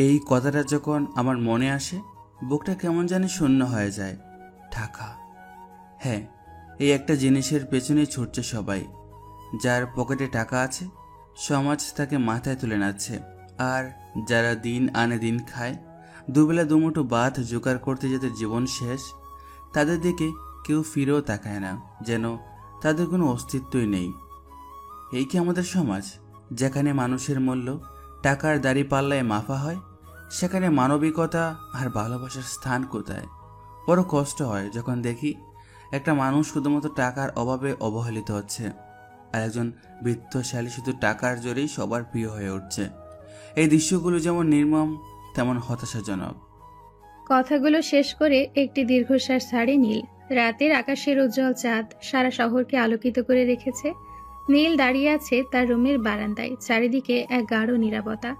এই কথাটা যখন আমার মনে আসে, বুকটা কেমন জানি শূন্য হয়ে যায়। টাকা, হ্যাঁ, এই একটা জিনিসের পেছনেই ছুটছে সবাই। যার পকেটে টাকা আছে, সমাজ তাকে মাথায় তুলে নাচ্ছে। আর যারা দিন আনে দিন খায়, দুবেলা দুমুঠো ভাত জোগাড় করতে যেতে জীবন শেষ, তাদের দিকে কেউ ফিরেও তাকায় না, যেন তাদের কোনো অস্তিত্বই নেই। এই কি আমাদের সমাজ, যেখানে মানুষের মূল্য টাকার দাড়িপাল্লায় মাপা হয়? সেখানে মানবিকতা আর ভালোবাসার স্থান কোথায়? বড় কষ্ট হয় যখন দেখি একটা মানুষ শুধুমাত্র টাকার অভাবে অবহেলিত হচ্ছে, আর একজন বিত্তশালী শুধু টাকার জোরেই সবার প্রিয় হয়ে উঠছে। এই দৃশ্যগুলো যেমন নির্মম, তেমন হতাশাজনক। কথাগুলো শেষ করে একটি দীর্ঘশ্বাস ছাড়ে নীল। রাতের আকাশের উজ্জ্বল চাঁদ সারা শহরকে আলোকিত করে রেখেছে। নীল দাঁড়িয়ে আছে তার রুমের বারান্দায়, চারিদিকে এক গাঢ় নীরবতা।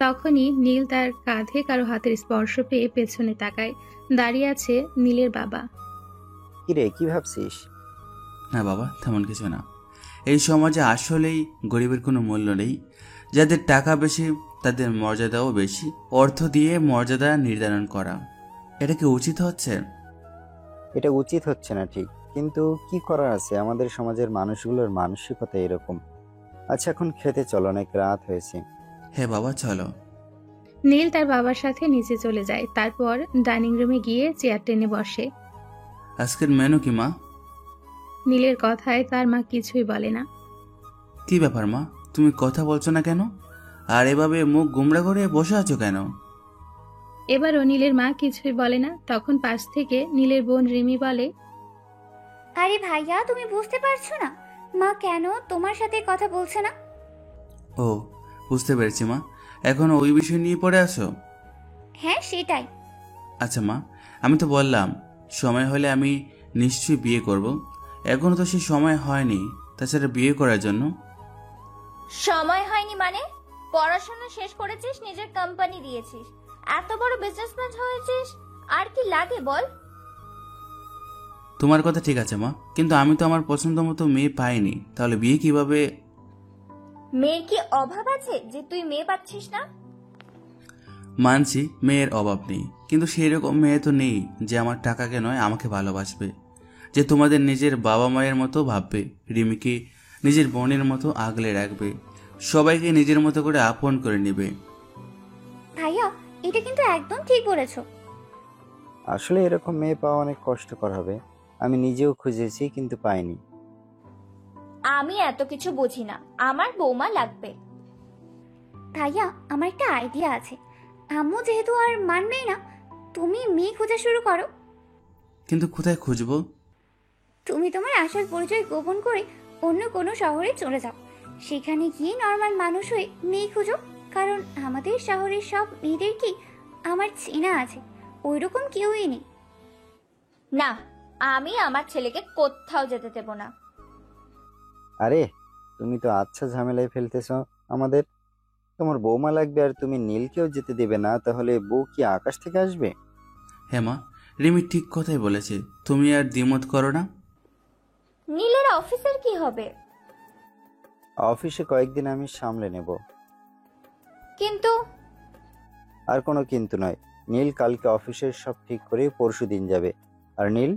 তখনই নীল তার কাঁধে কারো হাতের স্পর্শ পেয়ে পেছনে তাকায়। দাঁড়িয়ে আছে নীলের বাবা। কিরে, কি ভাবছিস? না বাবা, তেমন কিছু না। এই সমাজে আসলেই গরিবের কোনো মূল্য নেই। যাদের টাকা বেশি তাদের মর্যাদাও বেশি। অর্থ দিয়ে মর্যাদা নির্ধারণ করা, এটা কি উচিত হচ্ছে? এটা উচিত হচ্ছে না ঠিক, কিন্তু কি করার আছে, আমাদের সমাজের মানুষগুলোর মানসিকতা এরকম। আচ্ছা, এখন খেতে চলো, অনেক রাত হয়েছে। হ্যাঁ বাবা, চলো। নীল তার বাবার সাথে নিচে চলে যায়। তারপর ডাইনিং রুমে গিয়ে চেয়ার টেনে বসে। আজকের মেনু কি মা? নীলের কথায় তার মা কিছুই বলে না। কি ব্যাপার মা, তুমি কথা বলছো না কেন? আর এভাবে মুখ গুমরা করে বসে আছো কেন? এবারও নীলের মা কিছুই বলে না। তখন পাশ থেকে নীলের বোন রিমি বলে, আরে ভাইয়া, তুমি বুঝতে পারছো না মা কেন তোমার সাথে কথা বলছে না? ও, বুঝতে পেরেছি মা। এখন ওই বিষয় নিয়ে পড়ে আসো? হ্যাঁ, সেটাই। আচ্ছা মা, আমি তো বললাম সময় হলে আমি নিশ্চয়ই বিয়ে করব। এখনো তো সেই সময় হয়নি, তাছাড়া বিয়ে করার জন্য। সময় হয়নি মানে? পড়াশোনা শেষ করেছিস, নিজের কোম্পানি দিয়েছিস, এত বড় বিজনেসম্যান হয়েছিস, আর কি লাগে বল? তোমার কথা ঠিক আছে মা, কিন্তু আমি তো আমার পছন্দ মতো মেয়ে পাইনি, তাহলে বিয়ে কিভাবে? মেয়ের কি অভাব আছে যে তুই মেয়ে পাচ্ছিস না? মানছি মেয়ের অভাব নেই, কিন্তু সেই রকম মেয়ে তো নেই যে আমার টাকাকে নয় আমাকে ভালোবাসবে, যে তোমাদের নিজের বাবা মায়ের মতো ভাববে, রিমিকে নিজের বোনের মতো আগলে রাখবে, সবাইকে নিজের মতো করে আপন করে নেবে। ভাইয়া, এটা কিন্তু একদম ঠিক বলেছো। আসলে এরকম মেয়ে পাওয়া অনেক কষ্টকর হবে। আমি নিজেও খুঁজেছি, কিন্তু পাইনি। আমি এত কিছু বুঝি না, আমার বৌমা লাগবে। ভাইয়া, আমার একটা আইডিয়া আছে। আম্মু যেহেতু আর মানবেই না, তুমি মেয়ে খোঁজা শুরু করো। কিন্তু কোথায় খুঁজবো? তুমি তোমার আসল পরিচয় গোপন করে অন্য কোনো শহরে চলে যাও। সেখানে গিয়ে নর্মাল মানুষ হয়ে মেয়ে খুঁজো। কারণ আমাদের শহরের সব মেয়েদের কি আমার চেনা আছে, ওইরকম কেউই নেই। না, আমি আমার ছেলেকে কোথাও যেতে দেব না। আরে, তুমি তো আচ্ছা ঝামেলায় ফেলতেছ আমাদের। তোমার বৌমা লাগবে আর তুমি নীলকেও যেতে দেবে না, তাহলে বউ কি আকাশ থেকে আসবে? হ্যাঁ মা, রিমি ঠিক কথাই বলেছে, তুমি আর দ্বিমত করো না। নীলের অফিসের কি হবে? অফিসে কয়েকদিন আমি সামলে নেব। কিন্তু আর কোনো কিন্তু নয়। নীল কালকে অফিসের সব ঠিক করে পরশু দিন যাবে। আর নীল,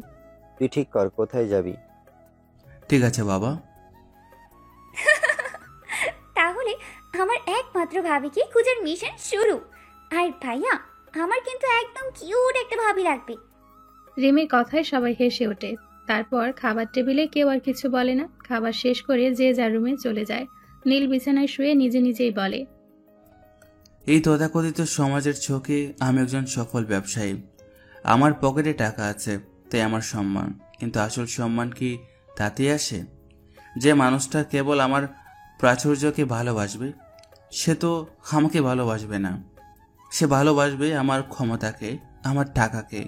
তুই ঠিক কর কোথায় যাবি। ঠিক আছে বাবা। তাহলে আমার একমাত্র ভাবিকে খোঁজার মিশন শুরু। আর ভাইয়া, আমার কিন্তু একদম কিউট একটা ভাবি লাগবে। রিমির কথায় সবাই হেসে ওঠে। তারপর খাবার টেবিলে কেউ আর কিছু বলে না। খাবার শেষ করে যে যার রুমে চলে যায়। নীল বিছানায় শুয়ে নিজে নিজেই বলে, এই তথাকথিত সমাজের চোখে আমি একজন সফল ব্যবসায়ী। আমার পকেটে টাকা আছে, তাই আমার সম্মান। কিন্তু আসল সম্মান কি তাতেই আসে? যে মানুষটা কেবল আমার প্রাচুর্যকে ভালোবাসবে, সে তো আমাকে ভালোবাসবে না। সে ভালোবাসবে আমার ক্ষমতাকে, আমার টাকাকে।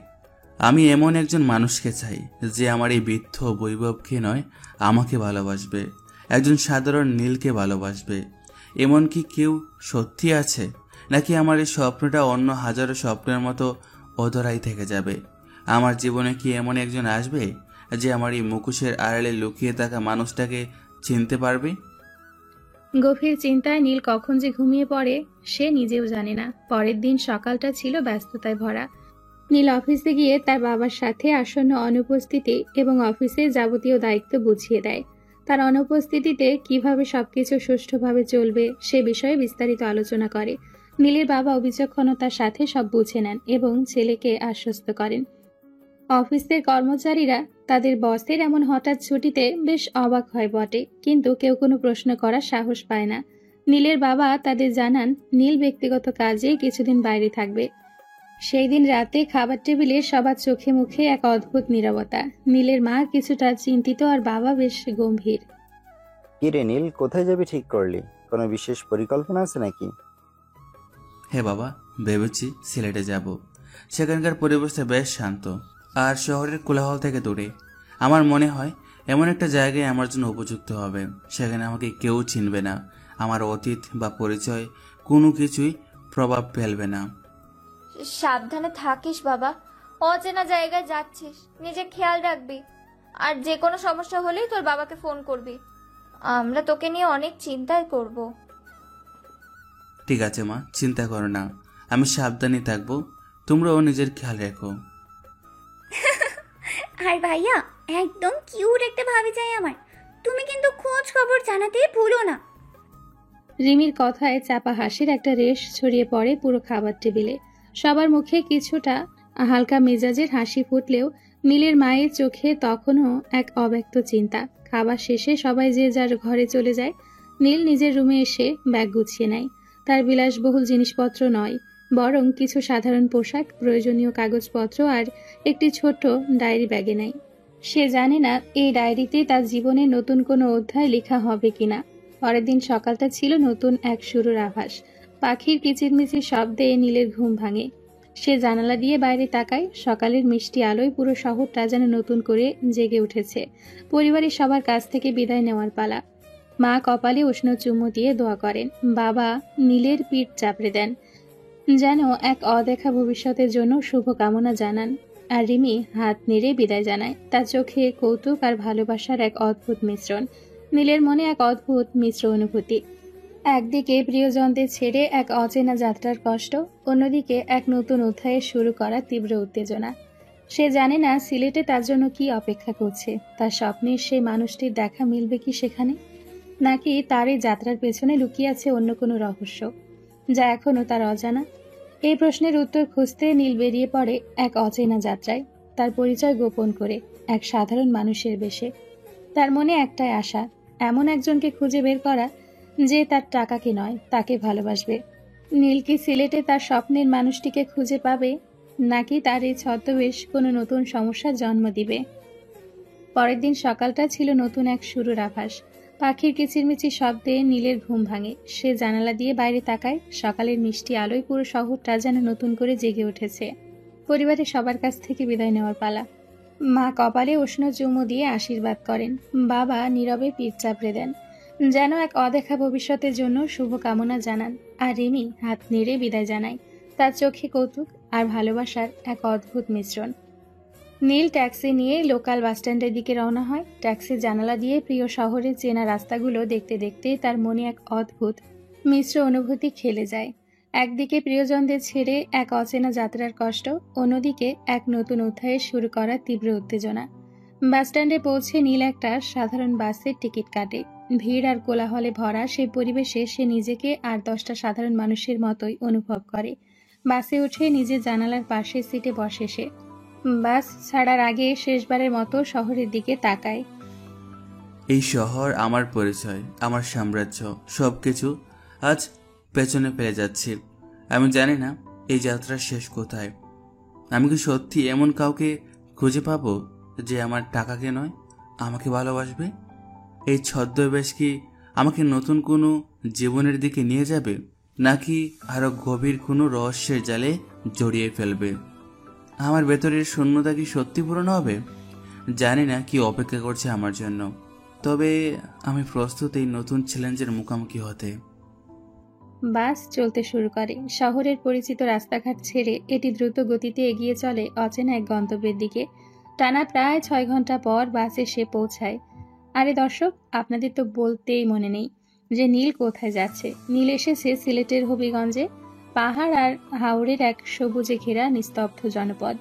আমি এমন একজন মানুষকে চাই যে আমার এই বৃদ্ধ বৈভবকে নয়, আমাকে ভালোবাসবে। একজন সাধারণ নীলকে ভালোবাসবে। এমন কি কেউ সত্যি আছে, নাকি আমার এই স্বপ্নটা অন্য হাজারো স্বপ্নের মতো অধরাই থেকে যাবে? আমার জীবনে কি এমন একজন আসবে যে আমার এই মুখোশের আড়ালে লুকিয়ে থাকা মানুষটাকে চিনতে পারবে? গভীর চিন্তায় নীল কখন যে ঘুমিয়ে পড়ে সে নিজেও জানে না। পরের দিন সকালটা ছিল ব্যস্ততায় ভরা। নীল অফিসে গিয়ে তার বাবার সাথে আসন্ন অনুপস্থিতি এবং অফিসের যাবতীয় দায়িত্ব বুঝিয়ে দেয়। তার অনুপস্থিতিতে কিভাবে সবকিছু সুষ্ঠুভাবে চলবে সে বিষয়ে বিস্তারিত আলোচনা করে। নীলের বাবা বিচক্ষণতার সাথে সব বুঝে নেন এবং ছেলেকে আশ্বস্ত করেন। অফিসের কর্মচারীরা তাদের বসের এমন হঠাৎ ছুটিতে বেশ অবাক হয় বটে, কিন্তু কেউ কোনো প্রশ্ন করার সাহস পায় না। নীলের বাবা তাদের জানান নীল ব্যক্তিগত কাজে কিছুদিন বাইরে থাকবে। সেই দিন রাতে খাবার টেবিলে সবার চোখে মুখে এক অদ্ভুত নীরবতা। নীলের মা কিছুটা চিন্তিত আর বাবা বেশ গম্ভীর। কি রে নীল, কোথায় যাবি ঠিক করলি? কোনো বিশেষ পরিকল্পনা আছে নাকি? হ্যাঁ বাবা, ভেবেছি সিলেটে যাব। সেখানকার পরিবেশটা বেশ শান্ত আর শহরের কোলাহল থেকে দূরে। আমার মনে হয় এমন একটা জায়গায় আমার জন্য উপযুক্ত হবে। সেখানে আমাকে কেউ চিনবে না, আমার অতীত বা পরিচয় কোনো কিছুই প্রভাব ফেলবে না। সাবধানে থাকিস বাবা, অচেনা জায়গায় যাচ্ছিস, নিজে খেয়াল রাখবি। আর যে কোনো সমস্যা হলেই তোর বাবাকে ফোন করবি। আমরা তোকে নিয়ে অনেক চিন্তায় করব। ঠিক আছে মা, চিন্তা করো না, আমি সাবধানে থাকবো। তোমরাও নিজের খেয়াল রেখো। আর ভাইয়া একদম কিউট একটা ভাবি চাই আমার। তুমি কিন্তু খোঁজ খবর জানাতে ভুলো না। রিমির কথায় চাপা হাসির একটা রেশ ছড়িয়ে পড়ে পুরো খাবার টেবিলে। সবার মুখে কিছুটা হালকা মেজাজের হাসি ফুটলেও নীলের মায়ের চোখে তখনও এক অব্যক্ত চিন্তা। খাবার শেষে সবাই যে যার ঘরে চলে যায়। নীল নিজের রুমে এসে ব্যাগ গুছিয়ে নেয়। তার বিলাসবহুল জিনিসপত্র নয়, বরং কিছু সাধারণ পোশাক, প্রয়োজনীয় কাগজপত্র আর একটি ছোট ডায়েরি ব্যাগে নেয়। সে জানে না এই ডায়েরিতে তার জীবনে নতুন কোনো অধ্যায় লেখা হবে কিনা। পরের দিন সকালটা ছিল নতুন এক শুরুর আভাস। পাখির কিচিরমিচির শব্দে নীলের ঘুম ভাঙে। সে জানালা দিয়ে বাইরে তাকায়। সকালের মিষ্টি আলোয় পুরো শহরটা যেন নতুন করে জেগে উঠেছে। পরিবারের সবার কাছ থেকে বিদায় নেওয়ার পালা। মা কপালে উষ্ণ চুমু দিয়ে দোয়া করেন, বাবা নীলের পিঠ চাপড়ে দেন, যেন এক অদেখা ভবিষ্যতের জন্য শুভকামনা জানান। আর রিমি হাত নেড়ে বিদায় জানায়। তার চোখে কৌতুক আর ভালোবাসার এক অদ্ভুত মিশ্রণ। নীলের মনে এক অদ্ভুত মিশ্র অনুভূতি। একদিকে প্রিয়জনদের ছেড়ে এক অচেনা যাত্রার কষ্ট, অন্যদিকে এক নতুন অধ্যায়ের শুরু করা তীব্র উত্তেজনা। সে জানে না সিলেটে তার জন্য কি অপেক্ষা করছে। তার স্বপ্নের সেই মানুষটির দেখা মিলবে কি সেখানে, নাকি তার এই যাত্রার পেছনে লুকিয়ে আছে অন্য কোনো রহস্য যা এখনো তার অজানা। এই প্রশ্নের উত্তর খুঁজতে নীল বেরিয়ে পড়ে এক অচেনা যাত্রায়। তার পরিচয় গোপন করে, এক সাধারণ মানুষের বেশে। তার মনে একটাই আশা, এমন একজনকে খুঁজে বের করা যে তার টাকাকে নয়, তাকে ভালোবাসবে। নীল কি সিলেটে তার স্বপ্নের মানুষটিকে খুঁজে পাবে, নাকি তার এই ছদ্মবেশ কোনো নতুন সমস্যার জন্ম দিবে? পরের দিন সকালটা ছিল নতুন এক শুরুর আভাস। পাখির কিচিরমিচির শব্দে নীলের ঘুম ভাঙে। সে জানালা দিয়ে বাইরে তাকায়। সকালের মিষ্টি আলোয় পুরো শহরটা যেন নতুন করে জেগে উঠেছে। পরিবারের সবার কাছ থেকে বিদায় নেওয়ার পালা। মা কপালে উষ্ণ চুমু দিয়ে আশীর্বাদ করেন, বাবা নীরবে পিঠ চাপড়ে দেন, যেন এক অদেখা ভবিষ্যতের জন্য শুভকামনা জানান। আর রিমি হাত নেড়ে বিদায় জানায়, তার চোখে কৌতুক আর ভালোবাসার এক অদ্ভুত মিশ্রণ। নীল ট্যাক্সি নিয়ে লোকাল বাসস্ট্যান্ডের দিকে রওনা হয়। ট্যাক্সির জানালা দিয়ে প্রিয় শহরের চেনা রাস্তাগুলো দেখতে দেখতে তার মনে এক অদ্ভুত মিশ্র অনুভূতি খেলে যায়। একদিকে প্রিয়জনদের ছেড়ে এক অচেনা যাত্রার কষ্ট, অন্যদিকে এক নতুন অধ্যায়ের শুরু করা তীব্র উত্তেজনা। বাসস্ট্যান্ডে পৌঁছে নীল একটা সাধারণ বাসের টিকিট কাটে। ভিড় আর কোলাহলে ভরা সেই পরিবেশে সে নিজেকে আর 10টা সাধারণ মানুষের মতোই অনুভব করে। বাসে উঠে নিজের জানালার পাশের সিটে বসে সে। বাস ছাড়ার আগে শেষবারের মতো শহরের দিকে তাকায়। এই শহর, আমার পরিচয়, আমার সাম্রাজ্য, সবকিছু আজ পেছনে ফেলে যাচ্ছি। আমি জানি না এই যাত্রার শেষ কোথায়। আমি কি সত্যি এমন কাউকে খুঁজে পাবো যে আমার টাকাকে নয়, আমাকে ভালোবাসবে? এই ছদ্মবেশ কি আমাকে নতুন কোনো জীবনের দিকে নিয়ে যাবে, নাকি আরো গভীর কোনো রহস্যের জালে জড়িয়ে ফেলবে? আমার ভেতরের শূন্যতা কি সত্যি পূরণ হবে? জানি না কি অপেক্ষা করছে আমার জন্য, তবে আমি প্রস্তুত এই নতুন চ্যালেঞ্জের মুখোমুখি হতে। বাস চলতে শুরু করে। শহরের পরিচিত রাস্তাঘাট ছেড়ে এটি দ্রুত গতিতে এগিয়ে চলে অচেনা এক গন্তব্যের দিকে। টানা প্রায় 6 ঘন্টা পর বাস এসে পৌঁছায়। আরে দর্শক, আপনাদের তো বলতেই মনে নেই, যে নীল কোথায় যাচ্ছে। নীল এসেছে সিলেটের হবিগঞ্জে, পাহাড় আর হাওরের এক সবুজে ঘেরা নিস্তব্ধ জনপদ।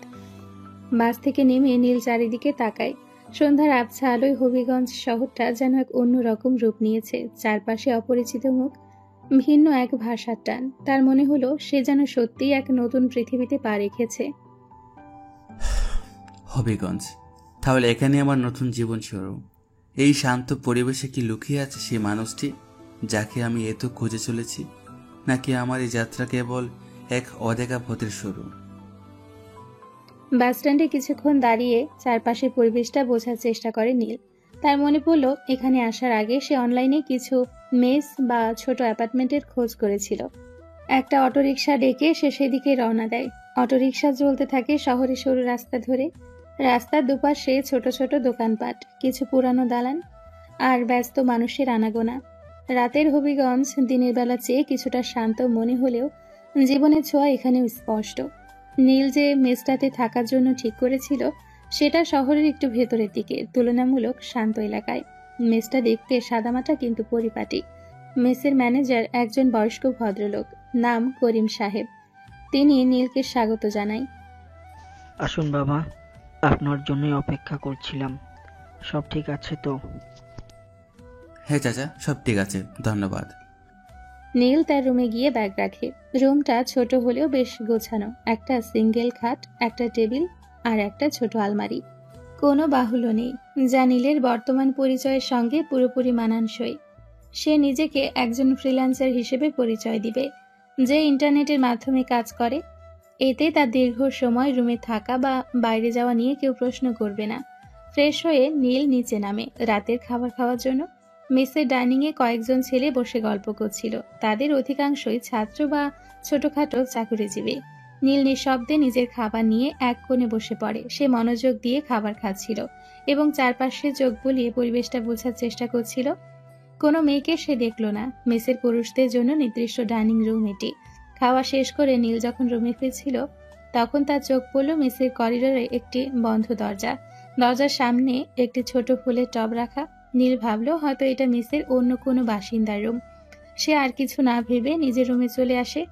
বাস থেকে নেমে নীল চারিদিকে তাকায়। সন্ধ্যার আবছা আলোয় হবিগঞ্জ শহরটা যেন এক অন্যরকম রূপ নিয়েছে। চারপাশে অপরিচিত মুখ, ভিন্ন এক ভাষার টান। তার মনে হলো সে যেন সত্যিই এক নতুন পৃথিবীতে পা রেখেছে। হবিগঞ্জ, তাহলে এখানে আমার নতুন জীবন শুরু। এই শান্ত পরিবেশে কি লুকিয়ে আছে সেই মানুষটি যাকে আমি এত খুঁজে চলেছি, নাকি আমার এই যাত্রা কেবল এক অদেখা পথের শুরু? বাসস্ট্যান্ডে কিছুক্ষণ দাঁড়িয়ে চারপাশের পরিবেশটা বোঝার চেষ্টা করে নীল। তার মনে পড়ল এখানে আসার আগে সে অনলাইনে কিছু মেস বা ছোট অ্যাপার্টমেন্টের খোঁজ করেছিল। একটা অটোরিকশা ডেকে সে সেদিকে রওনা দেয়। অটোরিকশা চলতে থাকে শহরের সরু রাস্তা ধরে। রাস্তার দুপাশে ছোট ছোট দোকানপাট, কিছু পুরানো দালান আর ব্যস্ত মানুষের আনাগোনা। রাতের হবিগঞ্জ দিনের বেলা চেয়ে কিছুটা শান্ত মনে হলেও জীবনের ছোঁয়া এখানেও স্পষ্ট। নীল যে মেসটাতে থাকার জন্য ঠিক করেছিল সেটা শহরের একটু ভেতরের দিকে, তুলনামূলক শান্ত এলাকায়। মেসটা দেখতে সাদামাটা কিন্তু পরিপাটি। মেসের ম্যানেজার একজন বয়স্ক ভদ্রলোক, নাম করিম সাহেব। তিনি নীলকে স্বাগত জানায়। আসুন বাবা, আপনার জন্যই অপেক্ষা করছিলাম। সব ঠিক আছে তো? হ্যাঁ চাচা, সব ঠিক আছে, ধন্যবাদ। নীল তার রুমে গিয়ে ব্যাগ রাখে। রুমটা ছোট হলেও বেশ গোছানো। একটা সিঙ্গেল খাট, একটা টেবিল আর একটা ছোট আলমারি। কোনো বাহুল্য নেই, যা নীলের বর্তমান পরিচয়ের সঙ্গে পুরোপুরি মানানসই। সে নিজেকে একজন ফ্রিল্যান্সার হিসেবে পরিচয় দিবে, যে ইন্টারনেটের মাধ্যমে কাজ করে। এতে তার দীর্ঘ সময় রুমে থাকা বা বাইরে যাওয়া নিয়ে কেউ প্রশ্ন করবে না। ফ্রেশ হয়ে নীল নিচে নামে রাতের খাবার খাওয়ার জন্য। মেসের ডাইনিংয়ে কয়েকজন ছেলে বসে গল্প করছিল। তাদের অধিকাংশই ছাত্র বা ছোটখাটো চাকুরিজীবী। নীল নিঃশব্দে নিজের খাবার নিয়ে এক কোণে বসে পড়ে। সে মনোযোগ দিয়ে খাবার খাচ্ছিল এবং চারপাশে চোখ বুলিয়ে পরিবেশটা বোঝার চেষ্টা করছিল। কোনো মেয়েকে সে দেখল না। মেসের পুরুষদের জন্য নির্দিষ্ট ডাইনিং রুম এটি। খাওয়া শেষ করে নীল যখন রুমে ফিরছিল তখন তার চোখ পড়ল মেসের করিডোরে একটি বন্ধ দরজা। দরজার সামনে একটি ছোট ফুলের টব রাখা। নীল ভাবল হয়তো এটা মেসের অন্য কোনো বাসিন্দার রুম। সে আর কিছু না ভেবে নিজের রুমে চলে আসে।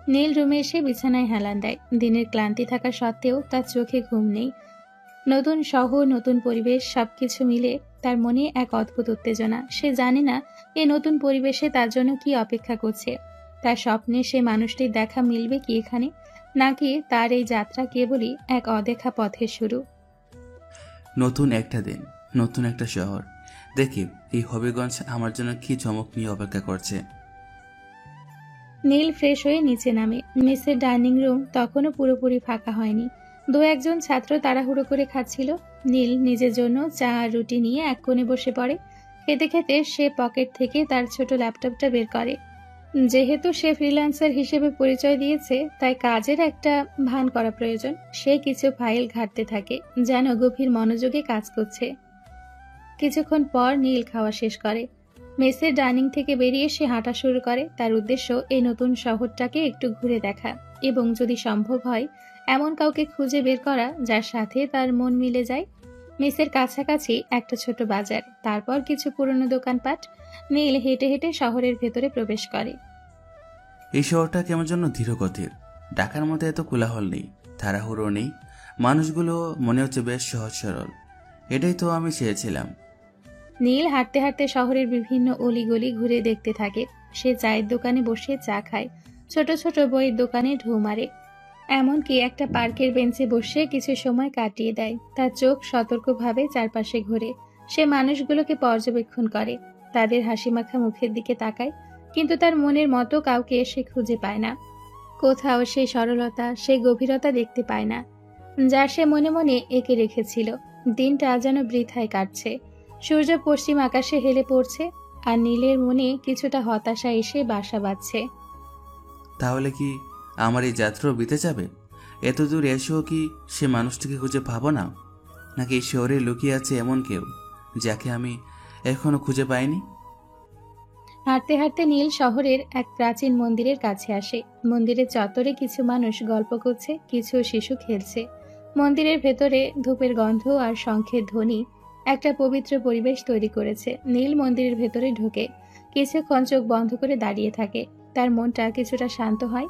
নীল রুমে এসে বিছানায় হেলান দেয়। দিনের ক্লান্তি থাকা সত্ত্বেও তার চোখে ঘুম নেই। নতুন শহর, নতুন পরিবেশ, সবকিছু মিলে তার মনে এক অদ্ভুত উত্তেজনা। সে জানে না এই নতুন পরিবেশে তার জন্য কি অপেক্ষা করছে। তার স্বপ্নে সে মানুষটির দেখা মিলবে কি এখানে, নাকি তার এই যাত্রা কেবলই এক অদেখা পথের শুরু। নতুন একটা দিন, নতুন একটা শহর। দেখি এই হবিগঞ্জ আমার জন্য কি চমক নিয়ে অপেক্ষা করছে। নীল ফ্রেশ হয়ে নিচে নামে। মেসের ডাইনিং রুম তখনও পুরোপুরি ফাঁকা হয়নি। দু একজন ছাত্র তাড়াহুড়ো করে খাচ্ছিল। নীল নিজের জন্য চা আর রুটি নিয়ে এক কোণে বসে পড়ে। খেতে খেতে সে পকেট থেকে তার ছোট ল্যাপটপটা বের করে। যেহেতু সে ফ্রিল্যান্সার হিসেবে পরিচয় দিয়েছে, তাই কাজের একটা ভান করা প্রয়োজন। সে কিছু ফাইল ঘাঁটতে থাকে, যেন গভীর মনোযোগে কাজ করছে। কিছুক্ষণ পর নীল খাওয়া শেষ করে। মেসের ডাইনিং থেকে বেরিয়ে সে হাঁটা শুরু করে। তার উদ্দেশ্য এই নতুন শহরটাকে একটু ঘুরে দেখা এবং যদি সম্ভব হয় এমন কাউকে খুঁজে বের করা যার সাথে তার মন মিলে যায়। মেসের কাছাকাছি একটা ছোট বাজার, তারপর কিছু পুরনো দোকানপাট। নীল হেঁটে হেঁটে শহরের ভেতরে প্রবেশ করে। এই শহরটা কেমন যেন ধীরগতির। ঢাকার মধ্যে এত কোলাহল নেই, তাড়াহুড়ো নেই। মানুষগুলো মনে হচ্ছে বেশ সহজ সরল। এটাই তো আমি চেয়েছিলাম। নীল হাঁটতে হাঁটতে শহরের বিভিন্ন অলিগলি ঘুরে দেখতে থাকে। সে চায়ের দোকানে বসে চা খায়, ছোট ছোট বইয়ের দোকানে ঢু মারে, এমনকি একটা পার্কের বেঞ্চে বসে কিছু সময় কাটিয়ে দেয়। তার চোখ সতর্কভাবে চারপাশে ঘোরে। সে মানুষগুলোকে পর্যবেক্ষণ করে, তাদের হাসিমাখা মুখের দিকে তাকায়, কিন্তু তার মনের মতো কাউকে সে খুঁজে পায় না। কোথাও সেই সরলতা, সেই গভীরতা দেখতে পায় না যা সে মনে মনে এঁকে রেখেছিল। দিনটা যেন বৃথায় কাটছে। সূর্য পশ্চিম আকাশে হেলে পড়ছে আর নীলের মনে কিছুটা হতাশা এসে বাসা বাঁধছে। তাহলে কি আমার এই যাত্রাও বিতে যাবে? এত দূর এসেও কি সে মানুষটিকে খুঁজে পাবো না? নাকি এই শহরে লুকিয়ে আছে এমন কেউ যাকে আমি এখনো খুঁজে পাইনি? হাঁটতে হাঁটতে নীল শহরের এক প্রাচীন মন্দিরের কাছে আসে। মন্দিরের চত্বরে কিছু মানুষ গল্প করছে, কিছু শিশু খেলছে। মন্দিরের ভেতরে ধূপের গন্ধ আর শঙ্খের ধ্বনি একটা পবিত্র পরিবেশ তৈরি করেছে। নীল মন্দিরের ভেতরে ঢোকে, কিছুক্ষণ চোখ বন্ধ করে দাঁড়িয়ে থাকে। তার মনটা কিছুটা শান্ত হয়।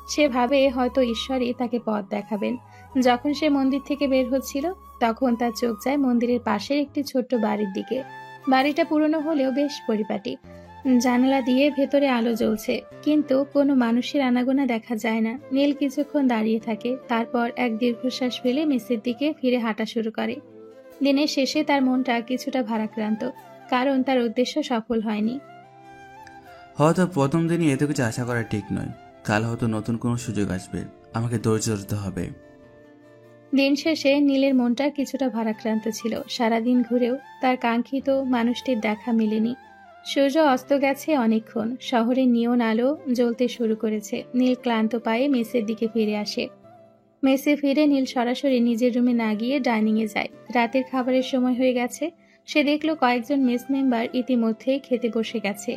সে ভাবে হয়তো ঈশ্বরই তাকে পথ দেখাবেন। যখন সে মন্দির থেকে বের হচ্ছিল, তখন তার চোখ যায় মন্দিরের পাশের একটি ছোট্ট বাড়ির দিকে। বাড়িটা পুরনো হলেও বেশ পরিপাটি। জানালা দিয়ে ভেতরে আলো জ্বলছে, কিন্তু কোনো মানুষের আনাগোনা দেখা যায় না। নীল কিছুক্ষণ দাঁড়িয়ে থাকে, তারপর এক দীর্ঘশ্বাস ফেলে মেসের দিকে ফিরে হাঁটা শুরু করে। দিনের শেষে তার মনটা কিছুটা ভারাক্রান্ত, কারণ তার উদ্দেশ্য সফল হয়নি। হয়তো প্রথম দিনই এত কিছু আশা করা ঠিক নয়। কাল হয়তো নতুন কোনো সুযোগ আসবে, আমাকে ধৈর্য ধরতে হবে। দিন শেষে নীলের মনটা কিছুটা ভারাক্রান্ত ছিল। সারাদিন ঘুরেও তার কাঙ্ক্ষিত মানুষটির দেখা মেলেনি। সূর্য অস্ত গেছে অনেকক্ষণ, শহরের নিয়ন আলো জ্বলতে শুরু করেছে। নীল ক্লান্ত পায়ে মেসের দিকে ফিরে আসে। মেসে ফিরে নীল সরাসরি নিজের রুমে না গিয়ে ডাইনিংয়ে যায়। রাতের খাবারের সময় হয়ে গেছে। সে দেখলো কয়েকজন মেস মেম্বার ইতিমধ্যেই খেতে বসে গেছে।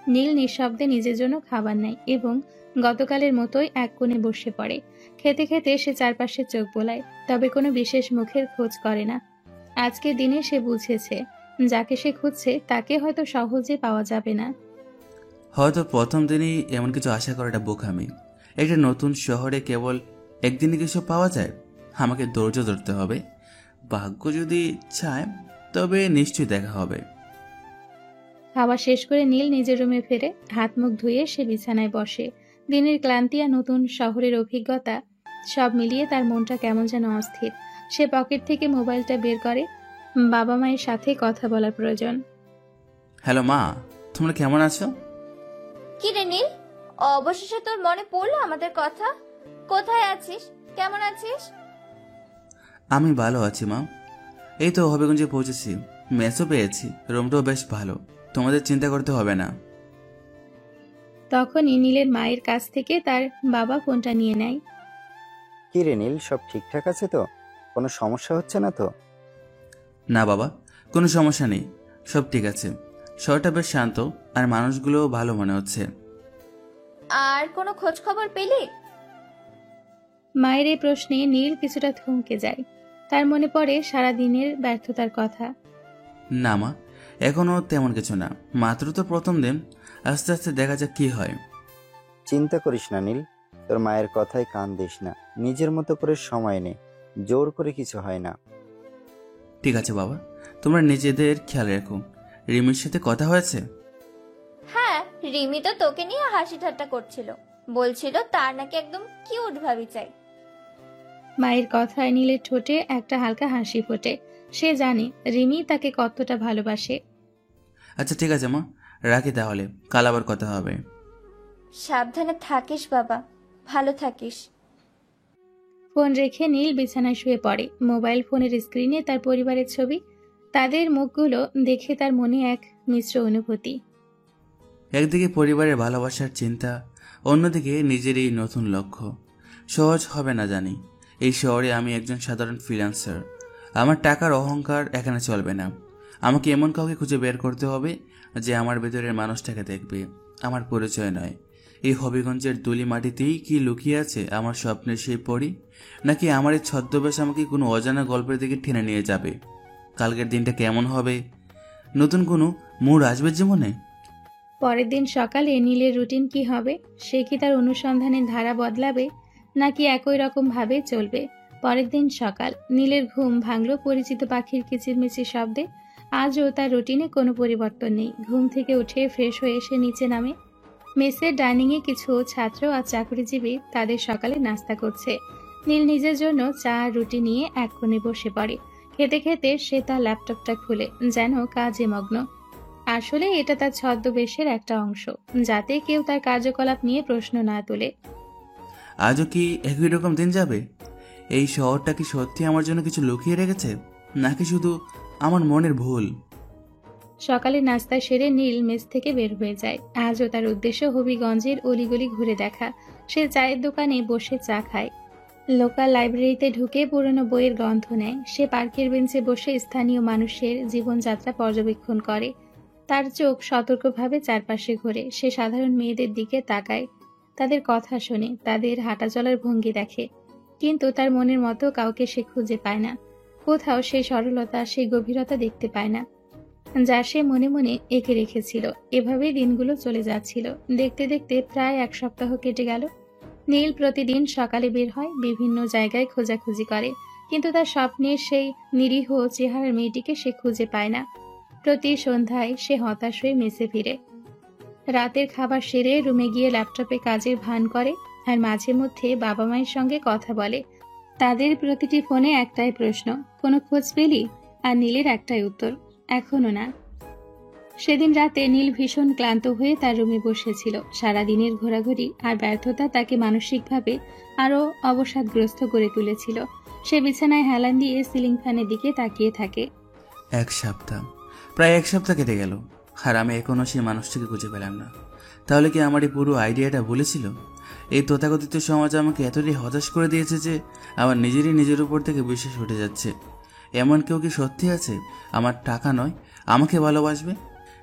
নীল নিঃশব্দে নিজের জন্য খাবার নেয় এবং গতকালের মতোই এক কোণে বসে পড়ে। খেতে খেতে সে চারপাশে চোখ বোলায়, তবে কোনো বিশেষ মুখের খোঁজ করে না। আজকের দিনে সে বুঝেছে, যাকে সে খুঁজছে তাকে হয়তো সহজে পাওয়া যাবে না। হয়তো প্রথম দিনই এমন কিছু আশা করাটা বোকামি। একটা নতুন শহরে কেবল একদিনে কিছু পাওয়া যায়? আমাকে ধৈর্য ধরতে হবে। ভাগ্য যদি চায় তবে নিশ্চয়ই দেখা হবে। খাওয়া শেষ করে নীল নিজের রুমে ফেরে হাত মুখ ধুয়ে সে বিছানায় বসে। দিনের ক্লান্তি আর নতুন শহরের অভিজ্ঞতা সব মিলিয়ে তার মনটা কেমন যেন অস্থির। সে পকেট থেকে মোবাইলটা বের করে। বাবা মায়ের সাথে কথা বলার প্রয়োজন। হ্যালো মা, তোমরা কেমন আছো? কি রে নীল, অবশেষে তোর মনে পড়লো আমাদের কথা? কোথায় আছিস? কেমন আছিস? আমি ভালো আছি মা। এই তো হবিগঞ্জে পৌঁছেছি, মেসও পেয়েছি, রুমটাও বেশ ভালো। তোমাদের চিন্তা করতে হবে না। তখনই নীলের মায়ের কাছ থেকে তার বাবা ফোনটা নিয়ে নেয়। কি রে নীল, সব ঠিকঠাক আছে তো? কোনো সমস্যা হচ্ছে না তো? না বাবা, কোনো সমস্যা নেই, সব ঠিক আছে। শহরটা বেশ শান্ত আর মানুষগুলোও ভালো মনে হচ্ছে। আর কোনো খোঁজ খবর পেলি? মায়ের এই প্রশ্নে নীল কিছুটা থমকে যায়। তার মনে পড়ে সারাদিনের ব্যর্থতার কথা। না মা, এখনো তেমন কিছু না, মাত্র তো প্রথম দিন। আস্তে আস্তে দেখা যাক কি হয়। চিন্তা করিস না নীল, তোর মায়ের কথায় কান দিস না। নিজের মতো করে সময় নে, জোর করে কিছু হয় না। ঠিক আছে বাবা, তোমরা নিজেদের খেয়াল রেখো। রিমির সাথে কথা হয়েছে? হ্যাঁ, রিমি তো তোকে নিয়ে হাসি ঠাট্টা করছিল, বলছিল তার নাকি একদম কিউট ভাবি চাই। মায়ের কথায় নীলের ঠোঁটে একটা হালকা হাসি ফোটে। সে জানে রিমি তাকে কতটা ভালোবাসে। আচ্ছা ঠিক আছে মা, রাখি তাহলে, কাল আবার কথা হবে। সাবধানে থাকিস বাবা, ভালো থাকিস। ফোন রেখে নীল বিছানায় শুয়ে পড়ে। মোবাইল ফোনের স্ক্রিনে তার পরিবারের ছবি। তাদের মুখগুলো দেখে তার মনে এক মিশ্র অনুভূতি। একদিকে পরিবারের ভালোবাসার চিন্তা, অন্যদিকে নিজের এই নতুন লক্ষ্য। সহজ হবে না জানি। এই শহরে আমি একজন সাধারণ ফ্রিল্যান্সার। আমার টাকার অহংকার এখানে চলবে না। আমাকে এমন কাউকে খুঁজে বের করতে হবে যে আমার ভেতরের মানুষটাকে দেখবে, আমার পরিচয় নয়। এই হবিগঞ্জের দুলি মাটিতেই কি লুকিয়ে আছে আমার স্বপ্নের সেই পরি, নাকি আমার এই ছদ্মবেশ আমাকে কোনো অজানা গল্পের দিকে টেনে নিয়ে যাবে? কালকের দিনটা কেমন হবে? নতুন কোনো মুড আসবে জীবনে? পরের দিন সকালে নীলের রুটিন কি হবে? সে কি তার অনুসন্ধানের ধারা বদলাবে, নাকি একই রকম ভাবে চলবে? পরের দিন সকাল, নীলের ঘুম ভাঙল পরিচিত পাখির কিচিরমিচির শব্দে। আজও তার রুটিনে কোনো পরিবর্তন নেই। ঘুম থেকে উঠে ফ্রেশ হয়ে এসে নিচে নামে। মেসের ডাইনিংয়ে কিছু ছাত্র আর চাকরিজীবী তাদের সকালে নাস্তা করছে। নীল নিজের জন্য চা আর রুটি নিয়ে এক কোণে বসে পড়ে। খেতে খেতে সে তার ল্যাপটপটা খুলে যেন কাজে মগ্ন। আসলে এটা তার ছদ্মবেশের একটা অংশ, যাতে কেউ তার কার্যকলাপ নিয়ে প্রশ্ন না তোলে। আজও কি একই রকম দিন যাবে? এই শহরটা কি সত্যি আমার জন্য কিছু লুকিয়ে রেখেছে, নাকি শুধু আমার মনের ভুল? সকালে নাস্তা সেরে নীল মেস থেকে বের হয়ে যায়। আজও তার উদ্দেশ্য হবিগঞ্জের অলিগলি ঘুরে দেখা। সে চায়ের দোকানে বসে চা খায়, লোকাল লাইব্রেরিতে ঢুকে পুরনো বইয়ের গন্ধ নেয়। সে পার্কের বেঞ্চে বসে স্থানীয় মানুষের জীবনযাত্রা পর্যবেক্ষণ করে। তার চোখ সতর্কভাবে চারপাশে ঘোরে। সে সাধারণ মেয়েদের দিকে তাকায়, তাদের কথা শোনে, তাদের হাঁটা চলার ভঙ্গি দেখে। কিন্তু তার মনের মতো কাউকে সে খুঁজে পায় না। কোথাও সেই সরলতা, সেই গভীরতা দেখতে পায় না। যা সে মনে মনে এঁকে রেখেছিল। এভাবেই দিনগুলো চলে যাচ্ছিল। দেখতে দেখতে প্রায় 1 সপ্তাহ কেটে গেল। নীল প্রতিদিন সকালে বের হয়, বিভিন্ন জায়গায় খোঁজাখুঁজি করে, কিন্তু তার স্বপ্নের সেই নিরীহ চেহারার মেয়েটিকে সে খুঁজে পায় না। প্রতি সন্ধ্যায় সে হতাশ হয়ে মেসে ফিরে। রাতের খাবার সেরে রুমে গিয়ে ল্যাপটপে কাজের ভান করে আর মাঝে মধ্যে বাবা মায়ের সঙ্গে কথা বলে। তাদের প্রতিটি ফোনে একটাই প্রশ্ন, কোনো খোঁজ পেলি? আর নীলের একটাই উত্তর, এখনো না। সেদিন রাতে নীল ভীষণ ক্লান্ত হয়ে তার রুমে বসেছিল। সারাদিনের ঘোরাঘুরি আর ব্যর্থতা তাকে মানসিকভাবে আরও অবসাদগ্রস্ত করে তুলেছিল। সে বিছানায় হেলান দিয়ে সিলিং ফ্যানের দিকে তাকিয়ে থাকে। 1 সপ্তাহ, প্রায় 1 সপ্তাহ কেটে গেল, আর আমি এখনও সেই মানুষটিকে খুঁজে পেলাম না। তাহলে কি আমার এই পুরো আইডিয়াটা ভুলেছিল? এই তথাকথিত সমাজ আমাকে এতটাই হতাশ করে দিয়েছে যে আমার নিজের উপর থেকে বিশ্বাস উঠে যাচ্ছে। এমন কেউ কি সত্যি আছে আমার টাকা নয় আমাকে ভালোবাসবে?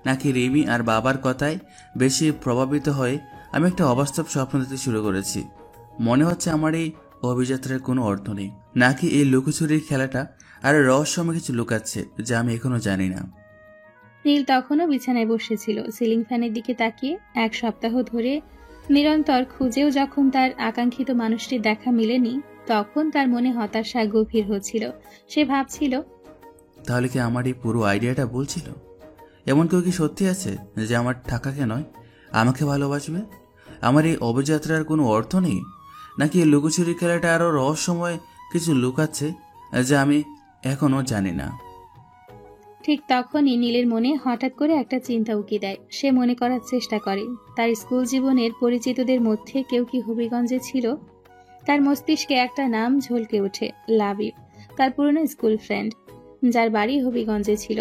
নাকি রিমি আর বাবার কথায় বেশি প্রভাবিত হয়ে আমি একটা অবাস্তব স্বপ্ন দিতে শুরু করেছি? মনে হচ্ছে আমার এই অভিযাত্রার কোনো অর্থ নেই, নাকি এই লুকোচুরির খেলাটা আর রহস্যময় কিছু লুকাচ্ছে যা আমি এখনো জানি না। নীল তখনও বিছানায় বসেছিল, সিলিং ফ্যানের দিকে তাকিয়ে। 1 সপ্তাহ ধরে নিরন্তর খুঁজেও যখন তার আকাঙ্ক্ষিত মানুষটির দেখা মিলেনি, তখন তার মনে হতাশা গভীর হচ্ছিল। সে ভাবছিল, তাহলে কি আমার এই পুরো আইডিয়াটা ভুল ছিল? এমন কেউ কি সত্যি আছে যে আমার টাকাকে নয় আমাকে ভালোবাসবে? আমার এই অভিযাত্রার কোনো অর্থ নেই, নাকি এই লুকোচুরি খেলাটা আরও রহস্যময় কিছু লুকাচ্ছে যা আমি এখনও জানি না। ঠিক তখনই নীলের মনে হঠাৎ করে একটা চিন্তা উকি দেয়। সে মনে করার চেষ্টা করে তার স্কুল জীবনের পরিচিতদের মধ্যে কেউ কি হবিগঞ্জে ছিল। তার মস্তিষ্কে একটা নাম ঝলকে ওঠে, লাবিব, তার পুরনো স্কুল ফ্রেন্ড, যার বাড়ি হবিগঞ্জে ছিল।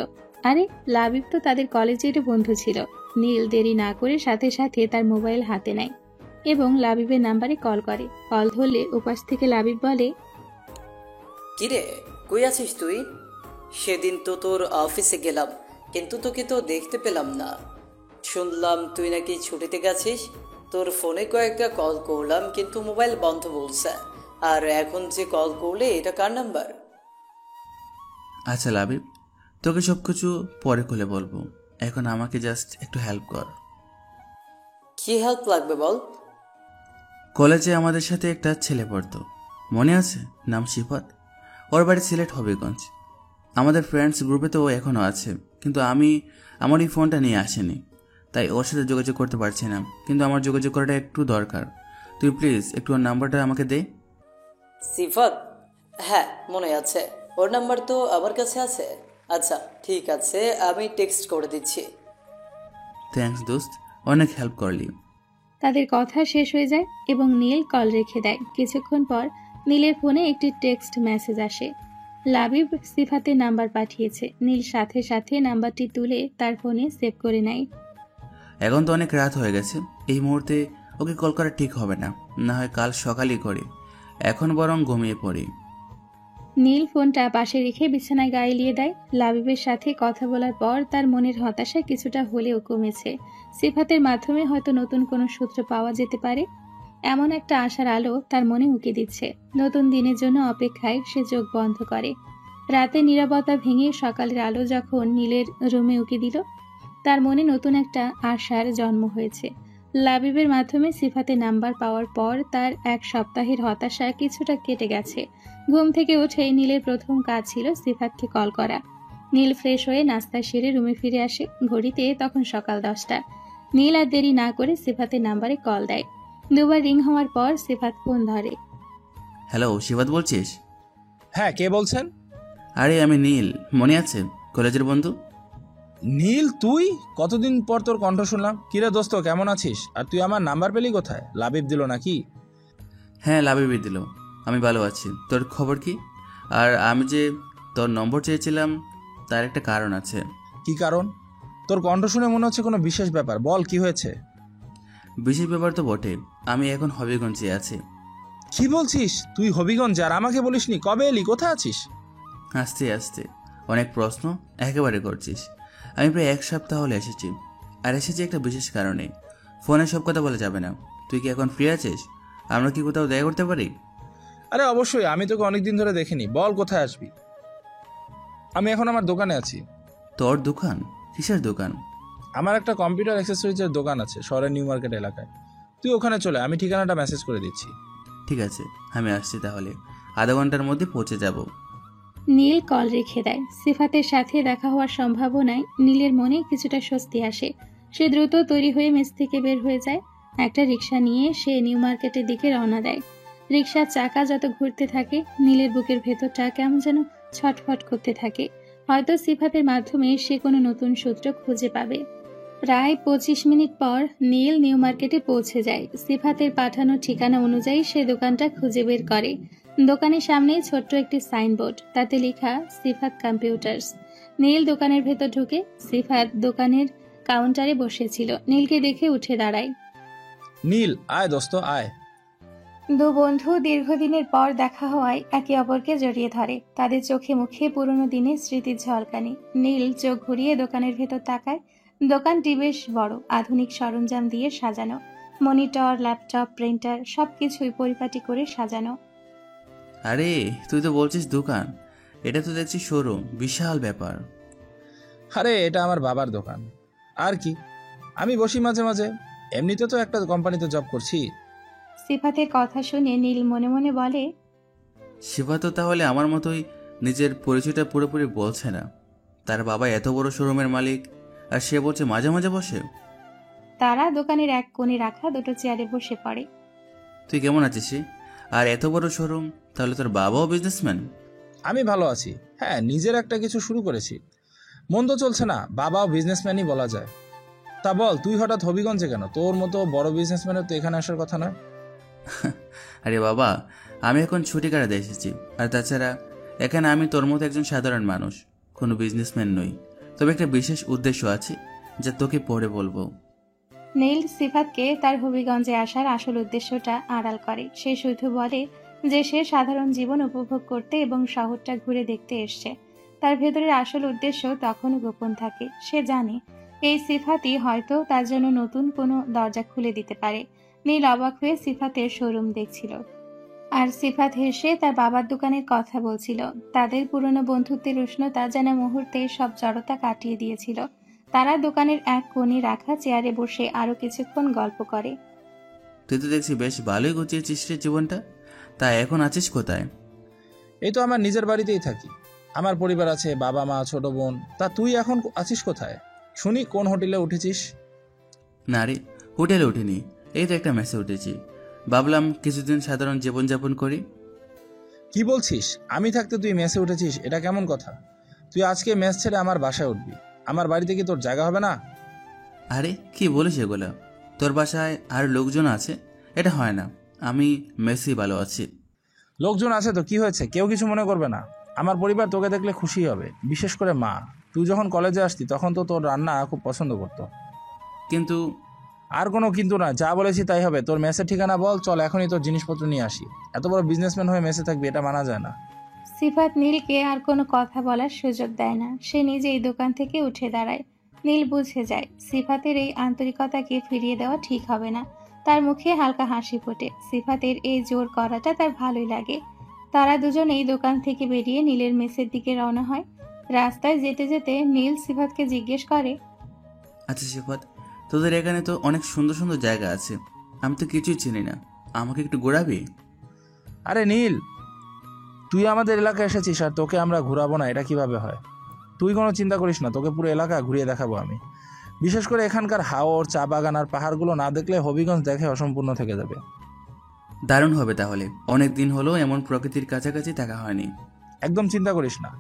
আরে লাবিব তো তাদের কলেজের বন্ধু ছিল। নীল দেরি না করে সাথে সাথে তার মোবাইল হাতে নেয় এবং লাবিবের নাম্বারে কল করে। কল ধরলে উপাস থেকে লাবিব বলে, কিরে, কই আছিস তুই? সেদিন তো তোর অফিসে গেলাম, কিন্তু তোকে তো দেখতে পেলাম না। শুনলাম তুই নাকি ছুটিতে গেছিস। তোর ফোনে কয়েকটা কল করলাম, কিন্তু মোবাইল বন্ধ বলছে। আর এখন যে কল করলে, এটা কার নাম্বার? আচ্ছা লাবিব, তোকে সব কিছু পরে খুলে বলবো, এখন আমাকে জাস্ট একটু হেল্প কর। কি হেল্প লাগবে বল। কলেজে আমাদের সাথে একটা ছেলে পড়তো, মনে আছে? নাম শিফাত। ওর বাড়ি সিলেট হবিগঞ্জ। আমাদের ফ্রেন্ডস গ্রুপে তো ও এখনও আছে, কিন্তু আমি আমার এই ফোনটা নিয়ে আসিনি, তাই ওর সাথে যোগাযোগ করতে পারছি না। কিন্তু আমার যোগাযোগ করাটা একটু দরকার। তুই প্লিজ একটু ওর নাম্বারটা আমাকে দে। সিফাত? হ্যাঁ, মনে আছে। ওর নাম্বার তো আমার কাছে আছে। আচ্ছা ঠিক আছে, আমি টেক্সট করে দিচ্ছি। থ্যাঙ্কস দোস্ত, অনেক হেল্প করলি। তাদের কথা শেষ হয়ে যায় এবং নীল কল রেখে দেয়। কিছুক্ষণ পর নীলের ফোনে একটি টেক্সট মেসেজ আসে। লাবিব সিফাতের নাম্বার পাঠিয়েছে। নীল সাথে সাথে নাম্বারটি তুলে তার ফোনে সেভ করে নেয়। এখন তো অনেক রাত হয়ে গেছে, এই মুহূর্তে ওকে কল করা ঠিক হবে না, না হয় কাল সকালই করি। এখন বরং ঘুমিয়ে পড়ি। নীল ফোনটা পাশে রেখে বিছানায় গায়ে এলিয়ে দেয়। লাবিবের সাথে কথা বলার পর তার মনের হতাশা কিছুটা হলেও কমেছে। সিফাতের মাধ্যমে হয়তো নতুন কোনো সূত্র পাওয়া যেতে পারে, এমন একটা আশার আলো তার মনে উকি দিচ্ছে। নতুন দিনের জন্য অপেক্ষায় সে চোখ বন্ধ করে। রাতে নীরবতা ভেঙে সকালের আলো যখন নীলের রুমে উকি দিল, তার মনে নতুন একটা আশার জন্ম হয়েছে। লাবিবের মাধ্যমে সিফাতের নাম্বার পাওয়ার পর তার 1 সপ্তাহের হতাশা কিছুটা কেটে গেছে। ঘুম থেকে উঠে নীলের প্রথম কাজ ছিল সিফাতকে কল করা। নীল ফ্রেশ হয়ে নাস্তা সেরে রুমে ফিরে আসে। ঘড়িতে তখন সকাল 10টা। নীল আর দেরি না করে সিফাতের নাম্বারে কল দেয়। 2 বার রিং হওয়ার পর সিফাত ফোন ধরে। হ্যালো, শিবাত বলছিস? হ্যাঁ, কে বলছেন? আরে আমি নীল, মনে আছে? কলেজের বন্ধু। নীল, তুই? কতদিন পর তোর কণ্ঠ শুনলাম। কিরে দোস্ত, কেমন আছিস? আর তুই আমার নাম্বার পেলি কোথায়? লাবিব দিল নাকি? হ্যাঁ, লাবিবি দিল। আমি ভালো আছি, তোর খবর কি? আর আমি যে তোর নম্বর চেয়েছিলাম তার একটা কারণ আছে। কি কারণ? তোর কণ্ঠ শুনে মনে হচ্ছে কোনো বিশেষ ব্যাপার, বল কি হয়েছে? বিশেষ ব্যাপার তো বটে, আমি এখন হবিগঞ্জে আছি। কি বলছিস? তুই হবিগঞ্জ? আর আমাকে বলিসনি? কবে এলি? কোথায় আছিস? আস্তে আস্তে অনেক প্রশ্ন একেবারে করছিস। আমি প্রায় 1 সপ্তাহ হলে এসেছি, আর এসেছি একটা বিশেষ কারণে। ফোনে সব কথা বলা যাবে না। তুই কি এখন ফ্রি আছিস? আমরা কি কোথাও দেখা করতে পারি? আরে অবশ্যই, আমি তোকে অনেকদিন ধরে দেখিনি। বল কোথায় আসবি? আমি এখন আমার দোকানে আছি। তোর দোকান? কিসের দোকান? আমার একটা কম্পিউটার অ্যাক্সেসরিজের দোকান আছে শহরের নিউ মার্কেট এলাকায়। তুই ওখানে চলে, আমি ঠিকানাটা মেসেজ করে দিচ্ছি। ঠিক আছে, আমি আসছি তাহলে, আধা ঘন্টার মধ্যে পৌঁছে যাব। নীল কল রেখে দেয়। সিফাতের সাথে দেখা হওয়ার সম্ভাবনায় নীলের মনে কিছুটা স্বস্তি আসে। সে দ্রুত তৈরি হয়ে মেস থেকে বের হয়ে যায়। একটা রিক্সা নিয়ে সে নিউ মার্কেটের দিকে রওনা দেয়। রিক্সার চাকা যত ঘুরতে থাকে নীলের বুকের ভেতরটা কেমন যেন ছটফট করতে থাকে। হয়তো সিফাতের মাধ্যমে সে কোনো নতুন সূত্র খুঁজে পাবে। প্রায় 25 মিনিট পর নীল নিউ মার্কেটে পৌঁছে যায়। সিফাতের পাঠানো ঠিকানা অনুযায়ী সে দোকানটা খুঁজে বের করে। দোকানের সামনে ছোট্ট একটি সাইনবোর্ড, তাতে লেখা সিফাত কম্পিউটার্স। নীল দোকানের ভেতর ঢুকে সিফাত দোকানের কাউন্টারে বসেছিল। নীলকে দেখে উঠে দাঁড়ায়। নীল, আয় দোস্ত আয়। দু বন্ধু দীর্ঘদিনের পর দেখা হওয়ায় একে অপরকে জড়িয়ে ধরে। তাদের চোখে মুখে পুরনো দিনের স্মৃতির ঝলকানি। নীল চোখ ঘুরিয়ে দোকানের ভেতর তাকায়। দোকানটি বেশ বড়, আধুনিক সরঞ্জাম দিয়ে সাজানো। মনিটর, ল্যাপটপ, প্রিন্টার সবকিছুই পরিপাটি করে সাজানো। আরে তুই তো বলছিস দোকান, এটা তো দেখছি শোরুম, বিশাল ব্যাপার। আরে এটা আমার বাবার দোকান। আর কি, আমি বসি মাঝে মাঝে, এমনিতে তো একটা কোম্পানিতে জব করছি। সিফাতের কথা শুনে নীল মনে মনে বলে, শিবা তো তাহলে আমার মতোই নিজের পরিচয়টা পুরোপুরি বলছে না। তার বাবা এত বড় শোরুমের মালিক, আর সে বলছে মাঝে মাঝে বসে। তারা দোকানের এক কোণে রাখা দুটো চেয়ারে বসে পড়ে। তুই কেমন আছিস? আর এত বড় শোরুম, তাহলে তোর বাবাও বিজনেসম্যান? আমি ভালো আছি, হ্যাঁ নিজের একটা কিছু শুরু করেছি। মন্দ চলছে না, বাবাও বিজনেসম্যানই বলা যায়। তা বল, তুই হঠাৎ হবিগঞ্জে কেন? তোর মতো বড় বিজনেসম্যানের তো এখানে আসার কথা নয়। আরে বাবা, আমি এখন ছুটি কাটাতে এসেছি। আর তাছাড়া এখানে আমি তোর মতো একজন সাধারণ মানুষ, কোনো বিজনেসম্যান নই। তবে একটা বিশেষ উদ্দেশ্য আছে, যা তোকে পরে বলবো। নীল সিফাতকে তার হবিগঞ্জে আসার আসল উদ্দেশ্যটা আড়াল করে। সে শুধু বলে যে সে সাধারণ জীবন উপভোগ করতে এবং শহরটা ঘুরে দেখতে এসছে। তার ভেতরের আসল উদ্দেশ্য তখনও গোপন থাকে। সে জানে এই সিফাতই হয়তো তার জন্য নতুন কোনো দরজা খুলে দিতে পারে। নীল অবাক হয়ে সিফাতের শোরুম দেখছিল, আর সিফাত হেসে তার বাবার দোকানের কথা বলছিল। তাদের পুরনো বন্ধুত্বের উষ্ণতা যেন মুহূর্তে সব জড়তা কাটিয়ে দিয়েছিল। তারা দোকানের এক কোণে রাখা চেয়ারে বসে আরো কিছুক্ষণ গল্প করে। তুই তো দেখছি বেশ ভালোই গুছিয়েছিস রে জীবনটা। তা এখন আছিস কোথায়? এই তো আমার নিজের বাড়িতেই থাকি। আমার পরিবার আছে, বাবা মা, ছোট বোন। তা তুই এখন আছিস কোথায়? শুনি কোন হোটেলে উঠেছিস? না রে, হোটেলে উঠিনি, এই তো একটা মেসে উঠেছি। ভাবলাম কিছুদিন সাধারণ জীবনযাপন করি। কি বলছিস? আমি থাকতে তুই মেসে উঠেছিস? এটা কেমন কথা? তুই আজকে মেস ছেড়ে আমার বাসায় উঠবি। আমার বাড়িতে কি তোর জায়গা হবে না? আরে কি বলিস এগুলো? তোর বাসায় আর লোকজন আছে, এটা হয় না। আমি মেসেই ভালো আছি। লোকজন আছে তো কি হয়েছে, কেউ কিছু মনে করবে না। আমার পরিবার তোকে দেখলে খুশি হবে, বিশেষ করে মা। তুই যখন কলেজে আসতি তখন তো তোর রান্না খুব পছন্দ করতো। কিন্তু আর কোনো কিন্তু না, যা বলেছি তাই হবে। তোর মেসের ঠিকানা বল, চল এখনই তোর জিনিসপত্র নিয়ে আসি। এত বড় বিজনেসম্যান হয়ে মেসে থাকবি, এটা মানা যায় না। সিফাত নীলকে আর কোনো কথা বলার সুযোগ দেয় না। সে নিজেই দোকান থেকে উঠে দাঁড়ায়। নীল বুঝে যায় সিফাতের এই আন্তরিকতাকে ফিরিয়ে দেওয়া ঠিক হবে না। তার মুখে হালকা হাসি ফোটে। সিফাতের এই জোর করাটা তার ভালোই লাগে। তারা দুজন এই দোকান থেকে বেরিয়ে নীলের মেসের দিকে রওনা হয়। রাস্তায় যেতে যেতে নীল সিফাতকে জিজ্ঞেস করে, আচ্ছা সিফাত, তোদের এখানে তো অনেক সুন্দর সুন্দর জায়গা আছে, আমি তো কিছুই চিনি না, আমাকে একটু ঘোরাবি? আরে নীল, তুই আমাদের এলাকায় এসেছিস আর তোকে আমরা ঘুরাবো না, এটা কিভাবে হয়? তুই কোনো চিন্তা করিস না, তোকে পুরো এলাকা ঘুরিয়ে দেখাবো আমি। বিশেষ করে এখানকার হাওর, চা বাগান আর পাহাড়গুলো না দেখলে হবিগঞ্জ দেখে অসম্পূর্ণ থেকে যাবে। দারুণ হবে তাহলে। অনেক দিন হলো এমন প্রকৃতির কাছাকাছি থাকা হয়নি। একদম চিন্তা করিস না,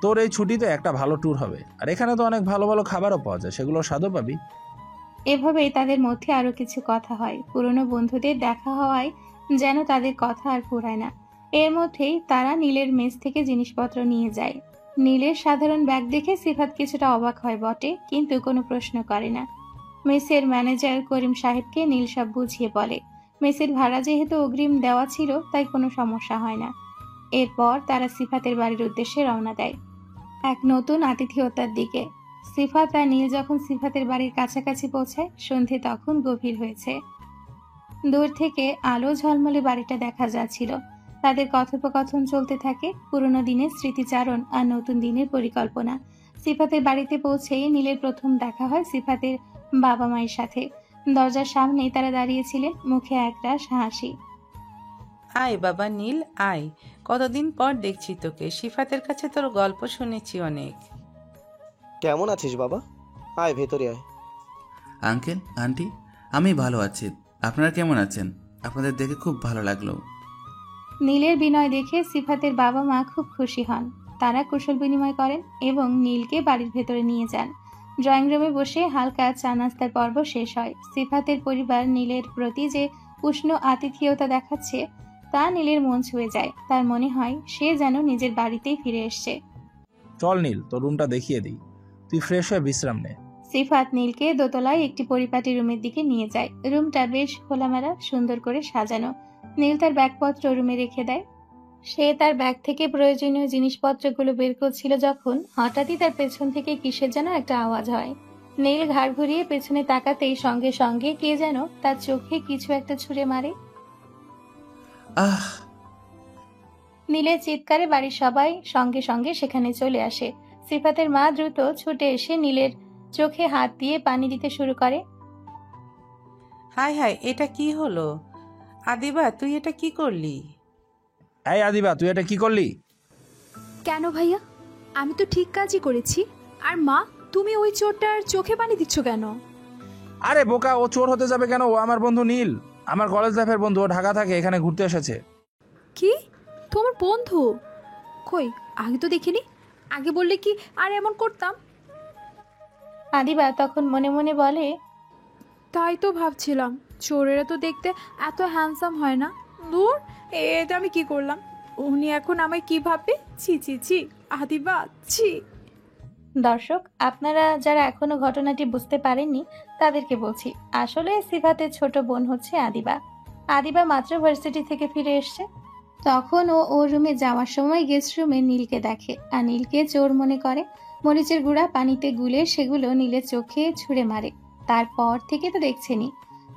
তোর এই ছুটিতে একটা ভালো ট্যুর হবে। আর এখানে তো অনেক ভালো ভালো খাবারও পাওয়া যায়, সেগুলো স্বাদও পাবি। এভাবেই তাদের মধ্যে আরো কিছু কথা হয়। পুরনো বন্ধুদের দেখা হওয়ায় যেন তাদের কথা আর ফুরায় না। এর মধ্যেই তারা নীলের মেস থেকে জিনিসপত্র নিয়ে যায়। নীলের সাধারণ ব্যাগ দেখে সিফাত কিছুটা অবাক হয় বটে, কিন্তু কোনো প্রশ্ন করে না। মেসের ম্যানেজার করিম সাহেবকে নীল সব বুঝিয়ে বলে। মেসের ভাড়া যেহেতু অগ্রিম দেওয়া ছিল, তাই কোনো সমস্যা হয় না। এরপর তারা সিফাতের বাড়ির উদ্দেশ্যে রওনা দেয়, এক নতুন আতিথেয়তার দিকে। সিফাত আর নীল যখন সিফাতের বাড়ির কাছাকাছি পৌঁছায়, সন্ধে তখন গভীর হয়েছে। দূর থেকে আলো ঝলমলে বাড়িটা দেখা যাচ্ছিল। তাদের কথোপকথন চলতে থাকে, পুরনো দিনের স্মৃতিচারণ আর নতুন দিনের পরিকল্পনা। সিফাতের বাড়িতে পৌঁছেই নীলের প্রথম দেখা হয় সিফাতের বাবা মায়ের সাথে। দরজার সামনেই তারা দাঁড়িয়েছিলেন, মুখে একরাশ হাসি। আয় বাবা নীল, আয়। কতদিন পর দেখছি তোকে। সিফাতের কাছে তোর গল্প শুনেছি অনেক। কেমন আছিস বাবা? আয় ভেতরে আয়। আঙ্কেল, আন্টি, আমি ভালো আছি। আপনারা কেমন আছেন? আপনাদের দেখে খুব ভালো লাগলো। নীলের বিনয় দেখে সিফাতের বাবা মা খুব খুশি হন। তারা কুশল বিনিময় করেন এবং নীলকে বাড়ির ভেতরে নিয়ে যান। ড্রয়িং রুমে বসে হালকা চা নাস্তার পর্ব শেষ হয়। সিফাতের পরিবার নীলের প্রতি যে উষ্ণ আতিথেয়তা দেখাচ্ছে তা নীলের মন ছুঁয়ে যায়। তার মনে হয় সে যেন নিজের বাড়িতেই ফিরে এসছে। চল নীল, তোর রুমটা দেখিয়ে দিই। তুই ফ্রেশ হয়ে বিশ্রাম নে। সিফাত নীলকে দোতলায় একটি পরিপাটি রুমের দিকে নিয়ে যায়। রুমটা বেশ খোলামেলা, সুন্দর করে সাজানো। নীল তার ব্যাগপত্র রুমে রেখে দেয়। সে তার ব্যাগ থেকে প্রয়োজনীয় জিনিসপত্রগুলো বের করছিল যখন হঠাৎই তার পেছন থেকে কিসের যেন একটা আওয়াজ হয়। নীল ঘাড় ঘুরিয়ে পেছনে তাকাতেই সঙ্গে সঙ্গে কে যেন তার চোখে কিছু একটা ছুঁড়ে মারে। আহ! নীলের চিৎকারে বাড়ির সবাই সঙ্গে সঙ্গে সেখানে চলে আসে। সিফাতের মা দ্রুত ছুটে এসে নীলের চোখে হাত দিয়ে পানি দিতে শুরু করে। হায় হায়, এটা কি হলো? আদিবা, তুই এটা কি করলি? এই আদিবা, তুই এটা কি করলি? কেন ভাইয়া? আমি তো ঠিক কাজই করেছি। আর মা, তুমি ওই চোরটার চোখে পানি দিচ্ছ কেন? আরে বোকা, ও চোর হতে যাবে কেন? ও আমার বন্ধু নীল, আমার কলেজ লাইফের বন্ধু। ও ঢাকা থাকে, এখানে ঘুরতে এসেছে। কি? তোমার বন্ধু? কই, আগে তো দেখিনি। আগে বললে কি আর এমন করতাম? আদিবা তখন মনে মনে বলে, তাই তো ভাবছিলাম, চোরেরা তো দেখতে এত হ্যান্ডসাম হয় না। দূর, এটা আমি কি করলাম? উনি এখন আমায় কি ভাববে? ছি ছি ছি, আদিবা ছি। দর্শক, আপনারা যারা এখনো ঘটনাটি বুঝতে পারেননি তাদেরকে বলছি। আসলে সিফাতের ছোট বোন হচ্ছে আদিবা। আদিবা মাত্র ভার্সিটি থেকে ফিরে এসছে। তখন ও ওর রুমে যাওয়ার সময় গেস্ট রুমে নীলকে দেখে আর নীলকে চোর মনে করে। মরিচের গুঁড়া পানিতে গুলে সেগুলো নীলের চোখে ছুঁড়ে মারে। তারপর থেকে তো দেখছেনি।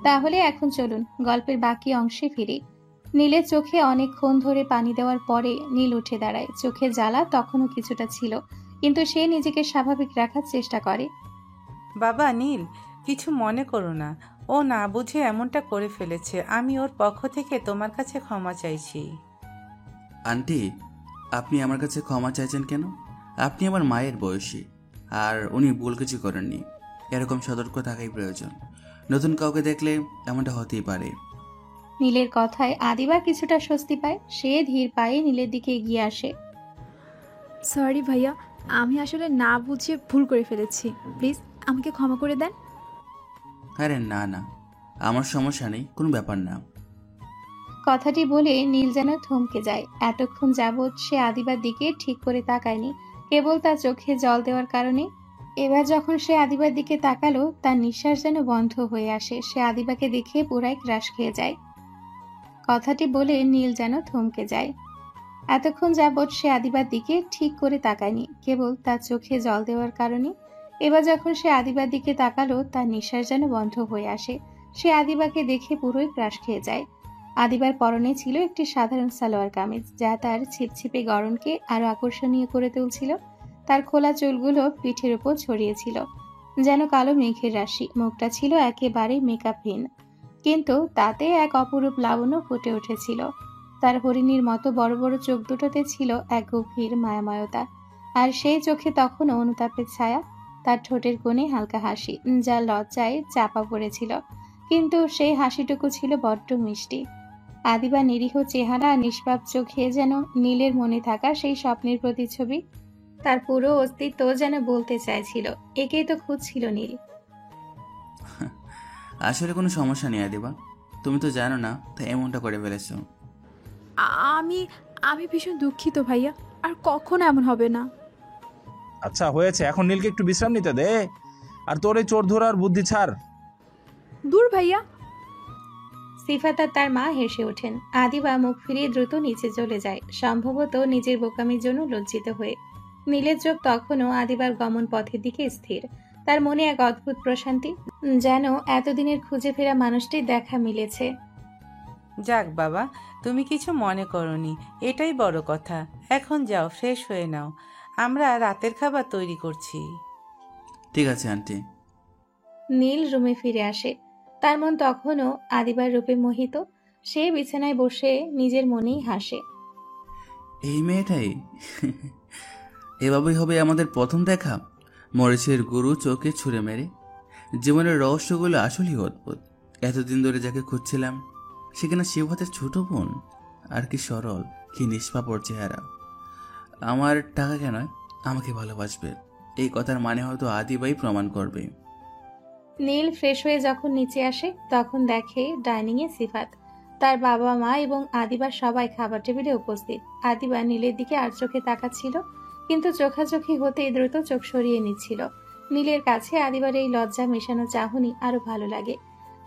তাহলে এখন চলুন গল্পের বাকি অংশে ফিরি। নীলের চোখে অনেকক্ষণ ধরে পানি দেওয়ার পরে নীল উঠে দাঁড়ায়। চোখে জ্বালা তখনও কিছুটা ছিল, কিন্তু সে নিজেকে স্বাভাবিক রাখার চেষ্টা করে। বাবা নীল, কিছু মনে করো না। ও না বুঝে এমনটা করে ফেলেছে। আমি ওর পক্ষ থেকে তোমার কাছে ক্ষমা চাইছি। আন্টি, আপনি আমার কাছে ক্ষমা চাইছেন কেন? আপনি আমার মায়ের বয়সী, আর উনি ভুল কিছু করেননি। এরকম সতর্ক থাকাই প্রয়োজন। নতুন কাউকে দেখলে এমনটা হতেই পারে। নীলের কথায় আদিবা কিছুটা স্বস্তি পায়। সে ধীর পায়ে নীলের দিকে এগিয়ে আসে। সরি ভাইয়া, আমি আসলে না বুঝে ভুল করে ফেলেছি। প্লিজ আমাকে ক্ষমা করে দেন। আরে না না, আমার সমস্যা নেই, কোনো ব্যাপার না। কথাটি বলে নীল যেন থমকে যায়। এতক্ষণ যাবৎ সে আদিবার দিকে ঠিক করে তাকায়নি, কেবল তার চোখে জল দেওয়ার কারণে। এবার যখন সে আদিবার দিকে তাকালো, তার নিঃশ্বাস যেন বন্ধ হয়ে আসে। সে আদিবাকে দেখে পুরাই ক্রাশ খেয়ে যায়। কথাটি বলে নীল যেন থমকে যায়। এতক্ষণ যাবৎ সে আদিবার দিকে ঠিক করে তাকায়নি, কেবল তার চোখে জল দেওয়ার কারণে। এবার যখন সে আদিবার দিকে তাকালো, তার নিঃশ্বাস যেন বন্ধ হয়ে আসে। সে আদিবাকে দেখে পুরোই ক্রাশ খেয়ে যায়। আদিবার পরনে ছিল একটি সাধারণ সালোয়ার কামিজ, যা তার ছিপছিপে গড়নকে আরো আকর্ষণীয় করে তুলছিল। তার খোলা চুলগুলো পিঠের উপর ছড়িয়েছিল যেন কালো মেঘের রাশি। মুখটা ছিল একেবারে মেকআপহীন, কিন্তু তাতে এক অপরূপ লাবণ্য ফুটে উঠেছিল। তার হরিণীর মতো বড় বড় চোখ দুটোতে ছিল এক গভীর মায়াময়তা, আর সেই চোখে তখনও অনুতাপের ছায়া। তার ঠোঁটের কোণে হালকা হাসি, যা লজ্জায় চাপা পড়েছিল, কিন্তু সেই হাসিটুকু ছিল বড্ড মিষ্টি। আদিবা নিরীহ চেহারা আর নিষ্পাপ চোখে যেন নীলের মনে থাকা সেই স্বপ্নের প্রতিচ্ছবি। তার পুরো অস্তিত্ব যেন বলতে চাইছিল, একেই তো খুঁজছিল নীল। আসলে কোনো সমস্যা নেই আদিবা, তুমি তো জানো না, তাই এমনটা করে ফেলেছো। আমি আমি ভীষণ দুঃখিত ভাইয়া, আর কখনো এমন হবে না। আচ্ছা হয়েছে, এখন নীলকে একটু বিশ্রাম নিতে দে। আর তোর এই চোর ধরার বুদ্ধি ছাড়। দূর ভাইয়া। সিফাত আর তার মা হেসে ওঠেন। আদিবা মুখ ফিরিয়ে দ্রুত নিচে চলে যায়, সম্ভবত নিজের বোকামির জন্য লজ্জিত হয়ে। নীলের চোখ তখনও আদিবার গমন পথের দিকে স্থির। তার মনে এক অদ্ভুত প্রশান্তি, যেন এতদিনের খুঁজে ফেরা মানুষটির দেখা মিলেছে। যাক বাবা, তুমি কিছু মনে করনি, এটাই বড় কথা। এখন যাও, ফ্রেশ হয়ে নাও। আমরা রাতের খাবার তৈরি করছি। ঠিক আছে আন্টি। নীল রুমে ফিরে আসে। তার মন তখনও আদিবার রূপে মোহিত। সে বিছানায় বসে নিজের মনেই হাসে। এই মেয়েটাই এভাবেই হবে আমাদের প্রথম দেখা। মরিচের গুরু চোখে ছুঁড়ে মেরে। জীবনের রহস্যগুলো আসলেই অদ্ভুত। এতদিন ধরে যাকে খুঁজছিলাম সে কিনা শিবহাতের ছোট বোন। আর কি সরল, কি নিষ্পাপ ওর চেহারা। আমার টাকা কেন আমাকে ভালোবাসবে, এই কথার মানে হয়তো আদিবাই প্রমাণ করবে। নীল ফ্রেশ হয়ে যখন নিচে আসে তখন দেখে ডাইনিংয়ে সিফাত, তার বাবা মা এবং আদিবা সবাই খাবার টেবিলে উপস্থিত। আদিবা নীলের দিকে আর চোখে তাকাচ্ছিল, কিন্তু চোখাচোখি হতেই দ্রুত চোখ সরিয়ে নিচ্ছিল। নীলের কাছে আদিবার এই লজ্জা মেশানো চাহনি আরো ভালো লাগে।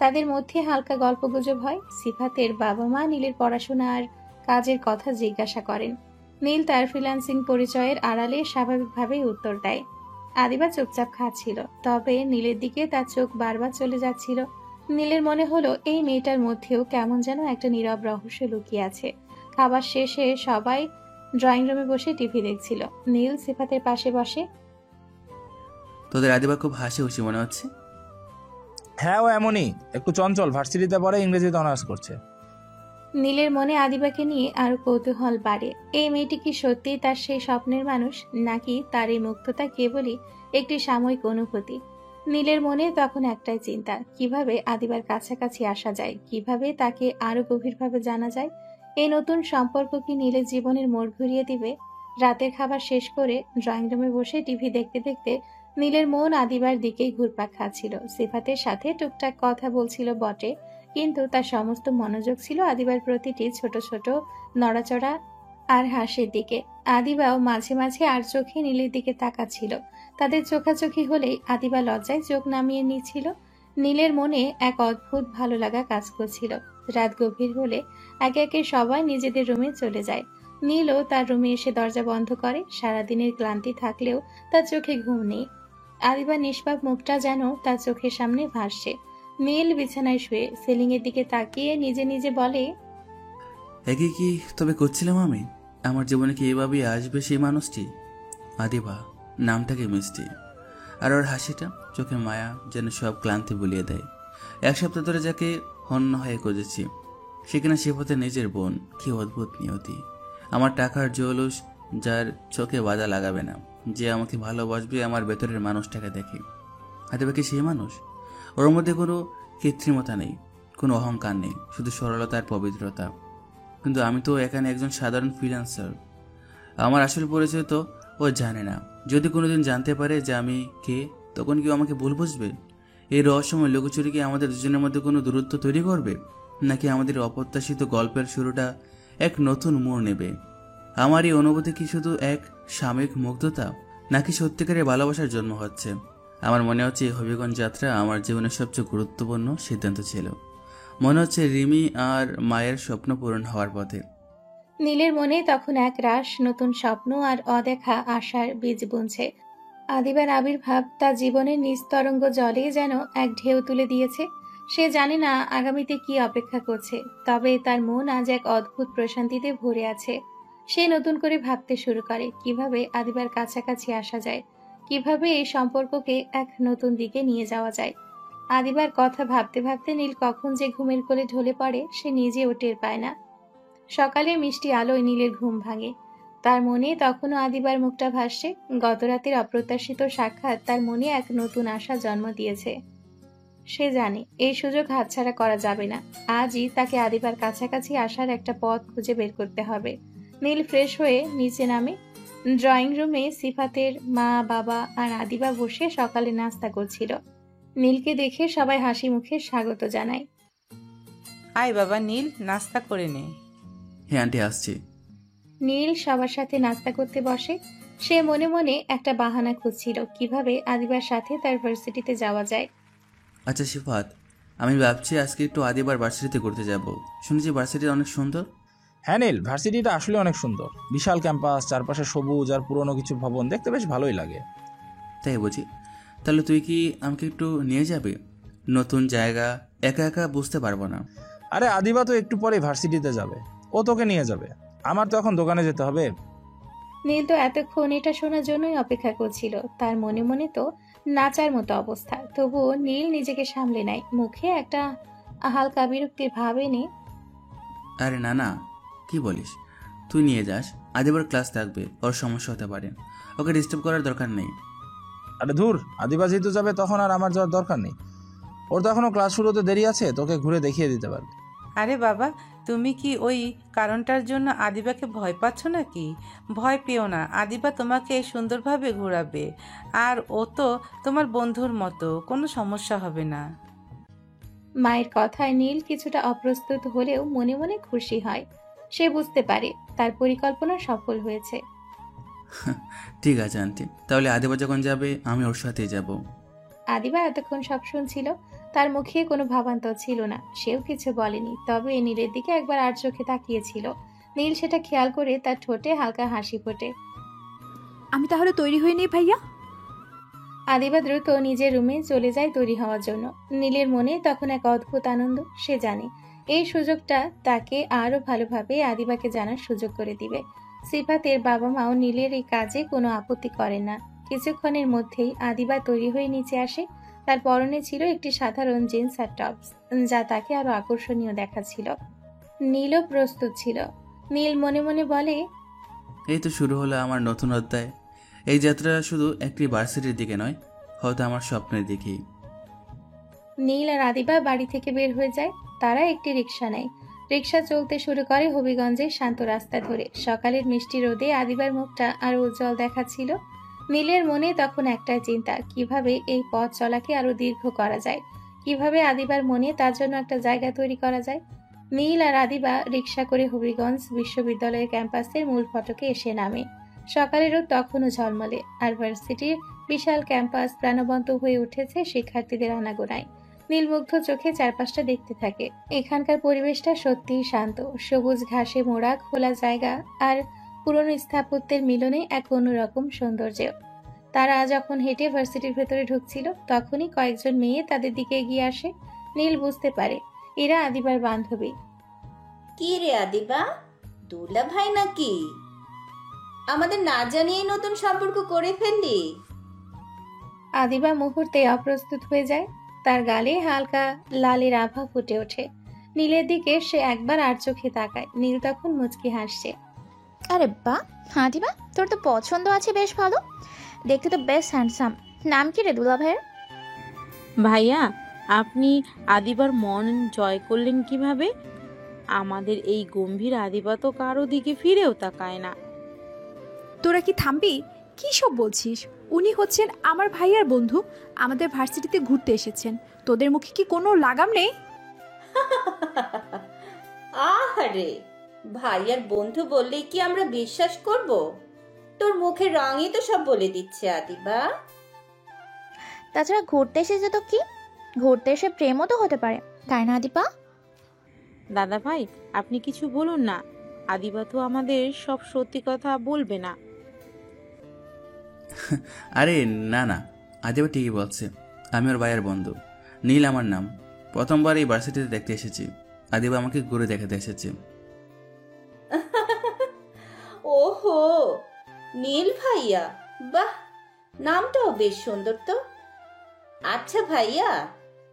তাদের মধ্যে হালকা গল্পগুজব হয়। সিফাতের বাবা মা নীলের পড়াশোনা আর কাজের কথা জিজ্ঞাসা করেন। নীল তার ফ্রিল্যান্সিং পরিচয়ের আড়ালে স্বাভাবিকভাবেই উত্তর দেয়। আদিবা চুপচাপ খাচ্ছিল, তবে নীলের দিকে তার চোখ বারবার চলে যাচ্ছিল। নীলের মনে হলো এই মেয়েটার মধ্যেও কেমন যেন একটা নীরব রহস্য লুকিয়ে আছে। খাবার শেষে সবাই ড্রয়িং রুমে বসে টিভি দেখছিল। নীল সিফাতের পাশে বসে। তোদের আদিবা খুব হাসি খুশি মনে হচ্ছে। হ্যাঁ, ও এমনই, একটু চঞ্চল, ভার্সিটিতে পড়ে, ইংরেজিতে অনার্স করছে। নীলের মনে আদিবাকে নিয়ে আরো কৌতূহল বাড়ে। এই মেয়েটি কি সত্যিই তার সেই স্বপ্নের মানুষ, নাকি তার এই মুগ্ধতা কেবলই একটি সাময়িক অনুভূতি? নীলের মনে তখন একটাই চিন্তা, কিভাবে আদিবার কাছাকাছি আসা যায়, কিভাবে তাকে আরো গভীরভাবে জানা যায়। এই নতুন সম্পর্ক কি নীলের জীবনের মোড় ঘুরিয়ে দিবে? রাতের খাবার শেষ করে ড্রয়িং রুমে বসে টিভি দেখতে দেখতে নীলের মন আদিবার দিকেই ঘুরপাক খাচ্ছিল। সিফাতের সাথে টুকটাক কথা বলছিল বটে, কিন্তু তার সমস্ত মনোযোগ ছিল আদিবার প্রতিটি ছোট ছোট নড়াচড়া আর হাসির দিকে। আদিবাও মাঝে মাঝে আর চোখে নীলের দিকে তাকাচ্ছিল। তাদের চোখাচোখি হলেই আদিবা লজ্জায় চোখ নামিয়ে নিচ্ছিল। নীলের মনে এক অদ্ভুত ভালো লাগা কাজ করছিল। রাত গভীর হলে একে একে সবাই নিজেদের রুমে চলে যায়। নীলও তার রুমে এসে দরজা বন্ধ করে। সারাদিনের ক্লান্তি থাকলেও তার চোখে ঘুম নেই। আদিবার নিষ্পাপ মুখটা যেন তার চোখের সামনে ভাসছে। নীল বিছানায় শুয়ে সিলিং এর দিকে তাকিয়ে নিজে নিজে বলে, একে কি তবে করছিলাম আমি? আমার জীবনে কি এভাবেই আসবে সেই মানুষটি? আদিবা নামটাকে মিষ্টি, আর ওর হাসিটা, চোখে মায়া যেন সব ক্লান্তি ভুলিয়ে দেয়। এক সপ্তাহ ধরে যাকে হন্য হয়ে খুঁজেছি সেখানে শিবহাতে নিজের বোন। কি অদ্ভুত নিয়তি। আমার টাকার জৌলুস, যার চোখে বাধা লাগাবে না, যে আমাকে ভালোবাসবে আমার ভেতরের মানুষটাকে দেখে। আদিবা কি সেই মানুষ? ওর মধ্যে কোনো কৃত্রিমতা নেই, কোনো অহংকার নেই, শুধু সরলতা আর পবিত্রতা। কিন্তু আমি তো এখানে একজন সাধারণ ফ্রিল্যান্সার। আমার আসল পরিচয় তো ও জানে না। যদি কোনোদিন জানতে পারে যে আমি কে, তখন কি আমাকে ভুল বুঝবে? এই রহস্যময় লুকোচুরি কি আমাদের দুজনের মধ্যে কোনো দূরত্ব তৈরি করবে, নাকি আমাদের অপ্রত্যাশিত গল্পের শুরুটা এক নতুন মোড় নেবে? আমার এই অনুভূতি কি শুধু এক সাময়িক মুগ্ধতা, নাকি সত্যিকারের ভালোবাসার জন্ম হচ্ছে? আমার মনে হচ্ছে এই হবিগঞ্জ যাত্রা আমার জীবনের সবচেয়ে গুরুত্বপূর্ণ সিদ্ধান্ত ছিল। মনে হচ্ছে রিমি আর মায়ের স্বপ্ন পূরণ হওয়ার পথে। নীলের মনে তখন এক রাশ নতুন স্বপ্ন আর অদেখা আশার বীজ বুনছে। আদিবার আবির্ভাব তার জীবনের নিস্তরঙ্গ জলে যেন এক ঢেউ তুলে দিয়েছে। সে জানে না আগামীতে কি অপেক্ষা করছে, তবে তার মন আজ এক অদ্ভুত প্রশান্তিতে ভরে আছে। সে নতুন করে ভাবতে শুরু করে কিভাবে আদিবার কাছাকাছি আসা যায়, কিভাবে এই সম্পর্ককে এক নতুন দিকে নিয়ে যাওয়া যায়। আদিবার কথা ভাবতে ভাবতে নীল কখন যে ঘুমের কোলে ঢলে পড়ে সে নিজেও টের পায় না। সকালে মিষ্টি আলোয় নীলের ঘুম ভাঙে। তার মনে তখনও আদিবার মুখটা ভাসছে। গতরাতের অপ্রত্যাশিত সাক্ষাৎ তার মনে এক নতুন আশা জন্ম দিয়েছে। সে জানে এই সুযোগ হাতছাড়া করা যাবে না। আজই তাকে আদিবার কাছাকাছি আসার একটা পথ খুঁজে বের করতে হবে। নীল ফ্রেশ হয়ে নিচে নামে। ড্রয়িং রুমে সিফাতের মা, বাবা আর আদিবা বসে সকালে নাস্তা করছিল। নীলকে দেখে সবাই হাসি মুখে স্বাগত জানায়। আয় বাবা নীল, নাস্তা করে নে। হ্যাঁ আন্টি, আসছি। নীল সবার সাথে নাস্তা করতে বসে। সে মনে মনে একটা বাহানা খুঁজছিল কিভাবে আদিবার সাথে তার ভার্সিটিতে যাওয়া যায়। আচ্ছা শিফাত, আমি ভাবছি আজকে একটু আদিবার ভার্সিটিতে ঘুরতে যাব। শুনেছি ভার্সিটি অনেক সুন্দর। হ্যাঁ নীল, ভার্সিটিটা আসলে অনেক সুন্দর। বিশাল ক্যাম্পাস, চারপাশে সবুজ আর পুরনো কিছু ভবন, দেখতে বেশ ভালোই লাগে। তাই বুঝি? তাহলে তুই কি আমাকে একটু নিয়ে যাবে? নতুন জায়গা, একা একা বুঝতে পারবো না। আরে আদিবা তো একটু পরে ভার্সিটিতে যাবে, ও তোকে নিয়ে যাবে। আমার তো এখন দোকানে যেতে হবে। নীল তো এতক্ষণ এটা শোনার জন্যই অপেক্ষা করছিল। তার মনে মনে তো নাচার মতো অবস্থা, তবুও নীল নিজেকে সামলে নেয়, মুখে একটা হালকা বিরক্তির ভাব এনে। আরে না না, কি বলিস? তুই নিয়ে যাস, আদিবার ক্লাস থাকবে, ওর সমস্যা হতে পারে, ওকে ডিস্টার্ব করার দরকার নেই। আরে ধুর, আদিবা যেহেতু যাবে তখন আর আমার যাওয়ার দরকার নেই। ওর তো এখনো ক্লাস শুরু হতে দেরি আছে, তোকে ঘুরে দেখিয়ে দিতে পারবে। আরে বাবা, তুমি কি ওই কারণটার জন্য আদিবাকে ভয় পাচ্ছ নাকি? ভয় পেও না, আদিবা তোমাকে সুন্দরভাবে ঘোরাবে। আর ও তো তোমার বন্ধুর মতো, কোনো সমস্যা হবে না। মায়ের কথায় নীল কিছুটা অপ্রস্তুত হলেও মনে মনে খুশি হয়। সে বুঝতে পারে তার পরিকল্পনা সফল হয়েছে। ঠিক আছে আন্টি, তাহলে আদিবা যখন যাবে আমি ওর সাথেই যাব। আদিবা এতক্ষণ সব শুনছিল, তার মুখে কোনো ভাবান্তর ছিল না, সেও কিছু বলেনি, তবে নীলের দিকে একবার আর চোখে তাকিয়েছিল। নীল সেটা খেয়াল করে তার ঠোঁটে হালকা হাসি ফোটে। আমি তাহলে তৈরি হয়ে নিই ভাইয়া। আদিবা দ্রুত নিজের রুমে চলে যায় তৈরি হওয়ার জন্য। নীলের মনে তখন এক অদ্ভুত আনন্দ। সে জানে এই সুযোগটা তাকে আরো ভালোভাবে আদিবাকে জানার সুযোগ করে দিবে। সিফাতের বাবা মাও নীলের এই কাজে কোনো আপত্তি করেন না। কিছুক্ষণের মধ্যেই আদিবা তৈরি হয়ে নিচে আসে। তার পরনে ছিল একটি সাধারণ জিন্স আর টপস, যা তাকে আরো আকর্ষণীয় দেখাচ্ছিল। নীলও প্রস্তুত ছিল। নীল মনে মনে বলে, এই তো শুরু হলো আমার নতুন অধ্যায়। এই যাত্রা শুধু একটি ভার্সিটির দিকে নয়, হয়তো আমার স্বপ্নের দিকেই। নীল আর আদিবা বাড়ি থেকে বের হয়ে যায়। তারা একটি রিক্সা নেয়। রিক্সা চলতে শুরু করে হবিগঞ্জের শান্ত রাস্তা ধরে। সকালের মিষ্টি রোদে আদিবার মুখটা আরো উজ্জ্বল দেখাচ্ছিল। নীলের মনে তখন একটাই চিন্তা, কিভাবে এই পথ চলাকে আরো দীর্ঘ করা যায়, কিভাবে আদিবার মনে তার জন্য একটা জায়গা তৈরি করা যায়। নীল আর আদিবা রিক্সা করে হবিগঞ্জ বিশ্ববিদ্যালয়ের ক্যাম্পাসের মূল ফটকে এসে নামে। সকালের রোদ তখনও ঝলমলে, আর ভার্সিটির বিশাল ক্যাম্পাস প্রাণবন্ত হয়ে উঠেছে শিক্ষার্থীদের আনাগোনায়। নীলমুগ্ধ চোখে চারপাশটা দেখতে থাকে। এখানকার পরিবেশটা সত্যিই শান্ত, সবুজ ঘাসে মোড়া খোলা জায়গা আর পুরনো স্থাপত্যের মিলনে এক অন্যরকম সৌন্দর্য। তারা যখন হেঁটে ভার্সিটির ভেতরে ঢুকছিল, তখনই কয়েকজন মেয়ে তাদের দিকে এগিয়ে আসে। নীল বুঝতে পারে এরা আদিবার বান্ধবী। কি রে আদিবা, দুলা ভাই নাকি? আমাদের না জানিয়ে নতুন সম্পর্ক করে ফেললি? আদিবা মুহূর্তে অপ্রস্তুত হয়ে যায়। তার গালে হালকা লালের আভা ফুটে ওঠে। নীলের দিকে সে একবার আর চোখে তাকায়। নীল তখন মুচকি হাসছে। আরে বাহ আদিবা, তোর তো পছন্দ আছে বেশ ভালো, দেখতে তো বেশ হ্যান্ডসাম। নাম কি রে দুলা ভাইয়ের? ভাইয়া, আপনি আদিবার মন জয় করলেন কিভাবে? আমাদের এই গম্ভীর আদিবা তো কারো দিকে ফিরেও তাকায় না। তোরা কি থামবি? কি সব বলছিস? উনি হচ্ছেন আমার ভাইয়ার বন্ধু, আমাদের ভার্সিটিতে ঘুরতে এসেছেন। তোদের মুখে কি কোনো লাগাম নেই? আহারে, ভাইয়ার বন্ধু বললেই কি আমরা বিশ্বাস করব? তোর মুখের রঙই তো সব বলে দিচ্ছে আদিবা। তাছাড়া ঘুরতে এসেছে তো কি, ঘুরতে এসে প্রেমও তো হতে পারে, তাই না আদিবা? দাদা ভাই, আপনি কিছু বলুন না, আদিবা তো আমাদের সব সত্যি কথা বলবে না। আরে না না, আদিবা ঠিকই বলছে, আমি ওর ভাইয়ের বন্ধু। নীল আমার নাম। প্রথমবার এই ভার্সিটিতে দেখতে এসেছি। আদিবা আমাকে ঘুরে দেখাতে এসেছে। ওহো, নীল ভাইয়া, বাহ, নামটাও বেশ সুন্দর তো। আচ্ছা ভাইয়া,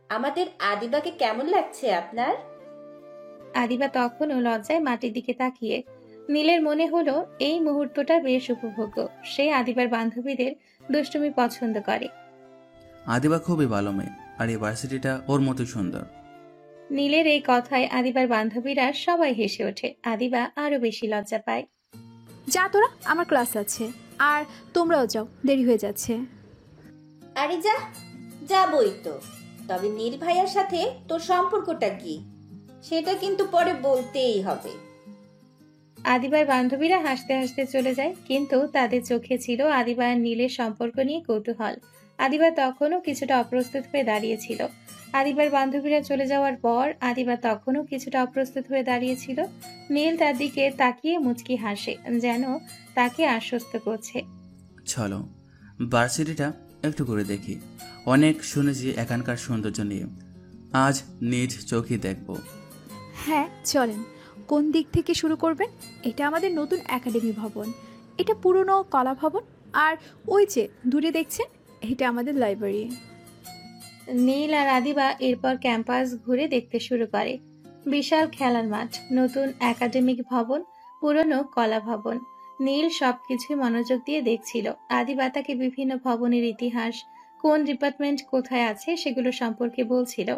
আমাদের আদিবাকে কেমন লাগছে আপনার? আদিবা তখনও লজ্জায় মাটির দিকে তাকিয়ে। নীলের মনে হলো এই মুহূর্তটা বেশ উপভোগ্য। সে আদিবার বান্ধবীদের দুষ্টুমি পছন্দ করে। আদিবা খুবই ভালো মেয়ে, আর এই ভার্সিটিটা ওর মতোই সুন্দর। নীলের এই কথায় আদিবার বান্ধবীরা সবাই হেসে ওঠে। আদিবা আরো বেশি লজ্জা পায়। যা তোরা, আমার ক্লাস আছে, আর তোমরাও যাও, দেরি হয়ে যাচ্ছে। আরে যা, যাবই তো। তবে নীল ভাইয়ার সাথে তোর সম্পর্কটা কি, সেটা কিন্তু পরে বলতেই হবে। আদিবার বান্ধবীরা হাসতে হাসতে চলে যায়, কিন্তু তাদের চোখে ছিল আদিবা আর নীলের সম্পর্ক নিয়ে কৌতূহল। আদিবা তখনও কিছুটা অপ্রস্তুত হয়ে দাঁড়িয়েছিল। আদিবার বান্ধবীরা চলে যাওয়ার পর আদিবা তখনও কিছুটা অপ্রস্তুত হয়ে দাঁড়িয়েছিল। নীল তার দিকে তাকিয়ে মুচকি হাসে, যেন তাকে আশ্বস্ত করছে। চলো ভার্সিটিটা একটু করে দেখি। অনেক শুনেছি এখানকার সৌন্দর্য নিয়ে, আজ নিজ চোখে দেখব। হ্যাঁ চলেন। কোন দিক থেকে শুরু করবেন? এটা আমাদের নতুন একাডেমি ভবন। এটা পুরনো কলা ভবন, আর ওই যে দূরে দেখছেন, এটা আমাদের লাইব্রেরি। নীল আর আদিবা এরপর ক্যাম্পাস ঘুরে দেখতে শুরু করে। বিশাল খেলার মাঠ, নতুন একাডেমিক ভবন, পুরনো কলা ভবন। নীল সবকিছুই মনোযোগ দিয়ে দেখছিল। আদিবা তাকে বিভিন্ন ভবনের ইতিহাস, কোন ডিপার্টমেন্ট কোথায় আছে সেগুলো সম্পর্কে বলছিল।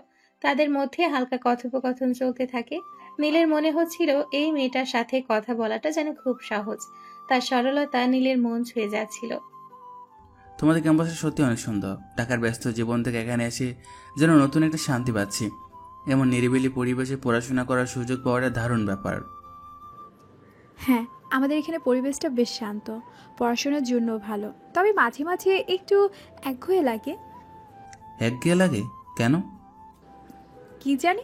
তাদের মধ্যে হালকা কথোপকথন চলতে থাকে। নীলের মনে হচ্ছিল এই মেয়েটার সাথে কথা বলাটা যেন খুব সহজ। তার সরলতা নীলের মন ছুঁয়ে যাচ্ছিল। তোমাদের ক্যাম্পাসটা সত্যি অনেক সুন্দর। ঢাকার ব্যস্ত জীবন থেকে এখানে এসে যেন নতুন একটা শান্তি পাচ্ছি। এমন নিরিবিলি পরিবেশে পড়াশোনা করার সুযোগ পাওয়াটা দারুণ ব্যাপার। হ্যাঁ, আমাদের এখানে পরিবেশটা বেশ শান্ত, পড়াশোনার জন্য ভালো। তবে মাঝে মাঝে একটু একঘেয়ে লাগে। একঘেয়ে লাগে কেন? কি জানি,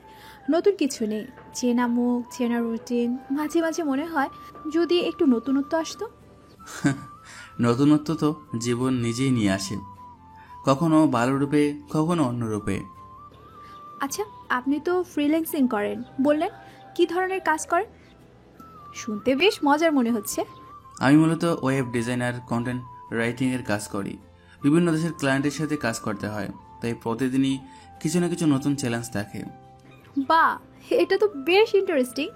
নতুন কিছু নেই, চেনা মুখ, চেনা রুটিন। মাঝে মাঝে মনে হয় যদি একটু নতুনত্ব আসতো। নতুনত্ব তো জীবন নিজেই নিয়ে আসে, কখনো ভালো রূপে, কখনো অন্য রূপে। আচ্ছা, আপনি তো ফ্রিল্যান্সিং করেন বললেন, কি ধরনের কাজ করেন? শুনতে বেশ মজার মনে হচ্ছে। আমি মূলত ওয়েব ডিজাইনার, কন্টেন্ট রাইটিংয়ের কাজ করি। বিভিন্ন দেশের ক্লায়েন্টের সাথে কাজ করতে হয়, তাই প্রতিদিনই কিছু না কিছু নতুন চ্যালেঞ্জ থাকে। বাহ, এটা তো বেশ ইন্টারেস্টিং।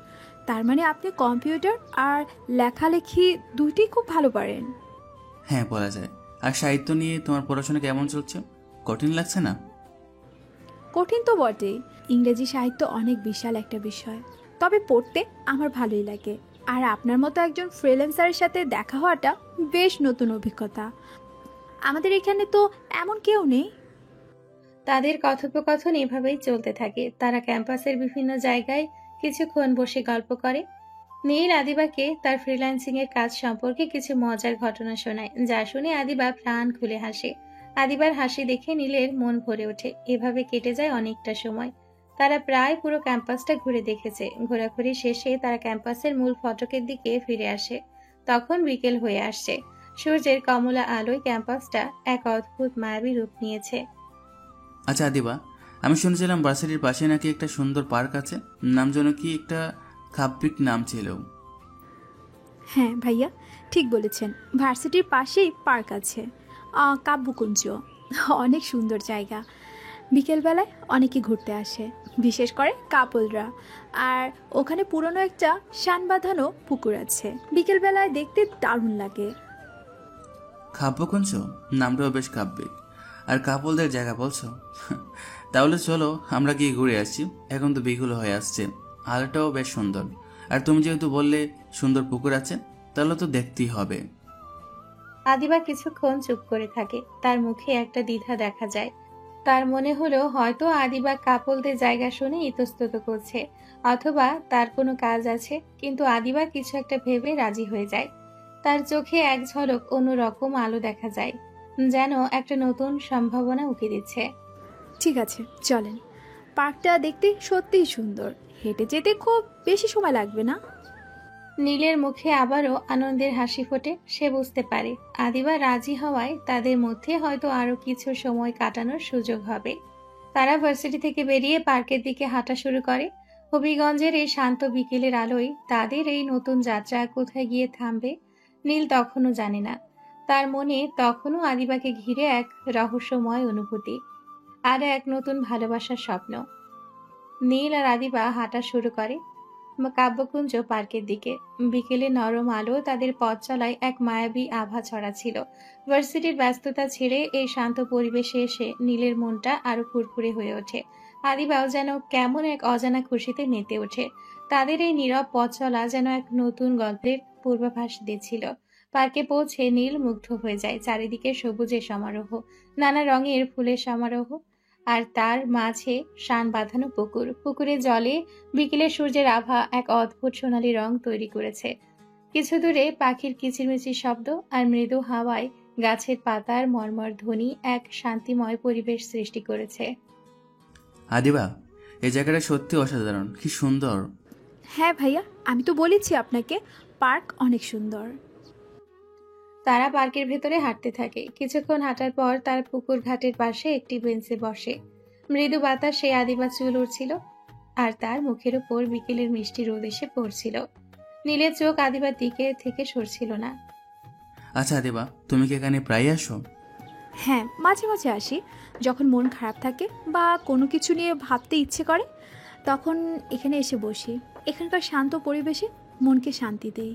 তার মানে আপনি কম্পিউটার আর লেখালেখি দুইটাই খুব ভালো পারেন। হ্যাঁ, বলা যায়। আর সাহিত্য নিয়ে তোমার পড়াশোনা কেমন চলছে? কঠিন লাগছে না? কঠিন তো বটেই, ইংরেজি সাহিত্য অনেক বিশাল একটা বিষয়। তবে পড়তে আমার ভালোই লাগে। আর আপনার মতো একজন ফ্রিল্যান্সারের সাথে দেখা হওয়াটা বেশ নতুন অভিজ্ঞতা। আমাদের এখানে তো এমন কেউ নেই। তাদের কথোপকথন এভাবেই চলতে থাকে। তারা ক্যাম্পাসের বিভিন্ন জায়গায় কিছুক্ষণ বসে গল্প করে। নীল আদিবাকে তার ফ্রিল্যান্সিং এর কাজ সম্পর্কে কিছু মজার ঘটনা শোনায়, যা শুনে আদিবা প্রাণ খুলে হাসে। আদিবার হাসি দেখে নীলের মন ভরে ওঠে। এভাবে কেটে যায় অনেকটা সময়। তারা প্রায় পুরো ক্যাম্পাসটা ঘুরে দেখেছে। ঘোরাঘুরি শেষে তারা ক্যাম্পাসের মূল ফটকের দিকে ফিরে আসে। তখন বিকেল হয়ে আসছে। সূর্যের কমলা আলোয় ক্যাম্পাসটা এক অদ্ভুত মায়াবী রূপ নিয়েছে। আচ্ছা আদিবা, আমি শুনেছিলাম ভার্সিটির পাশে নাকি একটা সুন্দর পার্ক আছে, নাম যেন কি একটা কাব্যিক নাম ছিল। হ্যাঁ ভাইয়া, ঠিক বলেছেন। ভার্সিটির পাশেই পার্ক আছে, কাব্যকুঞ্জ। অনেক সুন্দর জায়গা। বিকেলবেলায় অনেকে ঘুরতে আসে, বিশেষ করে কাপলরা। আর ওখানে পুরনো একটা শান বাঁধানো পুকুর আছে। বিকেলবেলায় দেখতে দারুণ লাগে। কাব্যকুঞ্জ নামটাও বেশ কাব্যিক। আর কাপলদের জায়গা বলছো? তাহলে চলো আমরা গিয়ে ঘুরে আসছি। এখন তো বিকেল হয়ে আসছে, আলোটাও বেশ সুন্দর। আর তুমি যেহেতু বললে সুন্দর পুকুর আছে, তাহলে তো দেখতেই হবে। আদিবা কিছুক্ষণ চুপ করে থাকে। তার মুখে একটা দ্বিধা দেখা যায়। তার মনে হলো হয়তো আদিবা কাপলদের জায়গা শুনে ইতস্তত করছে, অথবা তার কোনো কাজ আছে। কিন্তু আদিবা কিছু একটা ভেবে রাজি হয়ে যায়। তার চোখে এক ঝলক অন্যরকম আলো দেখা যায়, যেন একটা নতুন সম্ভাবনা উকি দিচ্ছে। ঠিক আছে, চলেন। পার্কটা দেখতে সত্যিই সুন্দর। হেঁটে যেতে খুব বেশি সময় লাগবে না। নীলের মুখে আবারও আনন্দের হাসি ফোটে। সে বুঝতে পারে আদিবা রাজি হওয়ায় তাদের মধ্যে হয়তো আরো কিছু সময় কাটানোর সুযোগ হবে। তারা ভার্সিটি থেকে বেরিয়ে পার্কের দিকে হাঁটা শুরু করে। হবিগঞ্জের এই শান্ত বিকেলের আলোয় তাদের এই নতুন যাত্রা কোথায় গিয়ে থামবে নীল তখনও জানে না। তার মনে তখনও আদিবাকে ঘিরে এক রহস্যময় অনুভূতি আর এক নতুন ভালোবাসার স্বপ্ন। নীল আর আদিবা হাঁটা শুরু করে কাব্যকুঞ্জ পার্কের দিকে। বিকেলে নরম আলো তাদের পথ চলায় এক মায়াবী আভা ছড়াচ্ছিল। ভার্সিটির ব্যস্ততা ছেড়ে এই শান্ত পরিবেশে এসে নীলের মনটা আরো ফুরফুরে হয়ে ওঠে। আদিবাও যেন কেমন এক অজানা খুশিতে মেতে ওঠে। তাদের এই নীরব পথ চলা যেন এক নতুন গল্পের পূর্বাভাস দিচ্ছিল। পার্কে পৌঁছে নীল মুগ্ধ হয়ে যায়। চারিদিকে সবুজের সমারোহ, নানা রঙের ফুলের সমারোহ, আর তার মাঝে শান বাঁধানো পুকুর। পুকুরের জলে বিকেলের সূর্যের আভা এক অদ্ভুত সোনালী রং তৈরি করেছে। কিছু দূরে পাখির কিচিরমিচির শব্দ আর মৃদু হাওয়ায় গাছের পাতার মর্মর ধ্বনি এক শান্তিময় পরিবেশ সৃষ্টি করেছে। আদিবা, এই জায়গাটা সত্যি অসাধারণ, কি সুন্দর। হ্যাঁ ভাইয়া, আমি তো বলেছি আপনাকে, পার্ক অনেক সুন্দর। তারা পার্কের ভেতরে হাঁটতে থাকে। কিছুক্ষণ হাঁটার পর তার পুকুর ঘাটের পাশে একটি বেঞ্চে বসে। মৃদু বাতাসে আদিবা চুল উড়ছিল, আর তার মুখের উপর বিকেলের মিষ্টি রোদ এসে পড়ছিল। নীলের চোখ আদিবার দিকে থেকে সরছিল না। আচ্ছা আদিবা, তুমি কি এখানে প্রায় আসো? হ্যাঁ, মাঝে মাঝে আসি। যখন মন খারাপ থাকে বা কোনো কিছু নিয়ে ভাবতে ইচ্ছে করে তখন এখানে এসে বসি। এখানকার শান্ত পরিবেশে মনকে শান্তি দেই।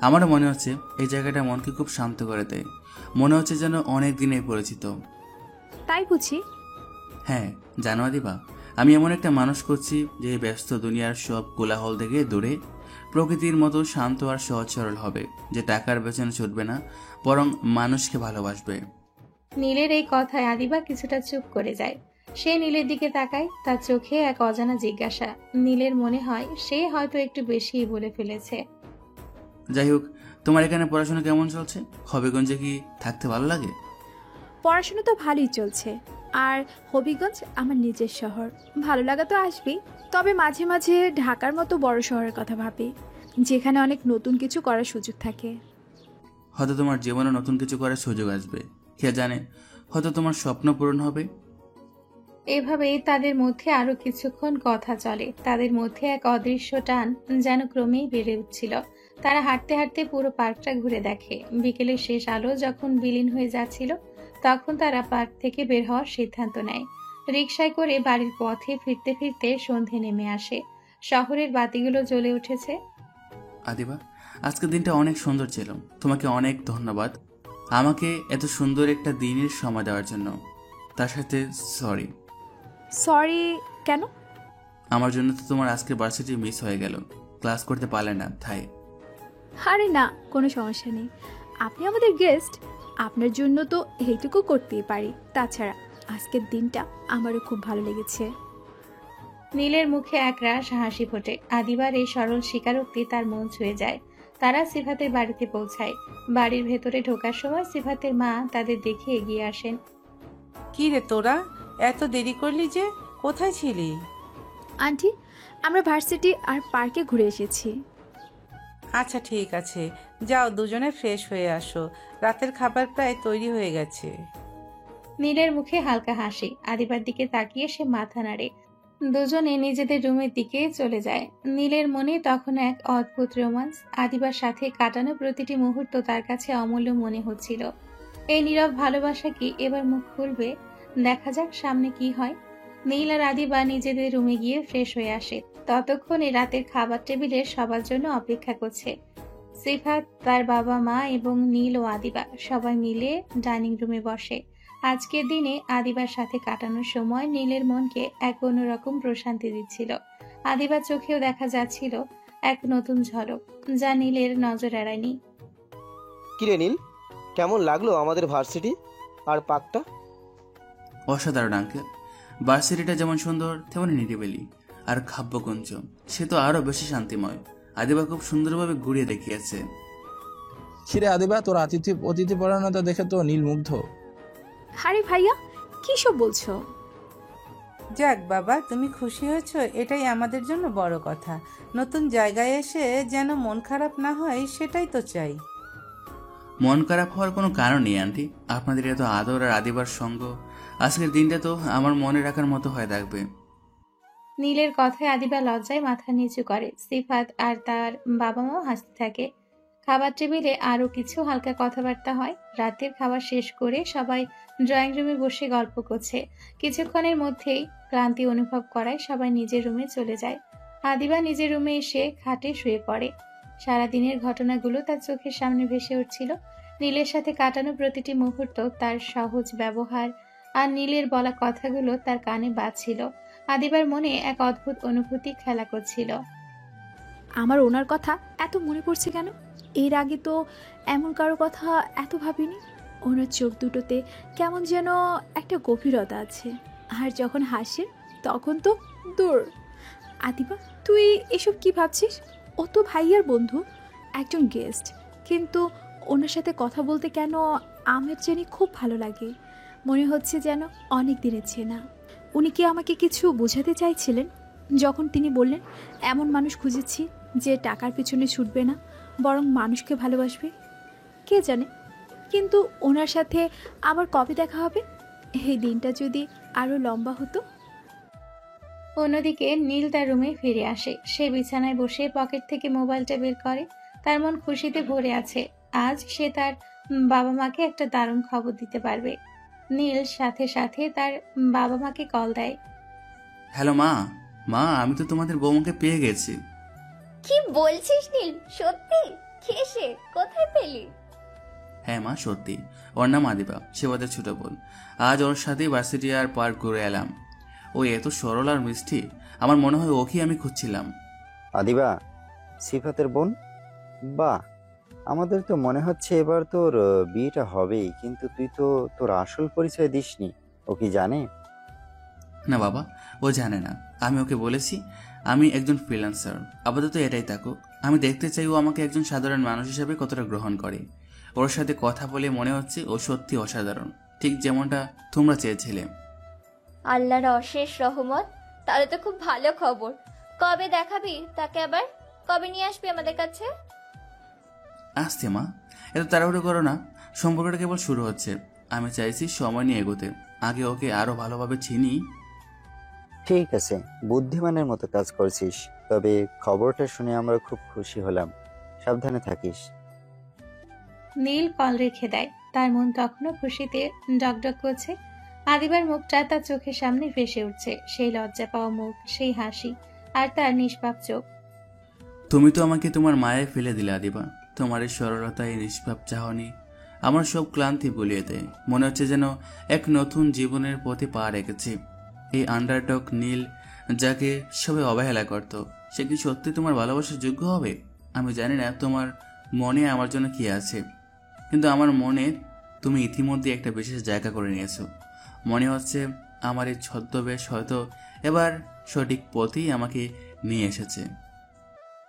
আমারও মনে হচ্ছে এই জায়গাটা মনকে খুব শান্ত করে দেয়। মনে হচ্ছে যেন অনেক দিনের পরিচিত। তাই বুঝি? হ্যাঁ, জানো আদিবা, আমি এমন একটা মানুষ করছি যে ব্যস্ত দুনিয়ার সব কোলাহল থেকে দূরে প্রকৃতির মতো শান্ত আর সহজ সরল হবে, যে টাকার পেছনে ছুটবে না, বরং মানুষকে ভালোবাসবে। নীলের এই কথায় আদিবা কিছুটা চুপ করে যায়। সে নীলের দিকে তাকায়, তার চোখে এক অজানা জিজ্ঞাসা। নীলের মনে হয় সে হয়তো একটু বেশিই বলে ফেলেছে। যাই হোক, তোমার এখানে পড়াশোনা কেমন চলছে? হবিগঞ্জে কি থাকতে ভালো লাগে? পড়াশোনা তো ভালোই চলছে। আর হবিগঞ্জ আমার নিজের শহর, ভালো লাগা তো আসবেই। তবে মাঝে মাঝে ঢাকার মতো বড় শহরের কথা ভাবি, যেখানে অনেক নতুন কিছু করার সুযোগ থাকে। হয়তো তোমার জীবনে নতুন কিছু করার সুযোগ আসবে, কে জানে, হয়তো তোমার স্বপ্ন পূরণ হবে। এভাবেই তাদের মধ্যে আরো কিছুক্ষণ কথা চলে। তাদের মধ্যে এক অদৃশ্য টান যেন ক্রমেই বেড়ে উঠছিল। তারা হাঁটতে হাঁটতে পুরো পার্কটা ঘুরে দেখে। বিকেলের শেষ আলো যখন বিলীন হয়ে যাচ্ছিল তখন তারা পার্ক থেকে বের হওয়ার সিদ্ধান্ত নেয়। রিকশায় করে বাড়ির পথে ফিরতে ফিরতে সন্ধে নেমে আসে। শহরের বাতিগুলো জ্বলে উঠেছে। আদিবা, আজকের দিনটা অনেক সুন্দর ছিল। তোমাকে অনেক ধন্যবাদ আমাকে এত সুন্দর একটা দিনের সময় দেওয়ার জন্য। তার সাথে সরি। সরি কেন? আমার জন্য তো তোমার আজকে ভার্সিটি মিস হয়ে গেল, ক্লাস করতে পারলে না তাই। আরে না, কোনো সমস্যা নেই। আপনি আমাদের গেস্ট, আপনার জন্য তো এইটুকু করতেই পারি। তাছাড়া আজকের দিনটা আমারও খুব ভালো লেগেছে। নীলের মুখে একরাশ হাসি ফোটে। আদিবার এই সরল স্বীকারোক্তি তার মন ছুঁয়ে যায়। তারা সিফাতের বাড়িতে পৌঁছায়। বাড়ির ভেতরে ঢোকার সময় সিফাতের মা তাদের দেখে এগিয়ে আসেন। কি রে তোরা, এত দেরি করলি যে? কোথায় ছিলি? আন্টি, আমরা ভার্সিটি আর পার্কে ঘুরে এসেছি। আচ্ছা ঠিক আছে, যাও দুজনে ফ্রেশ হয়ে আসো, রাতের খাবার প্রায় তৈরি হয়ে গেছে। নীলের মুখে হালকা হাসি। আদিবার দিকে তাকিয়ে সে মাথা নাড়ে। দুজনে নিজেদের রুমের দিকে চলে যায়। নীলের মনে তখন এক অদ্ভুত রোমান্স। আদিবার সাথে কাটানো প্রতিটি মুহূর্ত তার কাছে অমূল্য মনে হচ্ছিল। এই নীরব ভালোবাসা কি এবার মুখ খুলবে? দেখা যাক সামনে কি হয়। নীল আর আদিবা নিজেদের রুমে গিয়ে ফ্রেশ হয়ে আসে। ততক্ষণে রাতের খাবার টেবিলে সবার জন্য অপেক্ষা করছে। সিফাত, তার বাবা মা এবং নীল ও আদিবা সবাই মিলে ডাইনিং রুমে বসে। আজকের দিনে আদিবার সাথে কাটানোর সময় নীলের মনকে এক অন্যরকম প্রশান্তি দিচ্ছিল। আদিবার চোখেও দেখা যাচ্ছিল এক নতুন ঝলক, যা নীলের নজর এড়ায়নি। কিরে নীল, কেমন লাগলো আমাদের ভার্সিটি আর পার্কটা? অসাধারণ আঙ্কেল। ভার্সিটিটা যেমন সুন্দর তেমন নিরিবিলি, আর কাব্যকুঞ্জ সে তো আরো বেশি শান্তিময়। আদিবা খুব সুন্দরভাবে ঘুরিয়ে দেখিয়েছে। খিরে আদিবা, তোর অতিথি পরায়ণতা দেখে তো নীল মুগ্ধ। আরে ভাইয়া, কি সব বলছো? যাক বাবা, তুমি খুশি হয়েছ, এটাই আমাদের জন্য বড় কথা। নতুন জায়গায় এসে যেন মন খারাপ না হয়, সেটাই তো চাই। মন খারাপ হওয়ার কোনো কারণ নেই আন্টি। আপনাদের এত আদর আর আদিবার সঙ্গ আজকের দিনটা তো আমার মনে রাখার মতো হয়ে থাকবে। নীলের কথায় আদিবা লজ্জায় মাথা নিচু করে। সিফাত আর তার বাবা মাও হাসতে থাকে। খাবার টেবিলে আরো কিছু হালকা কথাবার্তা হয়। রাতের খাবার শেষ করে সবাই ড্রয়িং রুমে বসে গল্প করছে। কিছুক্ষণের মধ্যেই ক্লান্তি অনুভব করায় সবাই নিজের রুমে চলে যায়। আদিবা নিজের রুমে এসে খাটে শুয়ে পড়ে। সারাদিনের ঘটনাগুলো তার চোখের সামনে ভেসে উঠছিল। নীলের সাথে কাটানো প্রতিটি মুহূর্ত, তার সহজ ব্যবহার আর নীলের বলা কথাগুলো তার কানে বাজছিল। আদিবার মনে এক অদ্ভুত অনুভূতি খেলা করছিল। আমার ওনার কথা এত মনে পড়ছে কেন? এর আগে তো এমন কারো কথা এত ভাবিনি। ওনার চোখ দুটোতে কেমন যেন একটা গভীরতা আছে, আর যখন হাসে তখন তো দূর। আদিবা, তুই এসব কি ভাবছিস? ও তো ভাইয়ার বন্ধু, একজন গেস্ট, কিন্তু ওনার সাথে কথা বলতে কেন আমার জানি খুব ভালো লাগে। মনে হচ্ছে যেন অনেক দিনের চেনা। উনি কি আমাকে কিছু বোঝাতে চাইছিলেন যখন তিনি বললেন এমন মানুষ খুঁজেছি যে টাকার পিছনে ছুটবে না, বরং মানুষকে ভালোবাসবে? কে জানে। কিন্তু ওনার সাথে আবার কবে দেখা হবে? এই দিনটা যদি আরো লম্বা হতো। অন্যদিকে নীল তার রুমে ফিরে আসে। সে বিছানায় বসে পকেট থেকে মোবাইলটা বের করে। তার মন খুশিতে ভরে আছে। আজ সে তার বাবা মাকে একটা দারুণ খবর দিতে পারবে। নীল সাথে সাথে তার বাবা মাকে কল দেয়। হ্যালো মা, মা আমি তো তোমাদের বৌমাকে পেয়ে গেছি। কি বলছিস নীল? সত্যি? কে সে? কোথায় পেলি? হ্যাঁ মা সত্যি, ওর নাম আদিবা, সে ওদের ছোট বোন। আজ ওর সাথেই ভার্সিটি আর পার্ক ঘুরে এলাম। ও এত সরল আর মিষ্টি, আমার মনে হয় ওকেই আমি খুঁজছিলাম। আদিবা সিফাতের বোন? বাহ, আমাদের তো মনে হচ্ছে এবার তোর বিয়েটা হবেই, কিন্তু তুই তো তোর আসল পরিচয় দিসনি। ও কি জানে? না বাবা, ও জানে না। আমি ওকে বলেছি আমি একজন ফ্রিল্যান্সার, আপাতত এটাই থাকুক। আমি দেখতে চাই ও আমাকে একজন সাধারণ মানুষ হিসেবে কতটা গ্রহণ করে। ওর সাথে কথা বলে মনে হচ্ছে ও সত্যি অসাধারণ, ঠিক যেমনটা তোমরা চেয়েছিলে। আল্লাহর অশেষ রহমত। তাহলে তো খুব ভালো খবর। কবে দেখাবি তাকে আবার? কবে নিয়ে আসবি আমাদের কাছে? আসছে মা, এত তাড়াহুড়ো করো না, সম্পর্কটা কেবল শুরু হচ্ছে। আমি চাইছি সময় নিয়ে এগোতে, আগে ওকে আরো ভালোভাবে চিনি। ঠিক আছে, বুদ্ধিমানের মতো কাজ করছিস। তবে খবরটা শুনে আমরা খুব খুশি হলাম। সাবধানে থাকিস। নীল কল রেখে দেয়। তার মন তখনও খুশিতে ডকডক করছে। আদিবার মুখটা তার চোখের সামনে ভেসে উঠছে, সেই লজ্জা পাওয়া মুখ, সেই হাসি, আর তার নিষ্পাপ চোখ। তুমি তো আমাকে তোমার মায়ে ফেলে দিলে আদিবা। তোমার এই সরলতা, এই নিষ্পাপ চাহনি আমার সব ক্লান্তি ভুলিয়ে দেয়। মনে হচ্ছে যেন এক নতুন জীবনের পথে পা রেখেছি। এই আন্ডারডগ নীল, যাকে সবাই অবহেলা করত, সে কি সত্যি তোমার ভালোবাসার যোগ্য হবে? আমি জানি না তোমার মনে আমার জন্য কি আছে, কিন্তু আমার মনে তুমি ইতিমধ্যে একটা বিশেষ জায়গা করে নিয়েছো। মনে হচ্ছে আমার এই ছদ্মবেশ হয়তো এবার সঠিক পথেই আমাকে নিয়ে এসেছে।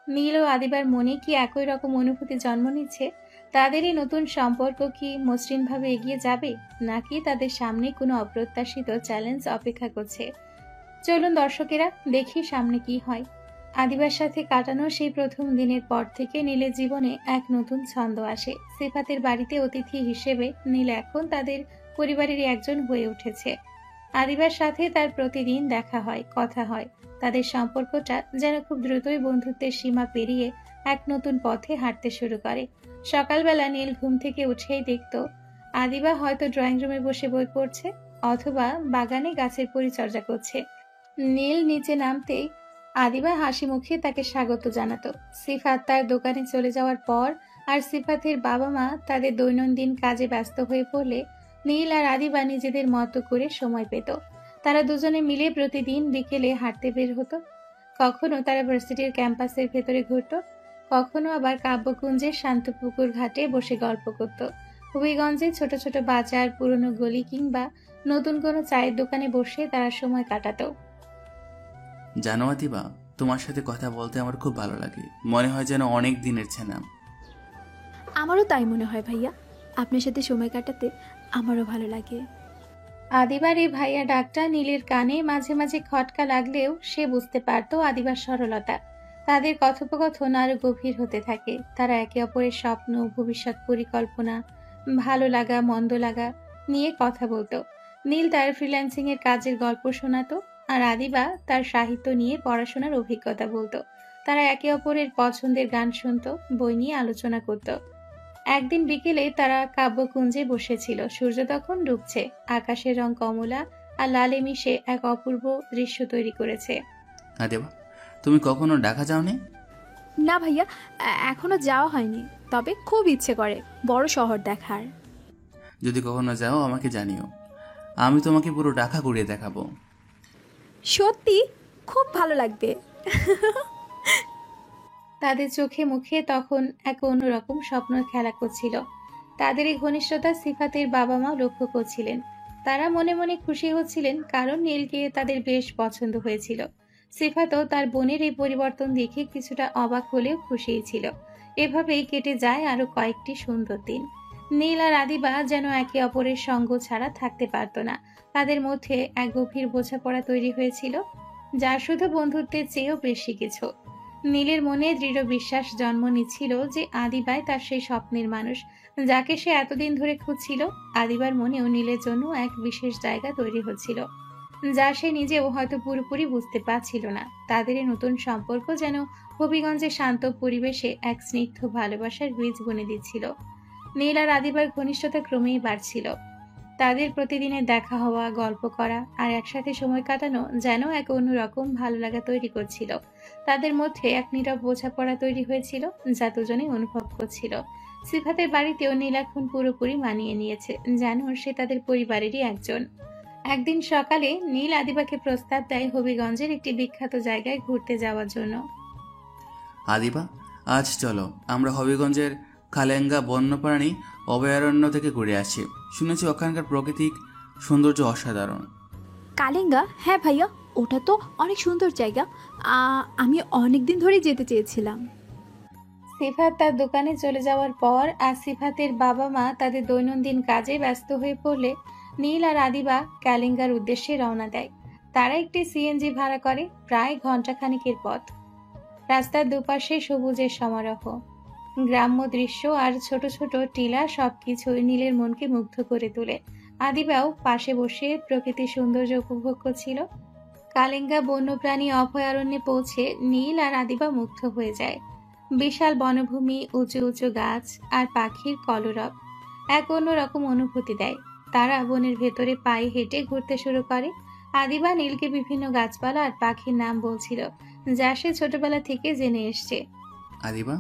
নীল ও আদিবার মনে কি একই রকম অনুভূতি জন্ম নিচ্ছে? তাদের এই নতুন সম্পর্ক কি মসৃণভাবে এগিয়ে যাবে, নাকি তাদের সামনে কোনো অপ্রত্যাশিত চ্যালেঞ্জ অপেক্ষা করছে? চলুন দর্শকেরা দেখি সামনে কি হয়। আদিবার সাথে কাটানো সেই প্রথম দিনের পর থেকে নীলের জীবনে এক নতুন ছন্দ আসে। সিফাতের বাড়িতে অতিথি হিসেবে নীল এখন তাদের পরিবারেরই একজন হয়ে উঠেছে। আদিবার সাথে তার প্রতিদিন দেখা হয়, কথা হয়। তাদের সম্পর্কটা যেন খুব দ্রুতই বন্ধুত্বের সীমা পেরিয়ে এক নতুন পথে হাঁটতে শুরু করে। সকালবেলা নীল ঘুম থেকে উঠেই দেখত আদিবা হয়তো ড্রয়িং রুমে বসে বই পড়ছে, অথবা বাগানে গাছের পরিচর্যা করছে। নীল নিচে নামতেই আদিবা হাসি মুখে তাকে স্বাগত জানাতো। সিফাত তার দোকানে চলে যাওয়ার পর আর সিফাতের বাবা মা তাদের দৈনন্দিন কাজে ব্যস্ত হয়ে পড়লে নীল আর আদিবা নিজেদের মতো করে সময় পেত। তারা দুজনে মিলে প্রতিদিন বিকেলে হাঁটতে বের হতো। কখনো তারা ভার্সিটির ক্যাম্পাসের ভেতরে ঘুরত, কখনো আবার কাব্যকুঞ্জের শান্তপুকুর ঘাটে বসে গল্প করত। হবিগঞ্জে ছোট ছোট বাজার, পুরনো গলি কিংবা নতুন কোনো চায়ের দোকানে বসে তারা সময় কাটাতো। জানো আদিবা, তোমার সাথে কথা বলতে আমার খুব ভালো লাগে। মনে হয় যেন অনেক দিনের ছেনা। আমারও তাই মনে হয় ভাইয়া, আপনার সাথে সময় কাটাতে আমারও ভালো লাগে। আদিবার এই ভাইয়া ডাকটা নীলের কানে মাঝে মাঝে খটকা লাগলেও সে বুঝতে পারত আদিবার সরলতা। তাদের কথোপকথন আরো গভীর হতে থাকে। তারা একে অপরের স্বপ্ন, ভবিষ্যৎ পরিকল্পনা, ভালো লাগা মন্দ লাগা নিয়ে কথা বলতো। নীল তার ফ্রিল্যান্সিং এর কাজের গল্প শোনাতো, আর আদিবা তার সাহিত্য নিয়ে পড়াশোনার অভিজ্ঞতা বলতো। তারা একে অপরের পছন্দের গান শুনতো, বই নিয়ে আলোচনা করত। একদিন বিকেলে তারা কাব্যকুঞ্জে বসেছিল। সূর্য তখন ডুবছে, আকাশের রং কমলা আর লালে মিশে এক অপূর্ব দৃশ্য তৈরি করেছে। আদিবা, তুমি কখনো ঢাকা যাওনি? না ভাইয়া, এখনো যাওয়া হয়নি, তবে খুব ইচ্ছে করে বড় শহর দেখার। যদি কখনো যাও আমাকে জানিও, আমি তোমাকে পুরো ঢাকা ঘুরিয়ে দেখাবো। সত্যি খুব ভালো লাগবে। তাদের চোখে মুখে তখন এক অন্যরকম স্বপ্ন খেলা করছিল। তাদের এই ঘনিষ্ঠতা সিফাতের বাবা মা লক্ষ্য করছিলেন। তারা মনে মনে খুশি হচ্ছিলেন, কারণ নীলকে তাদের বেশ পছন্দ হয়েছিল। সিফাতও তার বোনের এই পরিবর্তন দেখে কিছুটা অবাক হলেও খুশিই ছিল। এভাবেই কেটে যায় আরো কয়েকটি সুন্দর দিন। নীল আর আদিবা যেন একে অপরের সঙ্গ ছাড়া থাকতে পারত না। তাদের মধ্যে এক গভীর বোঝাপড়া তৈরি হয়েছিল, যা শুধু বন্ধুত্বের চেয়েও বেশি কিছু। নীলের মনে দৃঢ় বিশ্বাস জন্ম নিচ্ছিল যে আদিবাই তার সেই স্বপ্নের মানুষ, যাকে সে এতদিন ধরে খুঁজছিল। আদিবার মনেও নীলের জন্য এক বিশেষ জায়গা তৈরি হচ্ছিল। যা সে নিজেও হয়তো পুরোপুরি বুঝতে পারছিল না। তাদের এই নতুন সম্পর্ক যেন হবিগঞ্জের শান্ত পরিবেশে এক স্নিগ্ধ ভালোবাসার বীজ বুনে দিচ্ছিল। নীল আর আদিবার ঘনিষ্ঠতা ক্রমেই বাড়ছিল। তাদের প্রতিদিনের দেখা হওয়া, গল্প করা আর একসাথে সময় কাটানো যেন এক অন্যরকম ভালো লাগা তৈরি করছিল। তাদের মধ্যে এক নীরব বোঝাপড়া তৈরি হয়েছিল, যা দুজনেই অনুভব করছিল। সিফাতের বাড়িতেও নীল এখন পুরোপুরি মানিয়ে নিয়েছে, যেন সে তাদের পরিবারেরই একজন। একদিন সকালে নীল আদিবাকে প্রস্তাব দেয় হবিগঞ্জের একটি বিখ্যাত জায়গায় ঘুরতে যাওয়ার জন্য। আদিবা, আজ চলো আমরা হবিগঞ্জের কালেঙ্গা বন্যপ্রাণী অভয়ারণ্য থেকে ঘুরে আসি। শুনেছি ওখানকার প্রাকৃতিক সৌন্দর্য অসাধারণ। কালেঙ্গা? হ্যাঁ ভাইয়া, ওটা তো অনেক সুন্দর জায়গা। আমি অনেক দিন ধরেই যেতে চেয়েছিলাম। সিফাত তার দোকানে চলে যাওয়ার পর আর সিফাতের বাবা মা তাদের দৈনন্দিন কাজে ব্যস্ত হয়ে পড়লে নীল আর আদিবা কালেঙ্গার উদ্দেশ্যে রওনা দেয়। তারা একটি সিএনজি ভাড়া করে, প্রায় ঘন্টাখানিকের পথ। রাস্তার দুপাশে সবুজের সমারোহ, গ্রাম্য দৃশ্য আর ছোট ছোট টিলা সবকিছুই নীলের মনকে মুগ্ধ করে তোলে। আদিবাও পাশে বসে প্রকৃতির সৌন্দর্য উপভোগ করছিল। কালেঙ্গা বন্যপ্রাণী অভয়ারণ্যে পৌঁছে নীল আর আদিবা মুগ্ধ হয়ে যায়। বিশাল বনভূমি, উঁচু উঁচু গাছ আর পাখির কলরব এক অন্যরকম অনুভূতি দেয়। তারা বনের ভেতরে পায়ে হেঁটে ঘুরতে শুরু করে। আদিবা নীলকে বিভিন্ন গাছপালা আর পাখির নাম বলছিল, যা সে ছোটবেলা থেকে জেনে এসছে। আদিবা,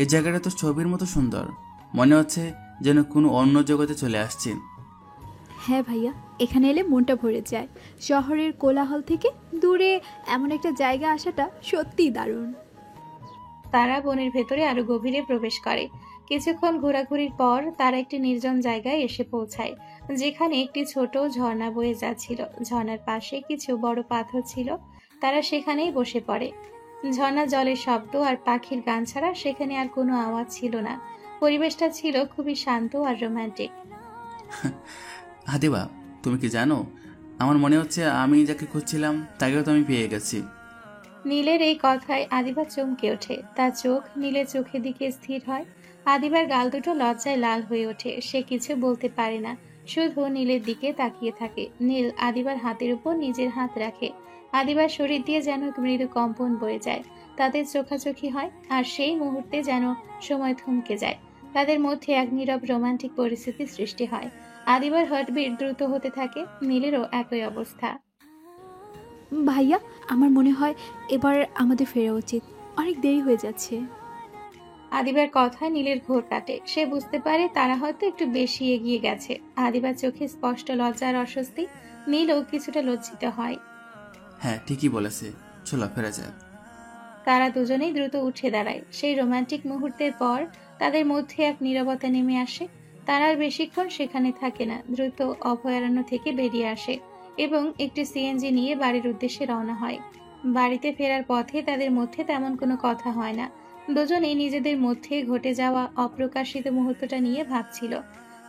এই জায়গাটা তো ছবির মতো সুন্দর, মনে হচ্ছে যেন কোনো অন্য জগতে চলে আসছি। হ্যাঁ ভাইয়া, এখানে এলে মনটা ভরে যায়। শহরের কোলাহল থেকে দূরে এমন একটা জায়গা আসাটা সত্যিই দারুণ। তারা বনের ভেতরে আরো গভীরে প্রবেশ করে। কিছুক্ষণ ঘোরাঘুরির পর তারা একটি নির্জন জায়গায় এসে পৌঁছায়, যেখানে একটি ছোট ঝর্ণা বয়ে যাচ্ছিল। ঝর্ণার পাশে কিছু বড় পাথর ছিল। তারা সেখানেই বসে পড়ে। ঝর্ণা জলের শব্দ আর পাখির গান ছাড়া সেখানে আর কোনো আওয়াজ ছিল না। পরিবেশটা ছিল খুবই শান্ত আর রোমান্টিক। আদিবা, তুমি কি জানো, আমার মনে হচ্ছে আমি যাকে খুঁজছিলাম তাকেও তো আমি পেয়ে গেছি। নীলের এই কথায় আদিবা চমকে ওঠে। তার চোখ নীলের চোখের দিকে স্থির হয়। আদিবার গাল দুটো লজ্জায় লাল হয়ে ওঠে। সে কিছু বলতে পারে না, শুধু নীলের দিকে তাকিয়ে থাকে। নীল আদিবার হাতের উপর নিজের হাত রাখে। আদিবার শরীর দিয়ে যেন এক মৃদু কম্পন বয়ে যায়। তাদের চোখাচোখি হয়, আর সেই মুহূর্তে যেন সময় থমকে যায়। তাদের মধ্যে এক নীরব রোমান্টিক পরিস্থিতি সৃষ্টি হয়। আদিবার হার্টবিট দ্রুত হতে থাকে। নীলেরও একই অবস্থা। ভাইয়া, আমার মনে হয় এবার আমাদের ফেরা উচিত, অনেক দেরি হয়ে যাচ্ছে। আদিবার কথায় নীলের ঘোর কাটে। সে বুঝতে পারে তারা হয়তো একটু বেশি এগিয়ে গেছে। আদিবার চোখে স্পষ্ট লজ্জা আর অস্বস্তি। নীলও কিছুটা লজ্জিত হয়। হ্যাঁ, ঠিকই বলেছে, চলো ফেরা যাক। তারা দুজনেই দ্রুত উঠে দাঁড়ায়। সেই রোমান্টিক মুহূর্তের পর তাদের মধ্যে এক নীরবতা নেমে আসে। তারা আর বেশিক্ষণ সেখানে থাকে না, দ্রুত অভয়ারণ্য থেকে বেরিয়ে আসে এবং একটি সিএনজি নিয়ে বাড়ির উদ্দেশ্যে রওনা হয়। বাড়িতে ফেরার পথে তাদের মধ্যে তেমন কোনো কথা হয় না। দুজনেই নিজেদের মধ্যে ঘটে যাওয়া অপ্রকাশিত মুহূর্তটা নিয়ে ভাবছিল।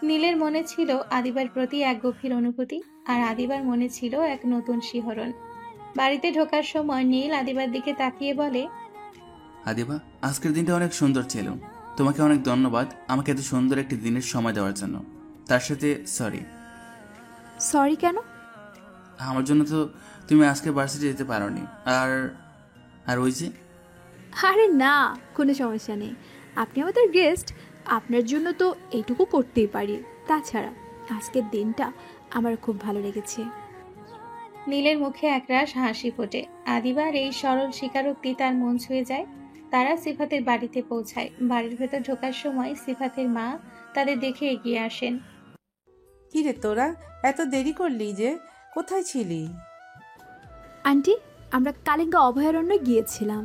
নীলের মনে ছিল আদিবার প্রতি এক গভীর অনুভূতি, আর আদিবার মনে ছিল এক নতুন শিহরণ। বাড়িতে ঢোকার সময় নীল আদিবার দিকে তাকিয়ে বলে, আদিবা, আজকের দিনটা অনেক সুন্দর ছিল। তোমাকে অনেক ধন্যবাদ আমাকে এত সুন্দর একটি দিনের সময় দেওয়ার জন্য। তার সাথে সরি। সরি কেন? আমার জন্য তো তুমি আজকে ভার্সিটি যেতে পারোনি। আর আর ওই যে আরে না, কোনো সমস্যা নেই। আপনি আমাদের গেস্ট, আপনার জন্য তো এইটুকু করতেই পারি। তাছাড়া আজকের দিনটা আমার খুব ভালো লেগেছে। নীলের মুখে একরাশ হাসি ফোটে। আদিবার এই সরল স্বীকারোক্তি তার মন ছুঁয়ে যায়। তারা সিফাতের বাড়িতে পৌঁছায়। বাড়ির ভেতর ঢোকার সময় সিফাতের মা তাদের দেখে এগিয়ে আসেন। কিরে তোরা এত দেরি করলি যে, কোথায় ছিলি? আন্টি, আমরা কালেঙ্গা অভয়ারণ্যে গিয়েছিলাম।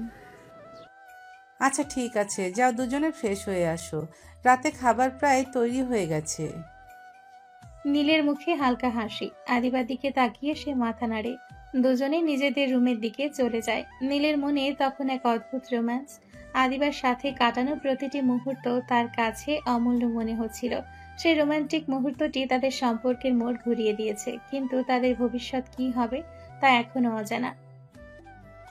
আচ্ছা ঠিক আছে, যাও দুজনে ফ্রেশ হয়ে আসো, রাতে খাবার প্রায় তৈরি হয়ে গেছে। নীলের মুখে হালকা হাসি। আদিবার দিকে তাকিয়ে সে মাথা নাড়ে। দুজনে নিজেদের রুমের দিকে চলে যায়। নীলের মনে তখন এক অদ্ভুত রোম্যান্স। আদিবার সাথে কাটানো প্রতিটি মুহূর্ত তার কাছে অমূল্য মনে হচ্ছিল। সেই রোমান্টিক মুহূর্তটি তাদের সম্পর্কের মোড় ঘুরিয়ে দিয়েছে, কিন্তু তাদের ভবিষ্যৎ কি হবে তা এখনো অজানা।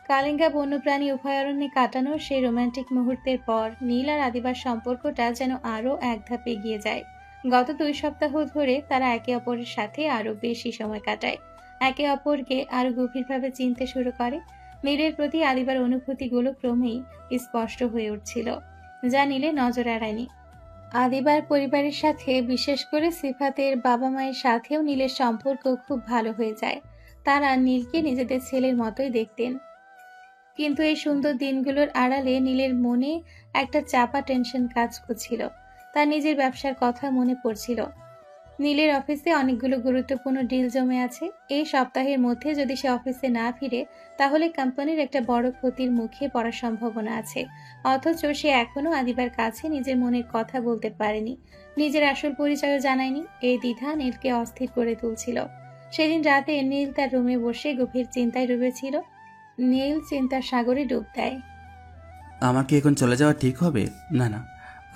কালেঙ্গা বন্যপ্রাণী অভয়ারণ্যে কাটানো সেই রোমান্টিক মুহূর্তের পর নীল আর আদিবার সম্পর্কটা যেন আরো এক ধাপ এগিয়ে যায়। গত 2 সপ্তাহ ধরে তারা একে অপরের সাথে আরো বেশি সময় কাটায়। একে অপরকে আরো গভীরভাবে চিনতে শুরু করে। নীলের প্রতি আদিবার অনুভূতিগুলো ক্রমেই স্পষ্ট হয়ে উঠছিল, যা নীলে নজর এড়ায়নি। আদিবার পরিবারের সাথে, বিশেষ করে সিফাতের বাবা মায়ের সাথেও নীলের সম্পর্ক খুব ভালো হয়ে যায়। তারা নীলকে নিজেদের ছেলের মতোই দেখতেন। কিন্তু এই সুন্দর দিনগুলোর আড়ালে নীলের মনে একটা চাপা টেনশন কাজ করছিল। তার নিজের ব্যবসার কথা মনে পড়ছিল। নীলের অফিসে অনেকগুলো গুরুত্বপূর্ণ ডিল জমে আছে। এই সপ্তাহের মধ্যে যদি সে অফিসে না ফিরে, তাহলে কোম্পানির একটা বড় ক্ষতির মুখে পড়ার সম্ভাবনা আছে। অথচ সে এখনো আদিবার কাছে নিজের মনের কথা বলতে পারেনি, নিজের আসল পরিচয়ও জানায়নি। এই দ্বিধা নীলকে অস্থির করে তুলছিল। সেদিন রাতে নীল তার রুমে বসে গভীর চিন্তায় ডুবেছিল। নীল চিন্তার সাগরে ডুব দেয়। আমার কি এখন চলে যাওয়া ঠিক হবে? না না,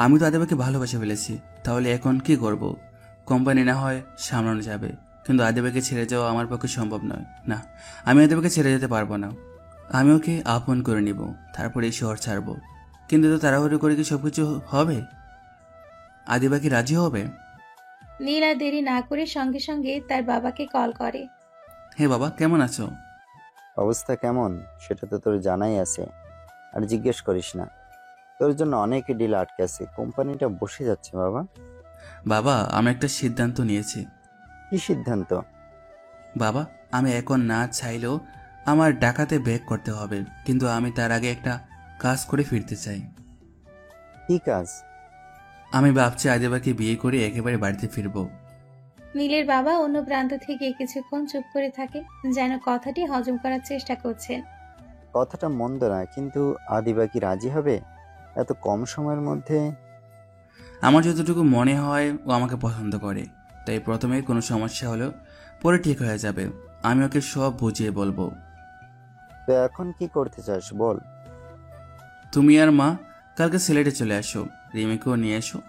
আমি তো আদিবাকে ভালোবেসে ফেলেছি। তাহলে এখন কি করব? কোম্পানি না হয় সামলানো যাবে, কিন্তু আদিবাকে ছেড়ে যাওয়া আমার পক্ষে সম্ভব নয়। না, আমি আদিবাকে ছেড়ে যেতে পারবো না। আমি ওকে আপন করে নিব, তারপরে এই শহর ছাড়বো। কিন্তু তো তাড়াহুড়ো করে কি সবকিছু হবে? আদিবা কি রাজি হবে? নীল আর দেরি না করে সঙ্গে সঙ্গে তার বাবাকে কল করে। হে বাবা, কেমন আছো? অবস্থা কেমন সেটা তো তোর জানাই আছে, আর জিজ্ঞেস করিস না। তোর জন্য অনেক ডিল আটকে আছে, কোম্পানিটা বসে যাচ্ছে বাবা। বাবা, আমি একটা সিদ্ধান্ত নিয়েছি। কি সিদ্ধান্ত? বাবা, আমি এখন না চাইলেও আমার ঢাকাতে ব্যাক করতে হবে, কিন্তু আমি তার আগে একটা কাজ করে ফিরতে চাই। কি কাজ? আমি ভাবছি আদিবাকে বিয়ে করে একেবারে বাড়িতে ফিরবো। নীলের বাবা অন্য প্রান্ত থেকে কিছুক্ষণ চুপ করে থাকে, যেন কথাটি হজম করার চেষ্টা করছেন। কথাটা মন্দ না, কিন্তু আদিবা কি রাজি হবে এত কম সময়ের মধ্যে? আমার যতটুকু মনে হয় ও আমাকে পছন্দ করে, তাই প্রথমে কোনো সমস্যা হলেও পরে ঠিক হয়ে যাবে। আমি ওকে সব বুঝিয়ে বলবো। তো এখন কি করতে চাস বল? তুমি আর মা কালকে সিলেটে চলে আসো, রিমিকেও নিয়ে এসো।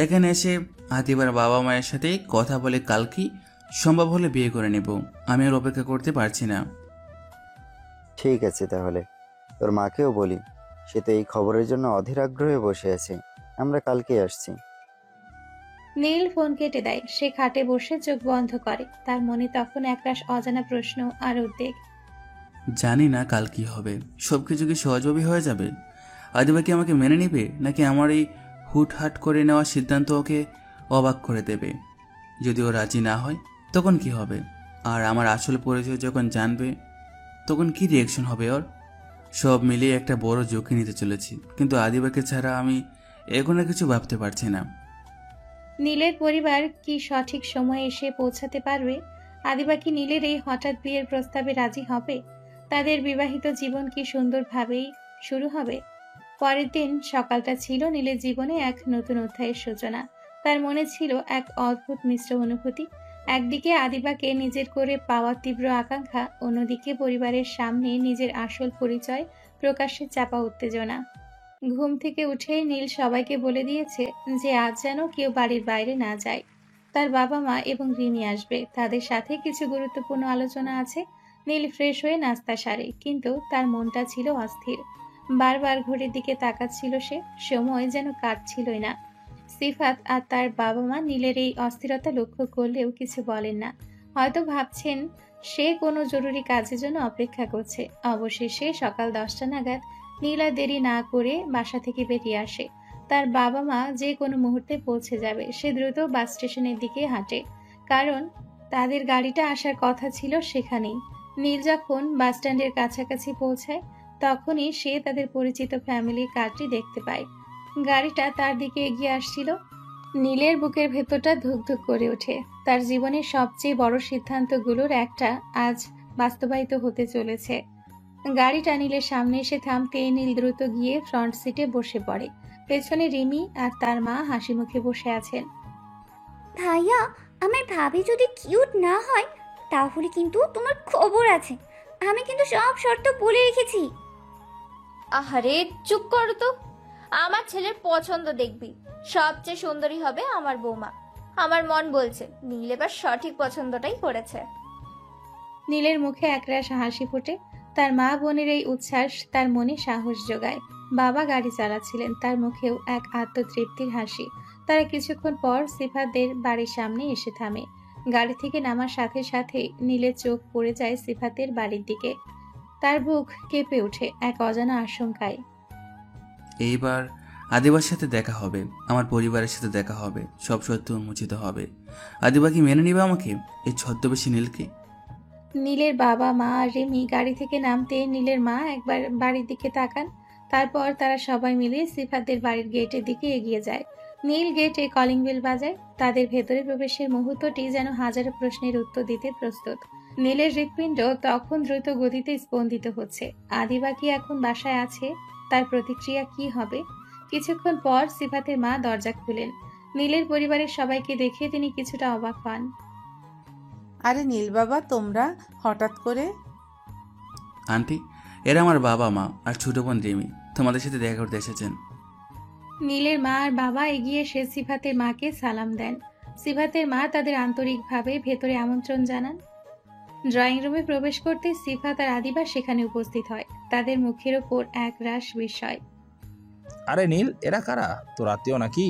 এখানে এসে আদিবার বাবা মায়ের সাথে কথা বলে কালকেই সম্ভব হলে বিয়ে করে নেব। আমি আর অপেক্ষা করতে পারছি না। ঠিক আছে, তাহলে তোর মাকেও বলি, সে তো এই খবরের জন্য অধীর আগ্রহে বসে আছে। আমরা কালকেই আসছি। নীল ফোন কেটে দেয়। সে খাটে বসে চোখ বন্ধ করে। তার মনে তখন একরাশ অজানা প্রশ্ন আর উদ্বেগ। জানি না কাল কি হবে। সবকিছু কি সহজভাবে হয়ে যাবে? আদিবা কি আমাকে মেনে নেবে, নাকি আমার এই হুটহাট করে নেওয়া সিদ্ধান্ত ওকে অবাক করে দেবে? যদি ও রাজি না হয় তখন কি হবে? আর আমার আসল পরিচয় যখন জানবে তখন কি রিয়াকশন হবে ওর? সব মিলিয়ে একটা বড় ঝুঁকি নিতে চলেছি, কিন্তু আদিবাকে ছাড়া আমি এখন আর কিছু ভাবতে পারছি না। নীলের পরিবার কি সঠিক সময়ে এসে পৌঁছাতে পারবে? আদিবা কি নীলের এই হঠাৎ বিয়ের প্রস্তাবে রাজি হবে? তাদের বিবাহিত জীবন কি সুন্দরভাবেই শুরু হবে? পরের দিন সকালটা ছিল নীলের জীবনে এক নতুন অধ্যায়ের সূচনা। তার মনে ছিল এক অদ্ভুত মিশ্র অনুভূতি। একদিকে আদিবাকে নিজের করে পাওয়ার তীব্র আকাঙ্ক্ষা, অন্যদিকে পরিবারের সামনে নিজের আসল পরিচয় প্রকাশ্যে চাপা উত্তেজনা। ঘুম থেকে উঠেই নীল সবাইকে বলে দিয়েছে যে আজ যেন কেউ বাড়ির বাইরে না যায়। তার বাবা মা এবং রিমি আসবে, তাদের সাথে কিছু গুরুত্বপূর্ণ আলোচনা আছে। নীল ফ্রেশ হয়ে নাস্তা সারে, কিন্তু তার মনটা ছিল অস্থির। বারবার ঘড়ির দিকে তাকাচ্ছিল সে, সময় যেন কাটছিলই না। সিফাত আর তার বাবা মা নীলের এই অস্থিরতা লক্ষ্য করলেও কিছু বলেন না। হয়তো ভাবছেন সে কোনো জরুরি কাজের জন্য অপেক্ষা করছে। অবশেষে সকাল 10টা নাগাদ নীল আর দেরি না করে বাসা থেকে বেরিয়ে আসে। তার বাবা মা যে কোনো মুহূর্তে পৌঁছে যাবে। সে দ্রুত বাস স্টেশনের দিকে হাঁটে, কারণ তাদের গাড়িটা আসার কথা ছিল সেখানেই। নীল যখন বাস স্ট্যান্ডের কাছাকাছি পৌঁছায়, তখনই সে তাদের পরিচিত ফ্যামিলির কারটি দেখতে পায়। গাড়িটা তার দিকে এগিয়ে আসছিল। নীলের বুকের ভেতরটা ধুকধুক করে ওঠে। তার জীবনের সবচেয়ে বড় সিদ্ধান্তগুলোর একটা আজ বাস্তবায়িত হতে চলেছে। গাড়িটা নীলের সামনে এসে থামতে নীল দ্রুত গিয়ে ফ্রন্ট সিটে বসে পড়ে। পেছনে রিমি আর তার মা হাসি মুখে বসে আছেন। ভাইয়া, আমার ভাবি যদি কিউট না হয় তাহলে কিন্তু তোমার খবর আছে। আমি কিন্তু সব শর্ত বলে রেখেছি। আহারে চুপ করো তো। আমার ছেলের পছন্দ দেখবি, সবচেয়ে সুন্দরী হবে আমার বৌমা। আমার মন বলছে নীল এবার সঠিক পছন্দটাই করেছে। নীলের মুখে একরাশ হাসি ফোটে। তার মা বোনের এই উচ্ছ্বাস তার মনে সাহস যোগায়। বাবা গাড়ি চালাচ্ছিলেন, তার মুখেও এক আত্মতৃপ্তির হাসি। তারা কিছুক্ষণ পর সিফাতদের বাড়ির সামনে এসে থামে। গাড়ি থেকে নামার সাথে সাথে নীলের চোখ পড়ে যায় সিফাতের বাড়ির দিকে। তার বুক কেঁপে ওঠে এক অজানা আশঙ্কায়। এইবার আদিবার সাথে দেখা হবে, আমার পরিবারের সাথে দেখা হবে, সব সত্য উন্মোচিত হবে। আদিবা কি মেনে নিবে আমাকে, এই ছদ্মবেশী নীলকে? নীলের বাবা মা আর রিমি গাড়ি থেকে নামতে নীলের মা একবার বাড়ির দিকে তাকান। তারপর তারা সবাই মিলে সিফাতের বাড়ির গেটের দিকে এগিয়ে যায়। নীল গেটে কলিং বেল বাজায়। তাদের ভেতরে প্রবেশের মুহূর্তটি যেন হাজারো প্রশ্নের উত্তর দিতে প্রস্তুত। নীলের হৃৎপিণ্ড তখন দ্রুত গতিতে স্পন্দিত হচ্ছে। আদিবা কি এখন বাসায় আছে? তার প্রতিক্রিয়া কি হবে? কিছুক্ষণ পর সিফাতের মা দরজা খুলেন। নীলের পরিবারের সবাইকে দেখে তিনি কিছুটা অবাক হন। আরে নীল বাবা, তোমরা হঠাৎ করে? আন্টি, এরা আমার বাবা মা আর ছোট বোন রিমি, তোমাদের সাথে দেখা করতে এসেছেন। নীলের মা আর বাবা এগিয়ে এসে সিফাতের মাকে সালাম দেন। সিফাতের মা তাদের আন্তরিকভাবে ভেতরে আমন্ত্রণ জানান। ড্রয়িং রুমে প্রবেশ করতে সিফাত আর আদিবা সেখানে উপস্থিত হয়। তাদের মুখের ওপর এক রাশ বিস্ময়। আরে নীল, এরা কারা? তোর আত্মীয় নাকি?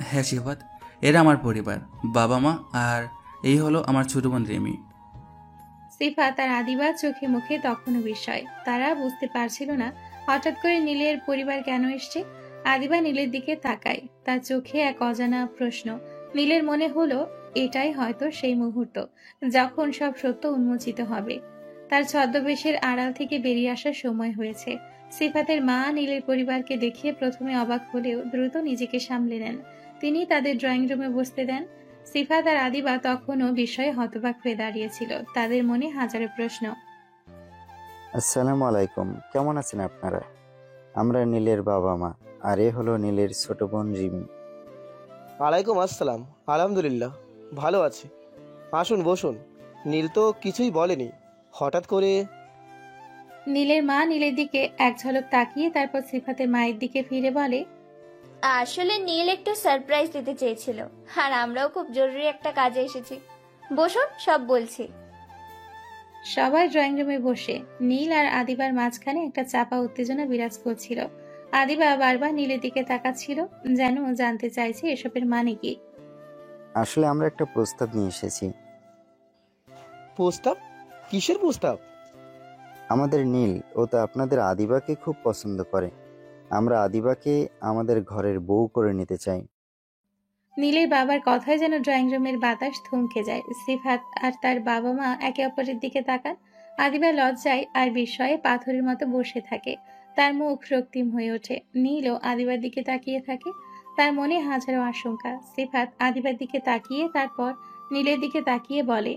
হ্যাঁ সিফাত, এরা আমার পরিবার, বাবা মা, আর এই হলো আমার ছোট বোন রিমি। সিফাত আর আদিবা চোখে মুখে তখনও বিস্ময়। তারা বুঝতে পারছিল না হঠাৎ করে নীলের পরিবার কেন এসছে। আদিবা নীলের দিকে তাকায়, তার চোখে এক অজানা প্রশ্ন। নীলের মনে হলো এটাই হয়তো সেই মুহূর্ত যখন সব সত্য উন্মোচিত হবে। তার ছদ্মবেশের আড়াল থেকে বেরিয়ে আসার সময় হয়েছে। সিফাতের মা নীলের পরিবারকে দেখে প্রথমে অবাক হলেও দ্রুত নিজেকে সামলে নেন। তিনি তাদের ড্রয়িং রুমে বসতে দেন। সিফাত আর আদিবা তখনও বিষয়ে হতবাক হয়ে দাঁড়িয়েছিল। তাদের মনে হাজারো প্রশ্ন। আসসালামু আলাইকুম, কেমন আছেন আপনারা? আমরা নীলের বাবা মা, আর এ হলো নীলের ছোট বোন রিমি। ওয়ালাইকুম আসসালাম। আলহামদুলিল্লাহ ভালো আছি। আসুন বসুন। নীল তো কিছুই বলেনি, হঠাৎ করে। নীলের মা নীলের দিকে এক ঝলক তাকিয়ে তারপর সিফাতের মায়ের দিকে ফিরে বলে, আসলে নীল একটু সারপ্রাইজ দিতে চেয়েছিল, আর আমরাও খুব জরুরি একটা কাজে এসেছি। বসুন, সব বলছি। সবাই ড্রয়িং রুমে বসে। নীল আর আদিবার মাঝখানে একটা চাপা উত্তেজনা বিরাজ করছিল। আদিবা বারবার নীলের দিকে তাকাচ্ছিল, যেন জানতে চাইছে এসবের মানে কি। আসলে আমরা একটা প্রস্তাব নিয়ে এসেছি। প্রস্তাব? কিসের প্রস্তাব? আমাদের নীল ও তো আপনাদের আদিবাকে খুব পছন্দ করে। আমরা আদিবাকে আমাদের ঘরের বউ করে নিতে চাই। নীলের বাবার কথায় যেন ড্রয়িং রুমের বাতাস থমকে যায়। সিফাত আর তার বাবা মা একে অপরের দিকে তাকান। আদিবা লজ্জায় আর বিস্ময়ে পাথরের মতো বসে থাকে। তার মুখ রক্তিম হয়ে ওঠে। নীলও আদিবার দিকে তাকিয়ে থাকে। তার মনে হাজারো আশঙ্কা। সিফাত আদিবার দিকে তাকিয়ে তারপর নীলের দিকে তাকিয়ে বলে,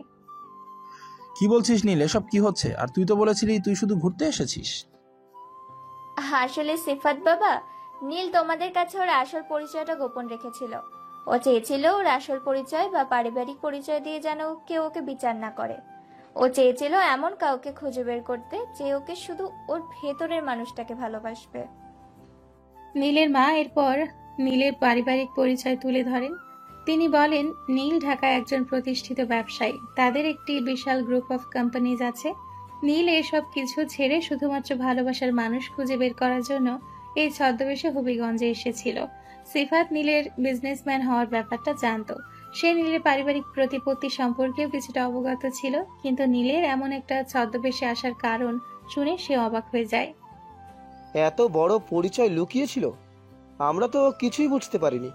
কি বলছিস নীল, এসব কি হচ্ছে? আর তুই তো বলেছিলি তুই শুধু ঘুরতে এসেছিস। আসলে সিফাত বাবা, নীল তোমাদের কাছে ওর আসল পরিচয়টা গোপন রেখেছিল। ও চেয়েছিল ওর আসল পরিচয় বা পারিবারিক পরিচয় দিয়ে যেন কেউ ওকে বিচার না করে। ও চেয়েছিল এমন কাউকে খুঁজে বের করতে যে ওকে শুধু ওর ভেতরের মানুষটাকে ভালোবাসবে। নীলের মা এরপর নীলের পারিবারিক পরিচয় তুলে ধরেন। তিনি বলেন, নীল ঢাকায় একজন প্রতিষ্ঠিত ব্যবসায়ী। তাদের একটি বিশাল গ্রুপ অফ কোম্পানিজ আছে। নীল এসব কিছু ছেড়ে শুধুমাত্র ভালোবাসার মানুষ খুঁজে বের করার জন্য এই ছদ্মবেশে হবিগঞ্জে এসেছিল। সিফাত নীলের বিজনেসম্যান হওয়ার ব্যাপারটা জানতো। সে নীলের পারিবারিক প্রতিপত্তি সম্পর্কেও কিছুটা অবগত ছিল, কিন্তু নীলের এমন একটা ছদ্মবেশে আসার কারণ শুনে সে অবাক হয়ে যায়। এত বড় পরিচয় লুকিয়েছিল, আমরা তো কিছুই বুঝতে পারিনি।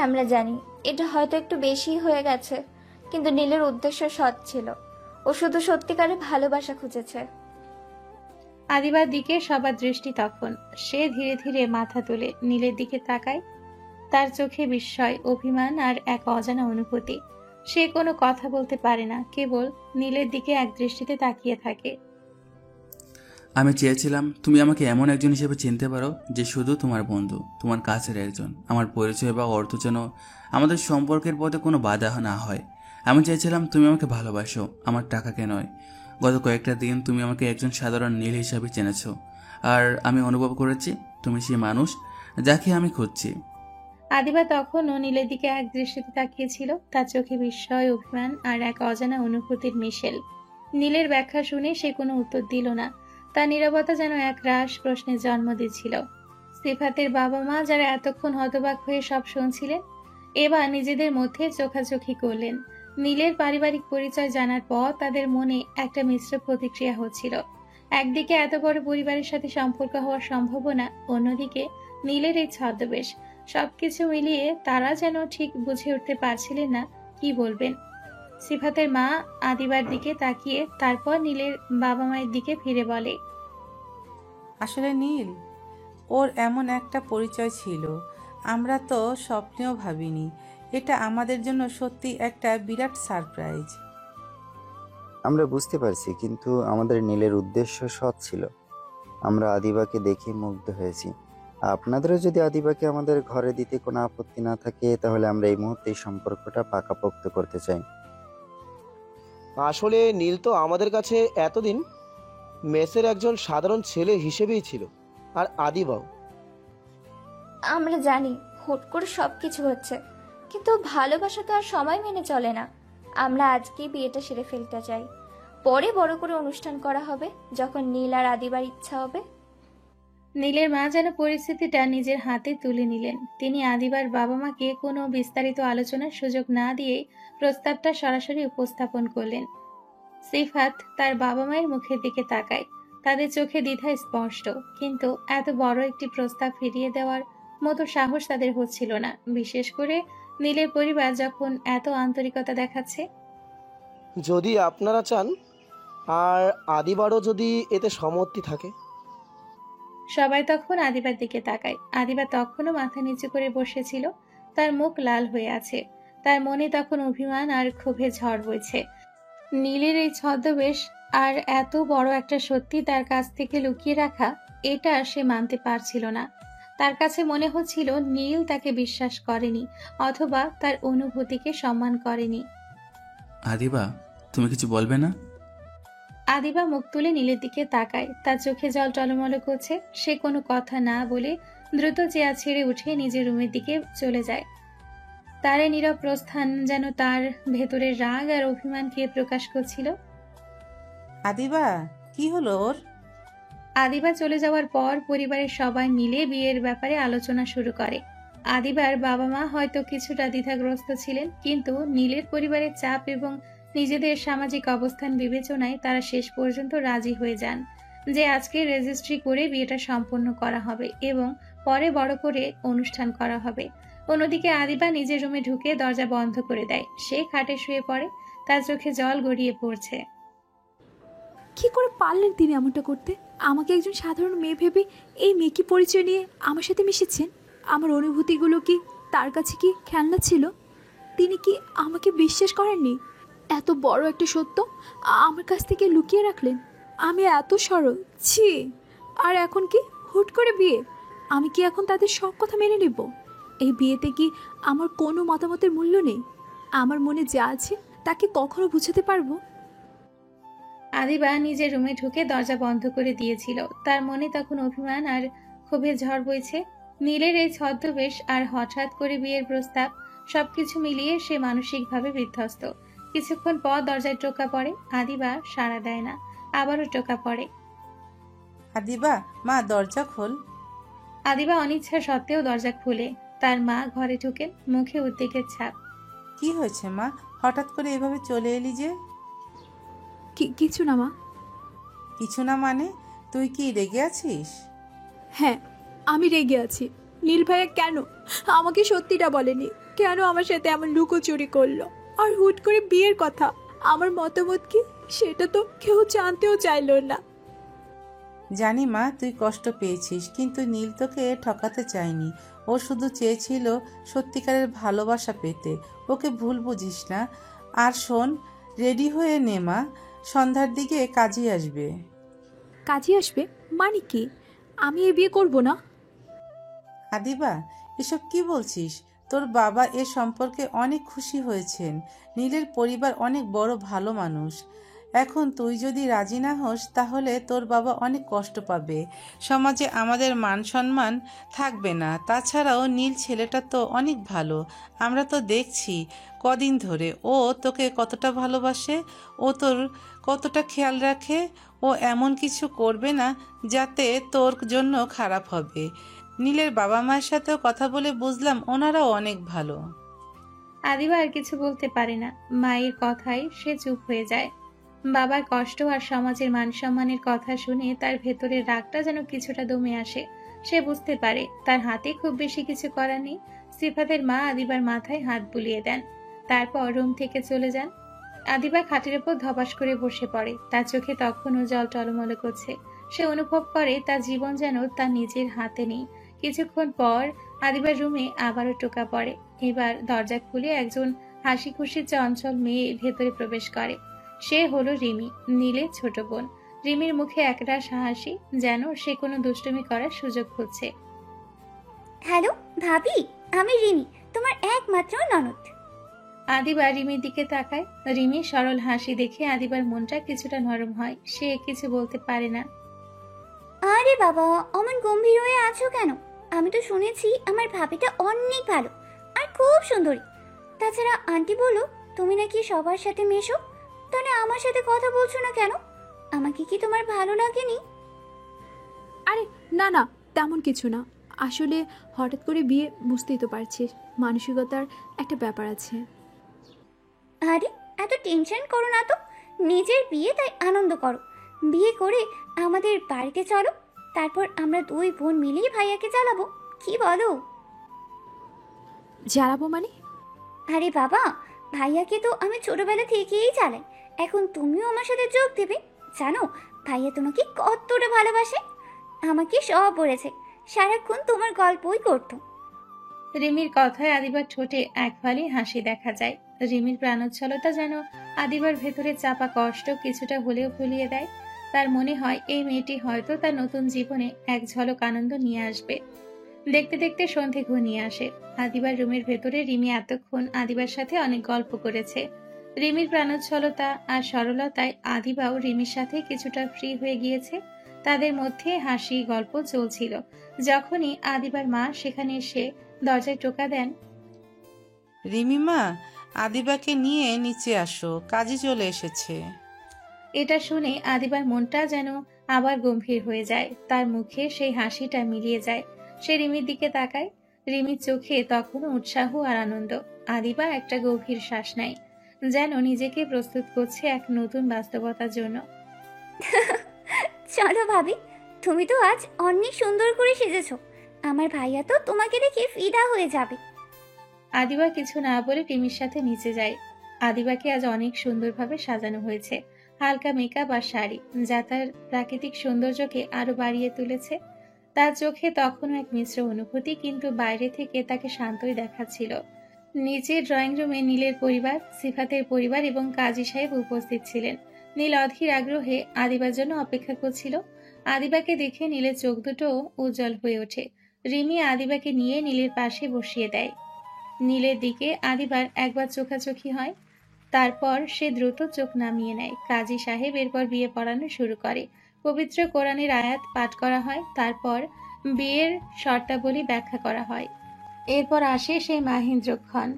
আমরা জানি এটা হয়তো একটু বেশি হয়ে গেছে, কিন্তু নীলের উদ্দেশ্য সৎ ছিল। ও শুধু সত্যিকারের ভালোবাসা খুঁজেছে। আদিবার দিকে সবার দৃষ্টি তখন। সে ধীরে ধীরে মাথা তুলে নীলের দিকে তাকায়। তার চোখে বিস্ময়, অভিমান আর এক অজানা অনুভূতি। সে কোনো কথা বলতে পারে না, কেবল নীলের দিকে এক দৃষ্টিতে তাকিয়ে থাকে। আমি চেয়েছিলাম তুমি আমাকে এমন একজন হিসেবে চিনতে পারো যে শুধু তোমার বন্ধু, তোমার কাছের একজন। আমার পরিচয় বা অর্থ যেন আমাদের সম্পর্কের পথে কোনো বাধা না হয়। আমি চেয়েছিলাম তুমি আমাকে ভালোবাসো, আমার টাকাকে নয়। গত কয়েকটা দিন তুমি আমাকে একজন সাধারণ নীল হিসাবে চেনেছো, আর আমি অনুভব করেছি তুমি সেই মানুষ যাকে আমি খুঁজছি। আদিবা তখনও নীলের দিকে এক দৃষ্টিতে তাকিয়েছিল। তার চোখে বিস্ময়, অভিমান আর এক অজানা অনুভূতির মিশেল। নীলের ব্যাখ্যা শুনে সে কোনো উত্তর দিল না। তার নীরবতা যেন এক রাশ প্রশ্নের জন্ম দিচ্ছিল। সিফাতের বাবা মা যারা এতক্ষণ হতবাক হয়ে সব শুনছিলেন, এবার নিজেদের মধ্যে চোখাচোখি করলেন। নীলের পারিবারিক পরিচয় জানার পর তাদের মনে একটা মিশ্র প্রতিক্রিয়া হচ্ছিল। একদিকে এত বড় পরিবারের সাথে সম্পর্ক হওয়ার সম্ভাবনা, অন্যদিকে নীলের এই ছদ্মবেশ। সবকিছু মিলিয়ে তারা যেন ঠিক বুঝে উঠতে পারছিলেন না কি বলবেন। সিফাতের মা আদিবার দিকে তাকিয়ে তারপর নীলের বাবা মায়ের দিকে ফিরে বলে, আসলে নীল, ওর এমন একটা পরিচয় ছিল, আমরা তো স্বপ্নেও ভাবিনি। এটা আমাদের জন্য সত্যি একটা বিরাট সারপ্রাইজ। আমরা বুঝতে পারছি, কিন্তু আমাদের নীলের উদ্দেশ্য সৎ ছিল। আমরা আদিবাকে দেখে মুগ্ধ হয়েছি। আপনাদেরও যদি আদিবাকে আমাদের ঘরে দিতে কোনো আপত্তি না থাকে, তাহলে আমরা এই মুহূর্তে এই সম্পর্কটা পাকাপোক্ত করতে চাই। আসলে নীল তো আমাদের কাছে এতদিন মেসের একজন সাধারণ ছেলে হিসেবেই ছিল, আর আদিবাও। আমরা জানি হুট করে সব কিছু হচ্ছে, কিন্তু ভালোবাসা তো আর সময় মেনে চলে না। আমরা আজকেই বিয়েটা সেরে ফেলতে চাই। পরে বড় করে অনুষ্ঠান করা হবে যখন নীল আর আদিবার ইচ্ছা হবে। নীলের মা যেন পরিস্থিতিটা নিজের হাতে তুলে নিলেন। তিনি আদিবার বাবা মাকে কোনো বিস্তারিত আলোচনার সুযোগ না দিয়েই প্রস্তাবটা সরাসরি উপস্থাপন করলেন। সিফাত তার বাবা মায়ের মুখের দিকে তাকায়। তাদের চোখে দ্বিধা স্পষ্ট, কিন্তু এত বড় একটি প্রস্তাব ফিরিয়ে দেওয়ার মতো সাহস তাদের হচ্ছিল না, বিশেষ করে নীলের পরিবার যখন এত আন্তরিকতা দেখাচ্ছে। যদি আপনারা চান, আর আদিবারও যদি এতে সম্মতি থাকে। সবাই তখন আদিবার দিকে তাকায়। আদিবা তখনও মাথা নিচু করে বসেছিল, তার মুখ লাল হয়ে আছে। তার মনে তখন অভিমান আর ক্ষোভে ঝড় বইছে। নীলের এই ছদ্মবেশ আর এত বড় একটা সত্যি তার কাছ থেকে লুকিয়ে রাখা, এটা সে মানতে পারছিল না। তার কাছে মনে হচ্ছিল নীল তাকে বিশ্বাস করেনি, অথবা তার অনুভূতিকে সম্মান করেনি। আদিবা, তুমি কিছু বলবে না? আদিবা মুখ তুলে নীলের দিকে তাকায়। তার চোখে জল টলমল করছে। সে কোনো কথা না বলে দ্রুত চেয়ার ছেড়ে উঠে নিজের রুমের দিকে চলে যায়। তার এই নীরব প্রস্থান যেন তার ভেতরের রাগ আর অভিমানকে প্রকাশ করছিল। আদিবা, কি হলো ওর? আদিবা চলে যাওয়ার পর পরিবারের সবাই মিলে বিয়ের ব্যাপারে আলোচনা শুরু করে। আদিবার বাবা মা হয়তো কিছুটা দ্বিধাগ্রস্ত ছিলেন, কিন্তু নীলের পরিবারের চাপ এবং নিজেদের সামাজিক অবস্থান বিবেচনায় তারা শেষ পর্যন্ত রাজি হয়ে যান যে আজকে রেজিস্ট্রি করে বিয়েটা সম্পন্ন করা হবে এবং পরে বড় করে অনুষ্ঠান করা হবে। অন্যদিকে আদিবা নিজের রুমে ঢুকে দরজা বন্ধ করে দেয়। সে খাটে শুয়ে পড়ে, তার চোখে জল গড়িয়ে পড়ছে। কি করে পারলেন তিনি এমনটা করতে? আমাকে একজন সাধারণ মেয়ে ভেবে এই মেয়েকে পরিচয় নিয়ে আমার সাথে মিশেছেন। আমার অনুভূতিগুলো কি তার কাছে কি খেলনা ছিল? তিনি কি আমাকে বিশ্বাস করেননি? এত বড় একটা সত্য আমার কাছ থেকে লুকিয়ে রাখলেন। আমি এত সরল, ছি! আর এখন কি হুট করে বিয়ে? আমি কি এখন তাদের সব কথা মেনে নেব? এই বিয়েতে কি আমার কোনো মতামতের মূল্য নেই? আমার মনে যা আছে তাকে কখনো বুঝাতে পারবো? আদিবা নিজের রুমে ঢুকে দরজা বন্ধ করে দিয়েছিল। তার মনে তখন অভিমান আর ক্ষোভের ঝড় বইছে। নীলের এই ছদ্মবেশ আর হঠাৎ করে বিয়ের প্রস্তাব, সবকিছু মিলিয়ে সে মানসিকভাবে বিধ্বস্ত। কিছুক্ষণ পর দরজায় টোকা পড়ে। আদিবা সাড়া দেয় না, আবারও টোকা পড়ে। আদিবা, মা দরজা খোল। আদিবা অনিচ্ছা সত্ত্বেও দরজা খুলে। তার মা ঘরে ঢুকেন, মুখে উদ্বেগের ছাপ। কি হয়েছে মা, হঠাৎ করে এভাবে চলে এলি যে? কিছু না মা। কিছু না মানে? তুই কি রেগে আছিস? হ্যাঁ, আমি রেগে আছি। নীল ভাইয়া কেন আমাকে সত্যিটা বলেনি? কেন আমার সাথে এমন লুকোচুরি করলো? আর হুট করে বিয়ের কথা, আমার মতামত কি সেটা তো কেউ জানতেও চাইল না। জানি মা, তুই কষ্ট পেয়েছিস, কিন্তু নীল তোকে ঠকাতে চায়নি। ও শুধু চেয়েছিল সত্যিকারের ভালোবাসা পেতে। ওকে ভুল বুঝিস না। আর শোন, রেডি হয়ে নে মা, সন্ধ্যার দিকে কাজে আসবে। কাজে আসবে মানে কি? আমি এ বিয়ে করব না। আদিবা, এসব কি বলছিস? তোর বাবা এ সম্পর্কে অনেক খুশি হয়েছেন। নীলের পরিবার অনেক বড় ভালো মানুষ। এখন তুই যদি রাজি না হোস, তাহলে তোর বাবা অনেক কষ্ট পাবে। সমাজে আমাদের মান সম্মান থাকবে না। তাছাড়াও নীল ছেলেটা তো অনেক ভালো। আমরা তো দেখছি কদিন ধরে ও তোকে কতটা ভালোবাসে, ও তোর কতটা খেয়াল রাখে। ও এমন কিছু করবে না যাতে তোর জন্য খারাপ হবে। নীলের বাবা মায়ের সাথেও কথা বলে বুঝলাম ওনারাও অনেক ভালো। আদিবা আর কিছু বলতে পারে না। মায়ের কথায় সে চুপ হয়ে যায়। বাবার কষ্ট আর সমাজের মান সম্মানের কথা শুনে তার ভেতরের রাগটা যেন কিছুটা দমে আসে। সে বুঝতে পারে তার হাতে খুব বেশি কিছু করার নেই। সিফাতের মা আদিবার মাথায় হাত বুলিয়ে দেন, তারপর রুম থেকে চলে যান। আদিবা খাটের উপর ধপাস করে বসে পড়ে। তার চোখে তখনও জল টলমল করছে। সে অনুভব করে তার জীবন যেন তার নিজের হাতে নেই। কিছুক্ষণ পর আদিবার রুমে আবারও টোকা পড়ে। এবার দরজা খুলে একজন হাসি খুশি চঞ্চল মেয়ে ভেতরে প্রবেশ করে। সে হলো রিমি, নীলের ছোট বোন। রিমির মুখে একরাশ হাসি, যেন সে কোনো দুষ্টুমি করার সুযোগ খুঁজছে। হ্যালো ভাবি, আমি রিমি, তোমার একমাত্র ননদ। আদিবা রিমির দিকে তাকায়। রিমির সরল হাসি দেখে আদিবার মনটা কিছুটা নরম হয়। সে কিছু বলতে পারে না। আরে বাবা, অমন গম্ভীর হয়ে আছো কেন? আমি তো শুনেছি আমার ভাবিটা অনেক ভালো আর খুব সুন্দরী। তাছাড়া আন্টি বলো তুমি নাকি সবার সাথে মেশো, তাহলে আমার সাথে কথা বলছো না কেন? আমাকে কি তোমার ভালো লাগেনি? আরে না না, তেমন কিছু না। আসলে হঠাৎ করে বিয়ে, বুঝতেই তো পারছিস, মানসিকতার একটা ব্যাপার আছে। আরে এত টেনশন করো না তো, নিজের বিয়ে তাই আনন্দ করো। বিয়ে করে আমাদের বাড়িতে চলো, তারপর আমরা দুই বোন মিলেই ভাইয়াকে জ্বালাবো, কি বলো? জ্বালাবো মানে? আরে বাবা, ভাইয়াকে তো আমি ছোটবেলা থেকেই জ্বালাই, এখন তুমিও আমার সাথে যোগ দেবে। জানো ভাইয়া তোমাকে কতটা ভালোবাসে, আমাকে সব বলেছে, সারাক্ষণ তোমার গল্পই করতো। রিমির কথায় আদিবার ঠোঁটে এক ফালি হাসি দেখা যায়। রিমির প্রাণোচ্ছলতা যেন আদিবার ভেতরে চাপা কষ্ট কিছুটা হলেও ভুলিয়ে দেয়। তার মনে হয় এই মেয়েটি হয়তো তার নতুন জীবনে এক ঝলক আনন্দ নিয়ে আসবে। দেখতে দেখতে সন্ধে ঘনিয়ে আসে। আদিবার রুমের ভেতরে রিমি এতক্ষণ আদিবার সাথে অনেক গল্প করেছে। রিমির প্রাণোচ্ছলতা আর সরলতায় আদিবাও রিমির সাথে কিছুটা ফ্রি হয়ে গিয়েছে। তাদের মধ্যে হাসি গল্প চলছিল। যখনই আদিবার মা সেখানে এসে দরজায় টোকা দেন। রিমিমা, আদিবাকে নিয়ে নিচে আসো, কাজে চলে এসেছে। এটা শুনে আদিবার মনটা যেন আবার গম্ভীর হয়ে যায়। তার মুখে সেই হাসিটা মিলিয়ে যায়। সে রিমির দিকে তাকায়। রিমির চোখে তখনও উৎসাহ আর আনন্দ। আদিবা একটা গভীর শ্বাস নেয়, যেন নিজেকে প্রস্তুত করছে এক নতুন বাস্তবতার জন্য। চলো ভাবি, তুমি তো আজ অনেক সুন্দর করে সেজেছো, আমার ভাইয়া তো তোমাকে দেখে ফিদা হয়ে যাবে। আদিবা কিছু না বলে রিমির সাথে নিচে যায়। আদিবাকে আজ অনেক সুন্দরভাবে সাজানো হয়েছে। হালকা মেকআপ আর শাড়ি, যা তার প্রাকৃতিক সৌন্দর্যকে আরো বাড়িয়ে তুলেছে। তার চোখে তখনও এক মিশ্র অনুভূতি, কিন্তু বাইরে থেকে তাকে শান্তই দেখাচ্ছিল। নিচের ড্রয়িং রুমে নীলের পরিবার, সিফাতের পরিবার এবং কাজী সাহেব উপস্থিত ছিলেন। নীল অধীর আগ্রহে আদিবার জন্য অপেক্ষা করছিল। আদিবাকে দেখে নীলের চোখ দুটো উজ্জ্বল হয়ে ওঠে। রিমি আদিবাকে নিয়ে নীলের পাশে বসিয়ে দেয়। নীলের দিকে আদিবার একবার চোখাচোখি হয়, তারপর সে দ্রুত চোখ নামিয়ে নেয়। কাজী সাহেব এরপর বিয়ে পড়ানো শুরু করে। পবিত্র কোরআনের আয়াত পাঠ করা হয়, তারপর বিয়ের শর্তাবলী ব্যাখ্যা করা হয়। এরপর আসে সেই মাহেন্দ্রক্ষণ।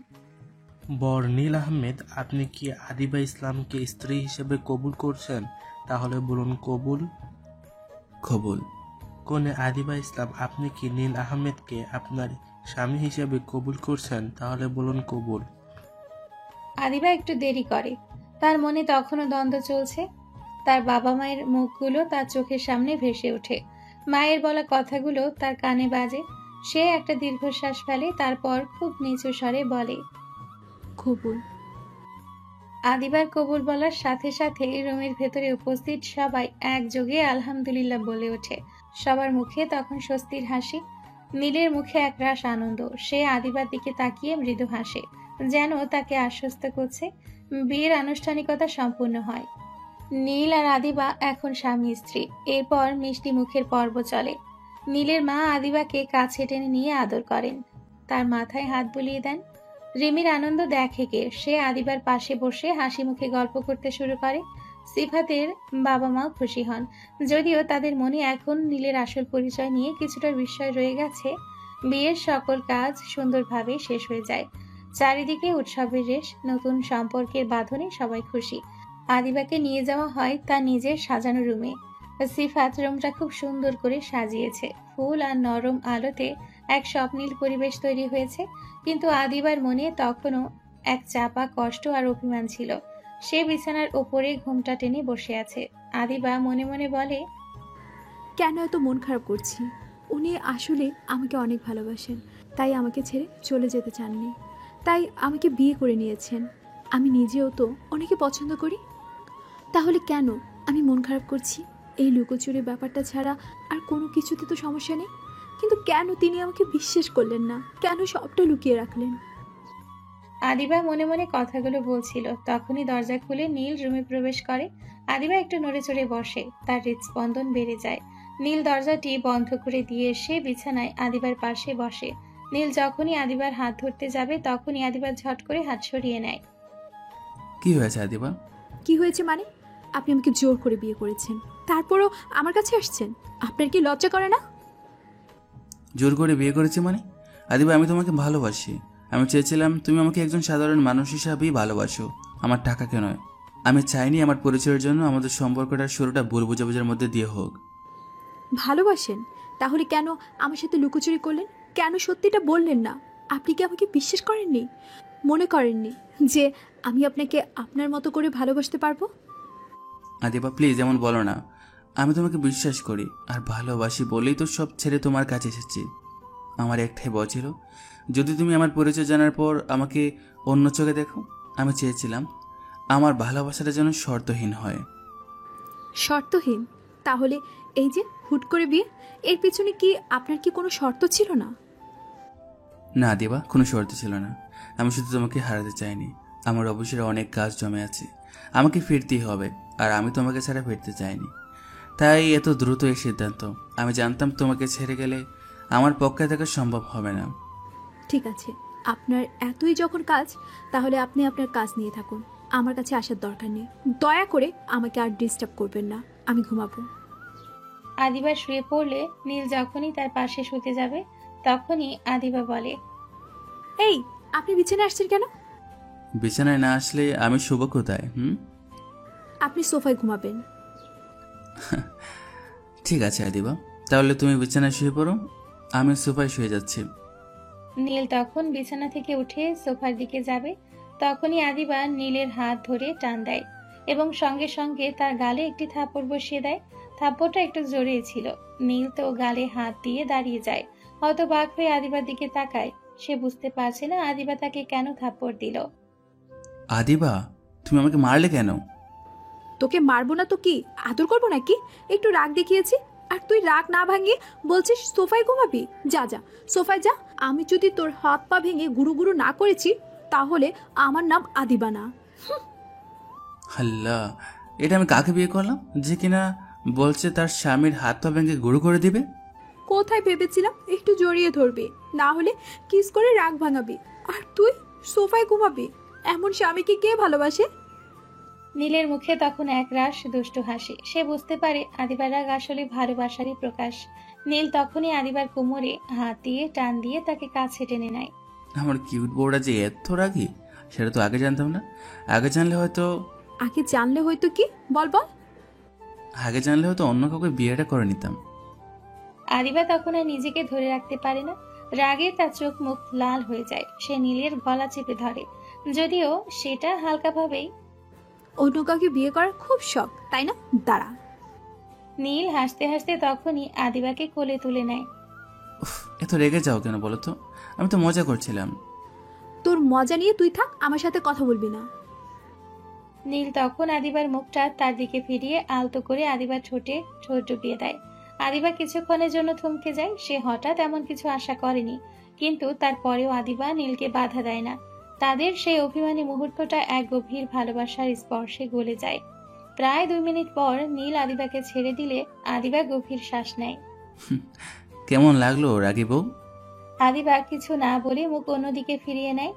বর নীল আহমেদ, আপনি কি আদিবা ইসলামকে স্ত্রী হিসেবে কবুল করছেন? তাহলে বলুন কবুল। কবুল। কোনে আদিবা ইসলাম, আপনি কি নীল আহমেদকে আপনার স্বামী হিসেবে কবুল করছেন? তাহলে বলুন কবুল। আদিবা একটু দেরি করে। তার মনে তখনও দ্বন্দ্ব চলছে। তার বাবা মায়ের মুখগুলো তার চোখের সামনে ভেসে ওঠে। মায়ের বলা কথাগুলো তার কানে বাজে। সে একটা দীর্ঘশ্বাস ফেলে, তারপর খুব নিচু স্বরে বলে, কবুল। আদিবার কবুল বলার সাথে সাথে রুমের ভেতরে উপস্থিত সবাই একযোগে আলহামদুলিল্লাহ বলে ওঠে। সবার মুখে তখন স্বস্তির হাসি। নীলের মুখে একরাশ আনন্দ। সে আদিবার দিকে তাকিয়ে মৃদু হাসে, যেন তাকে আশ্বস্ত করছে। বিয়ের আনুষ্ঠানিকতা সম্পূর্ণ হয়। নীল আর আদিবা এখন স্বামী স্ত্রী। এরপর মিষ্টি মুখের পর্ব চলে। নীলের মা আদিবাকে কাছে টেনে নিয়ে আদর করেন, তার মাথায় হাত বুলিয়ে দেন। রিমির আনন্দ দেখে কে। সে আদিবার পাশে বসে হাসি মুখে গল্প করতে শুরু করে। সিফাতের বাবা মাও খুশি হন, যদিও তাদের মনে এখন নীলের আসল পরিচয় নিয়ে কিছুটা বিস্ময় রয়ে গেছে। বিয়ের সকল কাজ সুন্দরভাবে শেষ হয়ে যায়। চারিদিকে উৎসবের রেশ। নতুন সম্পর্কের বাঁধনে সবাই খুশি। আদিবাকে নিয়ে যাওয়া হয় তার নিজের সাজানো রুমে। সিফাত রুমটা খুব সুন্দর করে সাজিয়েছে। ফুল আর নরম আলোতে এক স্বপ্নীল পরিবেশ তৈরি হয়েছে। কিন্তু আদিবার মনে তখনও এক চাপা কষ্ট আর অভিমান ছিল। সে বিছানার ওপরে ঘুমটা টেনে বসে আছে। আদিবা মনে মনে বলে, কেন এত মন খারাপ করছি? উনি আসলে আমাকে অনেক ভালোবাসেন, তাই আমাকে ছেড়ে চলে যেতে চাননি, তাই আমাকে বিয়ে করে নিয়েছেন। আমি নিজেও তো অনেকে পছন্দ করি, তাহলে কেন আমি মন খারাপ করছি? এই লুকোচুরি ব্যাপারটা ছাড়া আর কোনো কিছুতে তো সমস্যা নেই, কিন্তু কেন তিনি আমাকে বিশ্বাস করলেন না? কেন সবটা লুকিয়ে রাখলেন? আদিবা মনে মনে কথাগুলো বলছিল, তখনই দরজা খুলে নীল রুমে প্রবেশ করে। আদিবা একটু নড়ে চড়ে বসে, তার হৃদস্পন্দন বেড়ে যায়। নীল দরজাটি বন্ধ করে দিয়ে এসে বিছানায় আদিবার পাশে বসে। নীল যখনই আদিবার হাত ধরতে যাবে তখনই আদিবা ঝট করে হাত সরিয়ে নেয়। কি হয়েছে আদিবা? কি হয়েছে মানে? আপনি আমাকে জোর করে বিয়ে করেছেন, তারপরও আমার কাছে আসছেন। আপনার কি লজ্জা করে না? জোর করে বিয়ে করেছি মানে? আদিবা, আমি তোমাকে ভালোবাসি। আমি চেয়েছিলাম তুমি আমাকে একজন সাধারণ মানুষ হিসাবেই ভালোবাসো, আমার টাকাকে নয়। আমি চাইনি আমার পরিচয়ের জন্য আমাদের সম্পর্কটার শুরুটা ভুল বোঝাবুঝির মধ্যে দিয়ে হোক। ভালোবাসেন? তাহলে কেন আমার সাথে লুকোচুরি করলেন? কেন সত্যিটা বললেন না? আপনি কি আমাকে বিশ্বাস করেননি? মনে করেননি যে আমি আপনাকে আপনার মতো করে ভালোবাসতে পারবো? আদিবা প্লিজ এমন বলো না। আমি তোমাকে বিশ্বাস করি আর ভালোবাসি বলেই তো সব ছেড়ে তোমার কাছে এসেছি। আমার একটাই ভয় ছিল, যদি তুমি আমার পরিচয় জানার পর আমাকে অন্য চোখে দেখো। আমি চেয়েছিলাম আমার ভালোবাসাটা যেন শর্তহীন হয়। শর্তহীন? তাহলে এই যে হুট করে বিয়ে, এর পিছনে কি আপনার কি কোনো শর্ত ছিল না? না দিবা, কোনো শর্ত ছিল না। আমি শুধু তোমাকে হারাতে চাইনি। আমার অবশ্যই অনেক কাজ জমে আছে, আমাকে ফিরতেই হবে, আর আমি তোমাকে ছাড়া ফিরতে চাইনি। তাই এত দ্রুত এই সিদ্ধান্ত। আমি জানতাম তোমাকে ছেড়ে গেলে আমার পক্ষে থাকা সম্ভব হবে না। ঠিক আছে, আপনার এতই যখন কাজ, তাহলে আপনি আপনার কাজ নিয়ে থাকুন। আমার কাছে আসার দরকার নেই। দয়া করে আমাকে আর ডিস্টার্ব করবেন না, আমি ঘুমাবো। আদিবা শুয়ে পড়লে নীল যখনই তার পাশে শুতে যাবে তখনই আদিবা বলে, এই, আপনি বিছানায় আসছেন কেন? বিছানায় না আসলে আমি শুভ কোথায়? আপনি সোফায় ঘুমাবেন। ঠিক আছে আদিবা, তাহলে তুমি বিছানায় শুয়ে পড়ো, আমি সোফায় শুয়ে যাচ্ছি। নীল তখন বিছানা থেকে উঠে সোফার দিকে যাবে, তখনই আদিবা নীলের হাত ধরে টান দেয় এবং সঙ্গে সঙ্গে তার গালে একটি থাপ্পড় বসিয়ে দেয়। থাপ্পড়টা একটু জোরে ছিল। নীল তো গালে হাত দিয়ে দাঁড়িয়ে যায়, হতবাক হয়ে আদিবার দিকে তাকায়। সে বুঝতে পারছে না আদিবা তাকে কেন থাপ্পড় দিল। আদিবা, তুমি আমাকে মারলে কেন? তোকে মারবো না তো কি আদর করবো নাকি? একটু রাগ দেখিয়েছি, আর তুই রাগ না ভাঙিয়ে বলছিস সোফায় ঘুমাবি? যা যা, সোফায় যা। আমি যদি তোর হাত পা ভেঙে গুরু গুরু না করেছি, তাহলে আমার নাম আদিবা না। আল্লাহ, এটা আমি কাকে বিয়ে করলাম যে কিনা বলছে তার স্বামীর হাত পা ভেঙে গুঁড়ো করে দিবে? কোথায় ভেবেছিলাম একটু জড়িয়ে ধরবি, না হলে কিস করে রাগ ভাঙাবি, আর তুই সোফায় ঘুমাবি? এমন স্বামীকে কে ভালোবাসে? নীলের মুখে তখন একরাশ দুষ্টু হাসি। সে বুঝতে পারে আদিবার রাগ আসলে ভালোবাসারই প্রকাশ। নীল তখনই আদিবার কোমরে হাত দিয়ে টান দিয়ে তাকে কাছে টেনে নেয়। আমার কিউট বউটা যে এত রাগী, সেটা তো আগে জানতাম না। আগে জানলে হয়তো কি বল বল। আগে জানলে হয়তো অন্য কাউকে বিয়েটা করে নিতাম। আদিবা তখন আর নিজেকে ধরে রাখতে পারে না। রাগে তার চোখ মুখ লাল হয়ে যায়। সে নীলের গলা চেপে ধরে, যদিও সেটা হালকাভাবেই। অন্য কাউকে বিয়ে করার খুব শখ, তাই না? দাঁড়া। নীল হাসতে হাসতে তখনই আদিবাকে কোলে তুলে নেয়। এত রেগে যাও কেন বলো তো? আমি তো মজা করছিলাম। তোর মজা নিয়ে তুই থাক, আমার সাথে কথা বলবি না। নীল তখন আদিবার মুখটা তার দিকে ফিরিয়ে আলতো করে আদিবার ঠোঁটে ঠোঁট ডুবিয়ে দেয়। আদিবা কিছুক্ষণের জন্য থমকে যায়। সে হঠাৎ এমন কিছু আশা করেনি, কিন্তু তারপরেও আদিবা নীলকে বাধা দেয় না। তাদের সেই অভিমানী মুহূর্তটা এক গভীর ভালোবাসার স্পর্শে গলে যায়। প্রায় 2 মিনিট পর নীল আদিবাকে ছেড়ে দিলে আদিবা গভীর শ্বাস নেয়। কেমন লাগলো রাগী বউ? আদিবা কিছু না বলে মুখ অন্যদিকে ফিরিয়ে নেয়।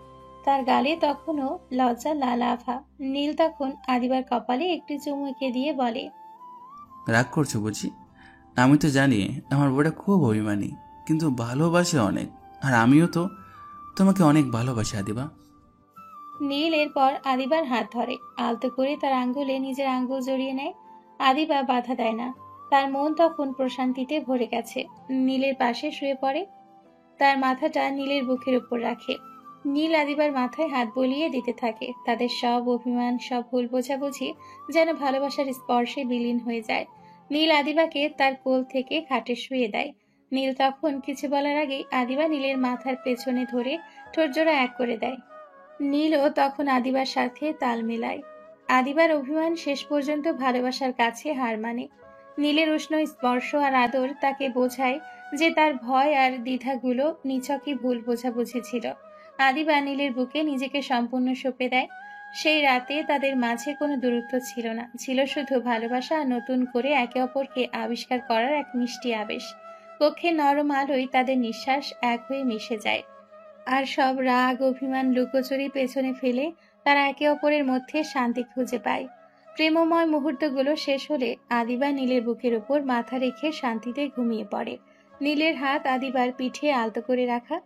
তার গালে তখনও লজ্জা লাল আভা। নীল তখন আদিবার কপালে একটি চুমু এঁকে দিয়ে বলে, রাগ করছো বুঝি? আমি তো জানি আমার বউটা খুব অভিমানী, কিন্তু ভালোবাসে অনেক। আর আমিও তো তোমাকে অনেক ভালোবাসি আদিবা। নীল এরপর আদিবার হাত ধরে, আলতো করে তার আঙ্গুলে নিজের আঙ্গুল জড়িয়ে নেয়। আদিবা বাধা দেয় না। তার মন তখন প্রশান্তিতে ভরে গেছে। নীলের পাশে শুয়ে পড়ে, তার মাথাটা নীলের বুকের উপর রাখে। নীল আদিবার মাথায় হাত বুলিয়ে দিতে থাকে। তাদের সব অভিমান, সব ভুল বোঝাবুঝি যেন ভালোবাসার স্পর্শে বিলীন হয়ে যায়। নীল আদিবাকে তার কোল থেকে খাটে শুয়ে দেয়। নীল তখন কিছু বলার আগেই আদিবা নীলের মাথার পেছনে ধরে ঠোঁটজোড়া এক করে দেয়। নীলও তখন আদিবার সাথে তাল মেলায়। আদিবার অভিমান শেষ পর্যন্ত ভালোবাসার কাছে হার মানে। নীলের উষ্ণ স্পর্শ আর আদর তাকে বোঝায় যে তার ভয় আর দ্বিধাগুলো নিছকই ভুল বোঝাবুঝি ছিল। আদিবা নীলের বুকে নিজেকে সম্পূর্ণ সঁপে দেয়। সেই রাতে তাদের মাঝে কোনো দূরত্ব ছিল না, ছিল শুধু ভালোবাসা আর নতুন করে একে অপরকে আবিষ্কার করার এক মিষ্টি আবেশ। কক্ষের নরম আলোয় তাদের নিঃশ্বাস এক হয়ে মিশে যায়, আর সব রাগ, অভিমান, লুকোচুরি পেছনে ফেলে তারা একে অপরের মধ্যে শান্তি খুঁজে পায়। প্রেমময় মুহূর্তগুলো শেষ হলে আদিবা নীলের বুকের উপর মাথা রেখে শান্তিতে ঘুমিয়ে পড়ে। নীলের হাত আদিবার পিঠে আলতো করে রাখা।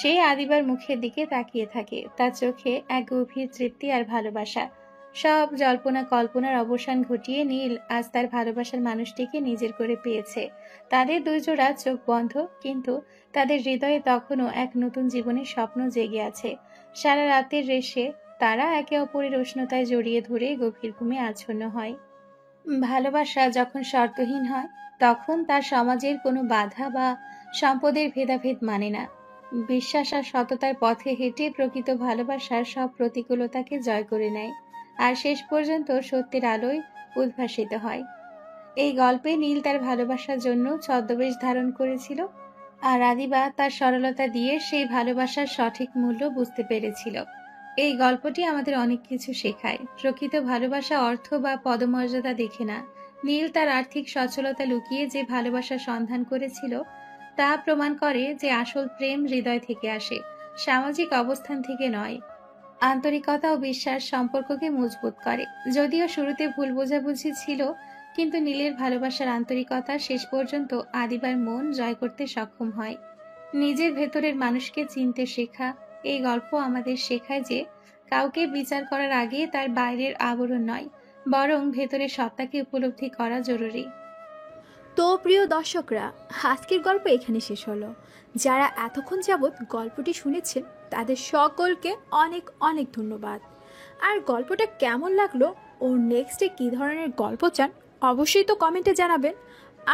সে আদিবার মুখের দিকে তাকিয়ে থাকে, তার চোখে এক গভীর তৃপ্তি আর ভালোবাসা। সব জল্পনা কল্পনার অবসান ঘটিয়ে নীল আজ তার ভালোবাসার মানুষটিকে নিজের করে পেয়েছে। তাদের দুই জোড়া চোখ বন্ধ, কিন্তু তাদের হৃদয়ে তখনও এক নতুন জীবনের স্বপ্ন জেগে আছে। সারা রাতের রেশে তারা একে অপরের উষ্ণতায় জড়িয়ে ধরে গভীর ঘুমে আচ্ছন্ন হয়। ভালোবাসা যখন শর্তহীন হয়, তখন তার সমাজের কোনো বাধা বা সম্পদের ভেদাভেদ মানে না। বিশ্বাস আর সততার পথে হেঁটে প্রকৃত ভালোবাসার সব প্রতিকূলতাকে জয় করে নেয়, আর শেষ পর্যন্ত সত্যের আলোয় উদ্ভাসিত হয়। এই গল্পে নীল তার ভালোবাসার জন্য ছদ্মবেশ ধারণ করেছিল, আর আদিবা তার সরলতা দিয়ে সেই ভালোবাসার সঠিক মূল্য বুঝতে পেরেছিল। এই গল্পটি আমাদের অনেক কিছু শেখায়। প্রকৃত ভালোবাসা অর্থ বা পদমর্যাদা দেখে না। নীল তার আর্থিক সচ্ছলতা লুকিয়ে যে ভালোবাসার সন্ধান করেছিল, তা প্রমাণ করে যে আসল প্রেম হৃদয় থেকে আসে, সামাজিক অবস্থান থেকে নয়। আন্তরিকতা ও বিশ্বাস সম্পর্ককে মজবুত করে। যদিও শুরুতে ভুল বোঝাবুঝি ছিল, কিন্তু নীলের ভালোবাসার আন্তরিকতা শেষ পর্যন্ত আদিবার মন জয় করতে সক্ষম হয়। নিজের ভেতরের মানুষকে চিনতে শেখা। এই গল্প আমাদের শেখায় যে কাউকে বিচার করার আগে তার বাইরের আবরণ নয়, বরং ভেতরের সত্তাকে উপলব্ধি করা জরুরি। তো প্রিয় দর্শকরা, আজকের গল্প এখানে শেষ হলো। যারা এতক্ষণ যাবৎ গল্পটি শুনেছেন তাদের সকলকে অনেক অনেক ধন্যবাদ। আর গল্পটা কেমন লাগলো ও নেক্সটে কী ধরনের গল্প চান অবশ্যই তো কমেন্টে জানাবেন।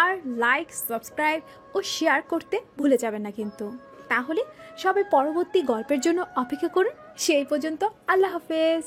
আর লাইক, সাবস্ক্রাইব ও শেয়ার করতে ভুলে যাবেন না কিন্তু। তাহলে সবাই পরবর্তী গল্পের জন্য অপেক্ষা করুন। সেই পর্যন্ত আল্লাহ হাফেজ।